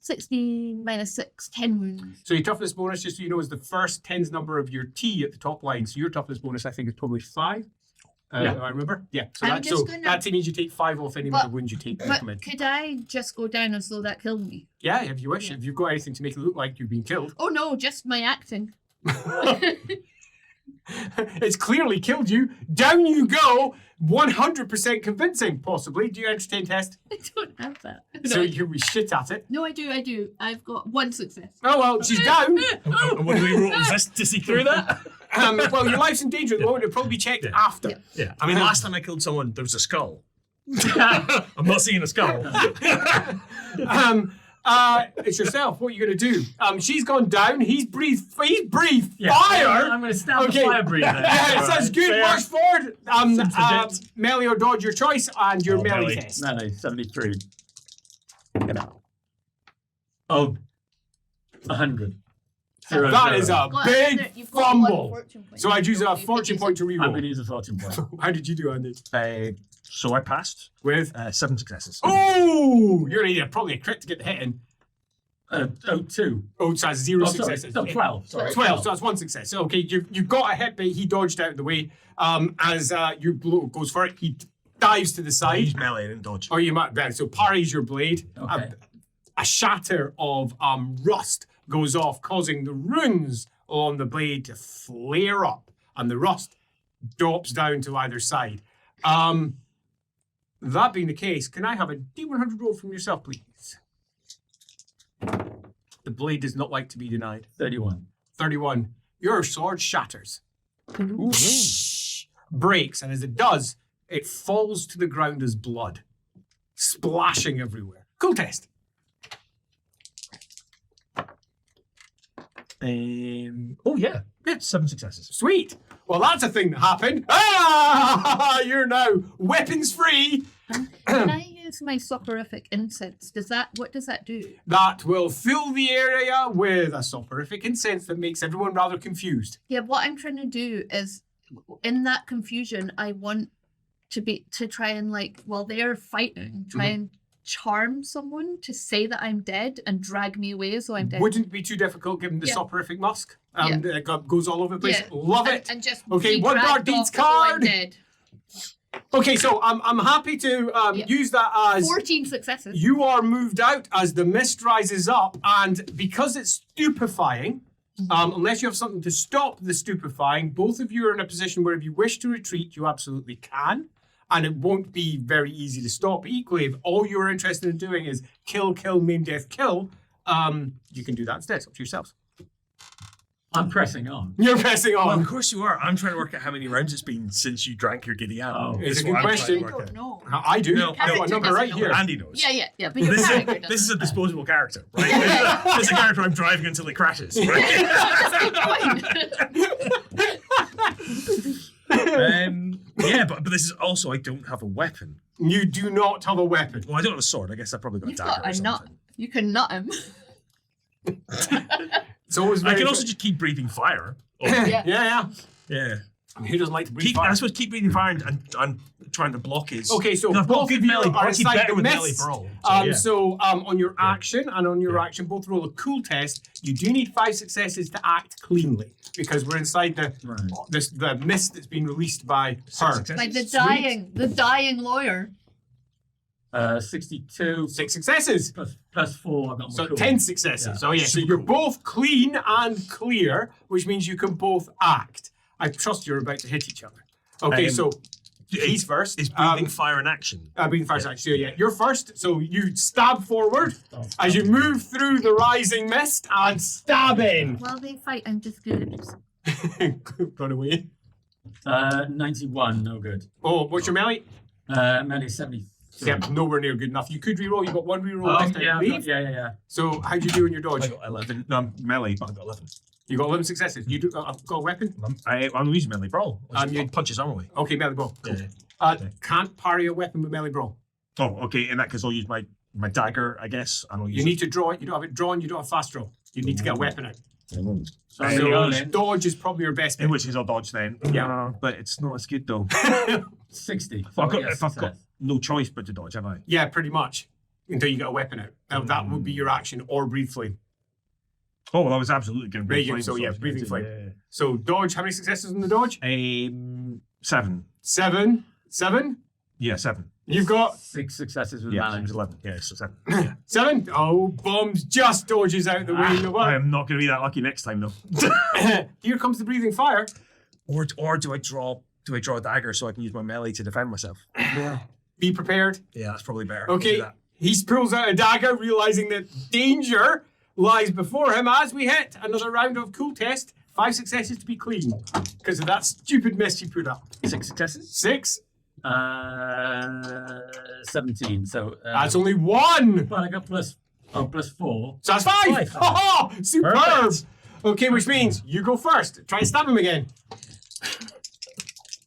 16 minus 6, 10 wounds. So your toughness bonus, just so you know, is the first tens number of your T at the top line. So your toughness bonus, I think, is probably 5. I remember. Yeah. So I'm that just gonna- that means you take 5 off any amount of wounds you take. But could I just go down and slow that kill me? Yeah, if you wish. If you've got anything to make it look like you've been killed. Oh no, just my acting. It's clearly killed you. Down you go. 100% convincing, possibly. Do you entertain test? I don't have that. So you be shit at it. No, I do. I've got 1 success. Oh, well, she's down. And what do we roll resist to see through that? Well, your life's in danger at the moment. It'll probably be checked after. Yeah. I mean, last time I killed someone, there was a skull. I'm not seeing a skull. It's yourself. What are you going to do? She's gone down. He's breathed Yeah. fire. I'm going to stab the fire breather. Yeah, sounds good. Fair. March forward. Seems legit. Melee or dodge, your choice, and your melee melee. test. No, 73. Oh, 100. Zero, That zero. is a big You've got 1 fumble. fortune point. So I'd use a You could fortune use point to I'm going to reroll. use a fortune point. How did you do, Andy? So I passed. With 7 successes. oh, you're gonna need probably a crit to get the hit in. 2. Oh, so that's 0 Oh, sorry. successes. No, 12. Sorry. 12, so that's 1 success. So, okay, you got a hit, but he dodged out of the way. As your blow goes for it, he dives to the I side. used melee, I didn't dodge. Or you might so parries your blade. Okay. A shatter of rust goes off, causing the runes on the blade to flare up, and the rust drops down to either side. That being the case, can I have a D100 roll from yourself, please? The blade does not like to be denied. 31. 31. Your sword shatters. Breaks, and as it does, it falls to the ground as blood, splashing everywhere. Cool test. Oh yeah, 7 successes. Sweet. Well, that's a thing that happened. Ah! You're now weapons free. Can I use my soporific incense? What does that do? That will fill the area with a soporific incense that makes everyone rather confused. Yeah, what I'm trying to do is, in that confusion, I want to try and, like, while they're fighting, try and charm someone to say that I'm dead and drag me away so I'm dead. Wouldn't be too difficult given the soporific musk. It goes all over the place. Yeah. Love it. And just Okay, be one dragged guard needs off as though I'm card. dead. Okay, so I'm happy to use that as 14 successes. you are moved out as the mist rises up, and because it's stupefying, unless you have something to stop the stupefying, both of you are in a position where if you wish to retreat, you absolutely can. And it won't be very easy to stop. Equally, if all you're interested in doing is kill, maim, death, kill, you can do that instead. It's up to yourselves. I'm pressing on. You're pressing Well, on. of course you are. I'm trying to work out how many rounds it's been since you drank your giddy apple. Oh. It's a That's good what I'm trying to question. work out. No. I do. No, I've got a character number right doesn't here. know. Andy knows. Yeah, but your This character is, doesn't. this is a disposable character, right? This is a character I'm driving until it crashes, right? Yeah, but this is also, I don't have a weapon. You do not have a weapon. Well, I don't have a sword. I guess I probably got a You've dagger got or a something. nut. You can nut him. It's always I very can also just keep breathing fire. Oh, Yeah. yeah. yeah. I mean, who doesn't like to breathe Keep, fire? I suppose keep breathing fire and trying to block his... Okay, so No, I've got both good of you melee. are I keep inside better the with mist. melee brawl. On your action and on your action, both roll a cool test. You do need 5 successes to act cleanly because we're inside the mist that's been released by her. Successes. Like the Sweet. dying lawyer. 62 6 successes. plus 4. I've got my So cool. 10 successes. Yeah. So yeah, so you're both clean and clear, which means you can both act. I trust you're about to hit each other. Okay, so he's first. Is breathing fire an action? Breathing fire action. So yeah, you're first. So you stab forward as you move through the rising mist and stab in. While they fight, I'm just good. Run away. 91, no good. Oh, what's your melee? Melee 70. Yep, nowhere near good enough. You could reroll. You got 1 reroll Oh, left, I yeah, believe. yeah. So how'd you do in your I dodge? got 11. No, I'm melee, but I got 11. You got 11 successes. You got a weapon? I'm using melee brawl. You- You punch his arm away. Okay, melee brawl. Cool. Yeah. Can't parry a weapon with melee brawl. Oh, okay. In that case, I'll use my dagger, I guess. And I'll use You need to draw it. You don't have it drawn. You don't have fast draw. You need to get a weapon out. So I'm gonna go So in. dodge is probably your best in bet. which case I'll dodge then. Yeah. But it's not as good though. 60. If I've got, Yes, if I've got success. no choice but to dodge, have I? Yeah, pretty much. Until you get a weapon out. Now, that would be your action or breathe flame. Oh, well, I was absolutely going to breathe Radiant, flame. so yeah, I was breathing gonna flame. do, So dodge, how many successes in the dodge? 7. 7. 7? Yeah, 7. You've got 6 successes with Yeah, manage. 11. Yeah, so 7. Yeah. 7? Oh, bombs just dodges out the way. You know I what? am not going to be that lucky next time though. Here comes the breathing fire. Or do I draw a dagger so I can use my melee to defend myself? Be prepared. Yeah, that's probably better. I'll do Okay, that. he pulls out a dagger, realizing that danger lies before him as we hit another round of cool test. 5 successes to be clean because of that stupid mess you put up. 6 successes. 6. 17. So That's only 1. but I got plus 4. So that's 5. Oh, superb. Perfect. Okay, which means you go first. Try and stab him again.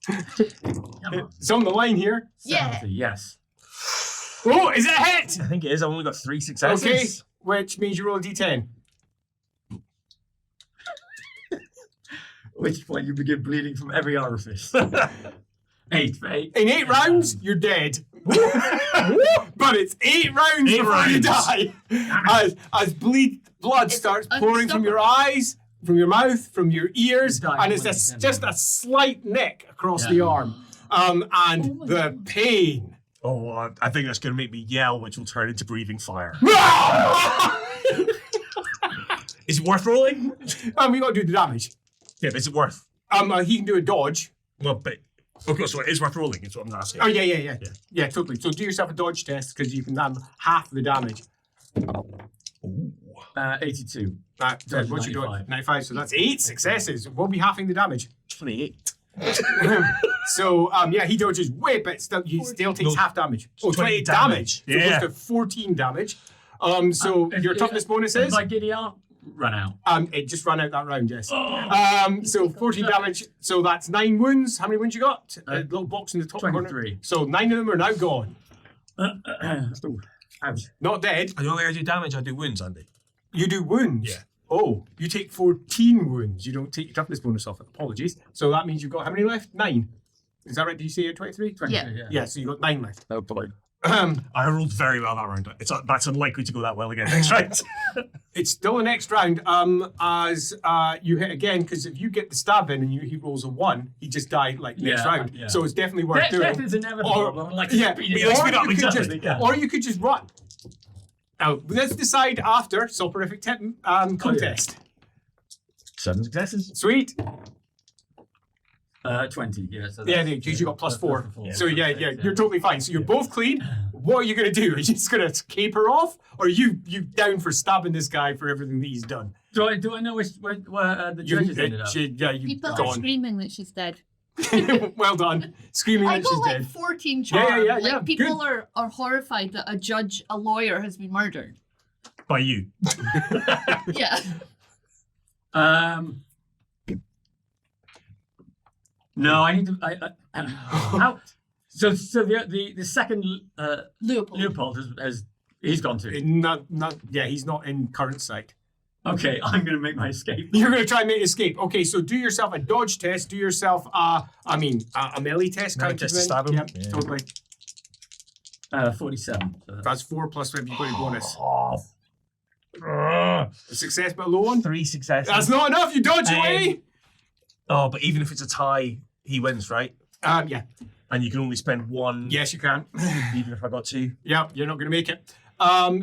It's on the line here. Yeah. 70, yes. Oh, is it a hit? I think it is. I've only got 3 successes. Okay, which means you roll a d10. At which point you begin bleeding from every orifice. 8 for 8. In 8 rounds, you're dead. But it's 8 rounds 8 before you rounds. die. As blood It's starts pouring from your eyes, from your mouth, from your ears, Dying and it's when just, you just a slight nick across Yeah. the arm. And Oh the pain. Oh, I think that's going to make me yell, which will turn into breathing fire. Is it worth rolling? We got to do the damage. Yeah, but is it worth? He can do a dodge. Well, but Okay, so it is worth rolling, is what I'm asking. Oh, yeah. Yeah, totally. So do yourself a dodge test because you can have half the damage. 82. What's your dodge? 95. So that's 8 successes. We'll be halving the damage. 28. So, he dodges way, but still takes half damage. Oh, 28 damage. So it Yeah. goes to 14 damage. So your toughness bonus is? Like GDR, run out. It just ran out that round, yes. So 14 damage. So that's 9 wounds. How many wounds you got? A little box in the top 23. corner. So 9 of them are now gone. Ooh, ouch. Not dead. I don't think I do damage, I do wounds, Andy. You do wounds. Yeah. Oh, you take 14 wounds. You don't take your toughness bonus off. Apologies. So that means you've got how many left? 9. Is that right? Did you say you're 23? 23, Yeah. Yeah, so you got 9 left. Oh, boy. I rolled very well that round. That's unlikely to go that well again next round. It's still the next round. As you hit again, because if you get the stab in and he rolls a 1, he just died next Yeah, round. yeah. So it's definitely worth doing. Death is inevitable. Or- but I like Yeah, speed it up. or you could just run. Now let's decide after soporific contest. 7 successes. Sweet. 20, yeah. So Yeah, that's- because you got plus 4. That's So yeah, you're totally fine. So you're both clean. What are you gonna do? Are you just gonna caper off, or are you down for stabbing this guy for everything that he's done? Do I know where the judges ended up? You People are gone. screaming that she's dead. Well done. Screaming I that got she's like dead. 14 Yeah, charms. yeah, Like, people good. are horrified that a lawyer has been murdered. By you. Yeah. No, I need to. How? So the second Leopold. Leopold he's gone too. He's not in current sight. Okay, I'm gonna make my escape. You're gonna try and make escape. Okay, so do yourself a dodge test. Do yourself a melee test. Melee count test as to stab him? Yep, Yeah. totally. 47. So That's 4 plus 5. You've got a bonus. Oh. A success, but a low one. 3 successes. That's not enough. You dodge away. Oh, but even if it's a tie, he wins, right? Yeah. And you can only spend 1, Yes, you can. even if I got 2. Yep, you're not gonna make it.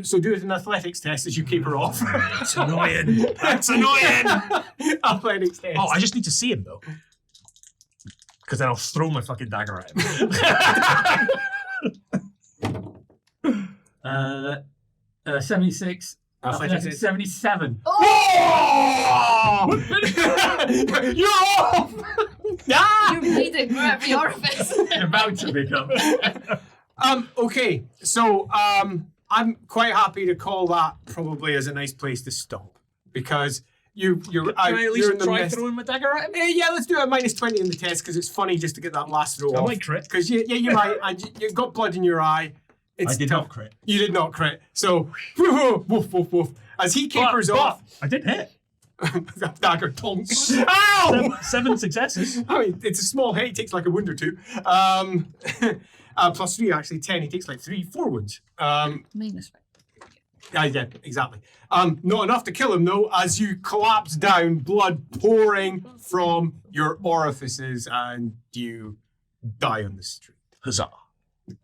So do it an athletics test as you caper off. It's annoying. That's annoying. Athletics test. Oh, I just need to see him, though. Because then I'll throw my fucking dagger at him. 76. Athletics test. 77. Oh! You're off! Ah! You're bleeding from every orifice. About to become. Okay, so I'm quite happy to call that probably as a nice place to stop because you're Can out. I at You're least in the try mist. throwing my dagger at him? Yeah, let's do a minus 20 in the test because it's funny just to get that last throw I off. might crit. Because you might, and you've got blood in your eye. It's I did tough. not crit. You did not crit. So, woof, woof, woof. As he capers off, I did hit. dagger tonks. Ow! 7 successes. I mean, it's a small hit. He takes like a wound or 2. Plus 3, actually, 10. He takes like 4 wounds. Minus. Yeah, exactly. Not enough to kill him, though, as you collapse down, blood pouring from your orifices, and you die on the street. Huzzah.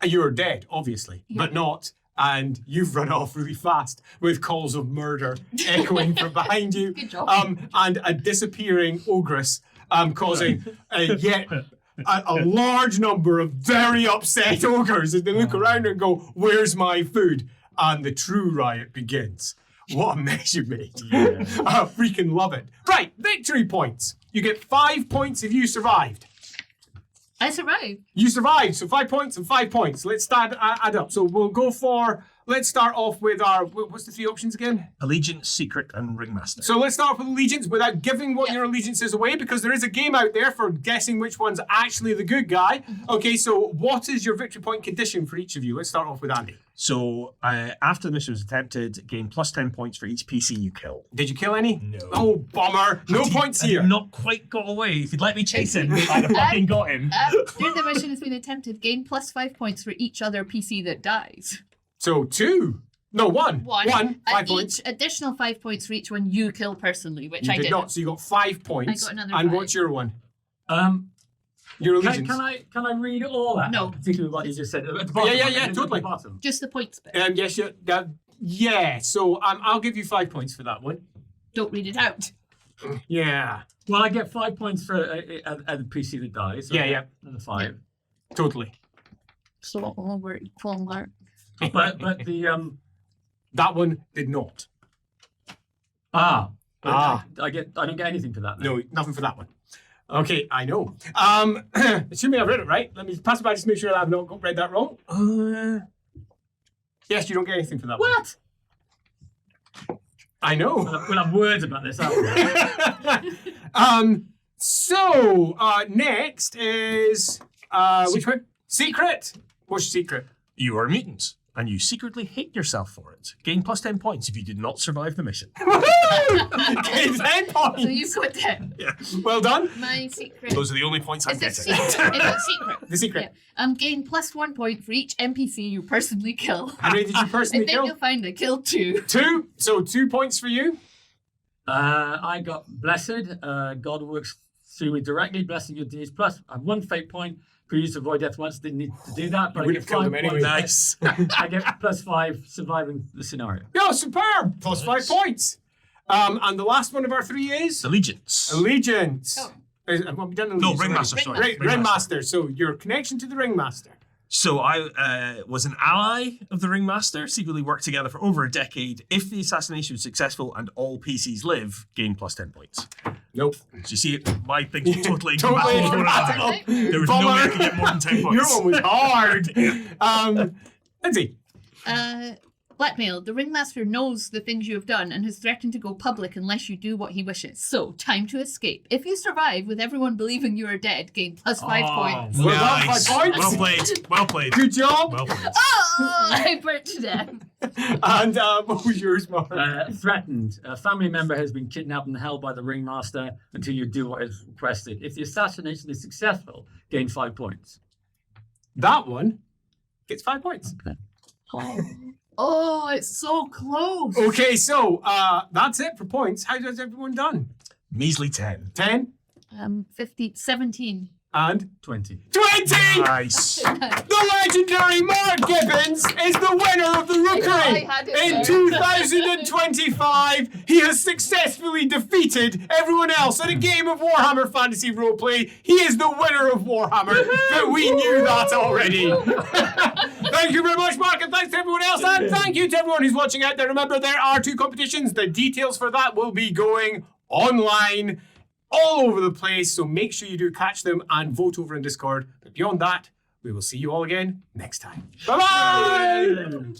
You're dead, obviously, but not. And you've run off really fast with calls of murder echoing from behind you. Good job. And a disappearing ogress causing yet a large number of very upset ogres as they look around and go, "Where's my food?" And the true riot begins. What a mess you made. Yeah. I freaking love it. Right, victory points. You get 5 points if you survived. I survived. You survived, so 5 points and 5 points. Let's add up. So we'll go for, let's start off with our, what's the 3 options again? Allegiance, Secret, and Ringmaster. So let's start off with allegiance without giving what your allegiance is away, because there is a game out there for guessing which one's actually the good guy. Okay, so what is your victory point condition for each of you? Let's start off with Andy. So, after the mission was attempted, gain plus 10 points for each PC you kill. Did you kill any? No. Oh, bummer. No points I here. did not quite got away. If you'd let me chase him, I'd have fucking got him. During the mission has been attempted, gain plus 5 points for each other PC that dies. So 2. No, 1. 1. 5 And points. each additional 5 points for each one you kill personally, which You I did did. not. So you got 5 points. I got another And 5. what's your one? Your allegiance. Can I read all that? No. Particularly what you just said at the bottom. Yeah, at the totally. bottom. Just the points bit. Yes, yeah. So I'll give you 5 points for that one. Don't read it out. Yeah. Well, I get 5 points for a PC that dies. So Yeah. Another 5. Totally. So all were equal mark. But the That one did not. I don't get anything for that. Then. No, nothing for that one. Okay, I know. Assuming I've read it right, let me pass it by just to make sure I've not read that wrong. Yes, you don't get anything for that one. What? I know. We'll have words about this. So next is which one? Secret. What's your secret? You are mutants, and you secretly hate yourself for it. Gain plus 10 points if you did not survive the mission. Gain 10 points. So you've got 10. Yeah. Well done. My secret. Those are the only points I'm Is it getting. secret? Is it secret? The secret. Yeah. Gain plus 1 point for each NPC you personally kill. How many did you I personally think kill? you'll find I killed 2. 2. So 2 points for you. I got blessed. God works through me directly, blessing your deeds. Plus, I have 1 fate point for use to avoid death once. Didn't need to do that, but I would get have killed 5 him anyway. points. Nice. I get plus 5 surviving the scenario. No, superb. Plus 5 points. And the last one of our 3 is Allegiance. allegiance. Oh. Have we done No, allegiance Ringmaster, already? sorry. Ringmaster. So your connection to the Ringmaster. So I was an ally of the Ringmaster, secretly worked together for over a decade. If the assassination was successful and all PCs live, gain plus 10 points. Nope. So you see, my things were totally Totally incompatible with one another. There was no way I could get more than 10 Your points. one was hard. Lindsay. Blackmail. The Ringmaster knows the things you have done and has threatened to go public unless you do what he wishes. So, time to escape. If you survive with everyone believing you are dead, gain plus 5 points. Well done, Nice. 5 points. Well played. Well played. Good job. Well played. Oh, I burnt to death. And what was yours, Mark? Threatened. A family member has been kidnapped and held by the Ringmaster until you do what is requested. If the assassination is successful, gain 5 points. That one gets 5 points. Oh, it's so close. Okay, so that's it for points. How has everyone done? Measly 10. 10 17. and 20. 20! Nice. The legendary Mark Gibbons is the winner of the I Rookery. had it In there. 2025, he has successfully defeated everyone else at a game of Warhammer Fantasy Roleplay. He is the winner of Warhammer, but we knew that already. Thank you very much, Mark, and thanks to everyone else, and thank you to everyone who's watching out there. Remember, there are 2 competitions. The details for that will be going online all over the place, so make sure you do catch them and vote over in Discord. But beyond that, we will see you all again next time. Bye-bye!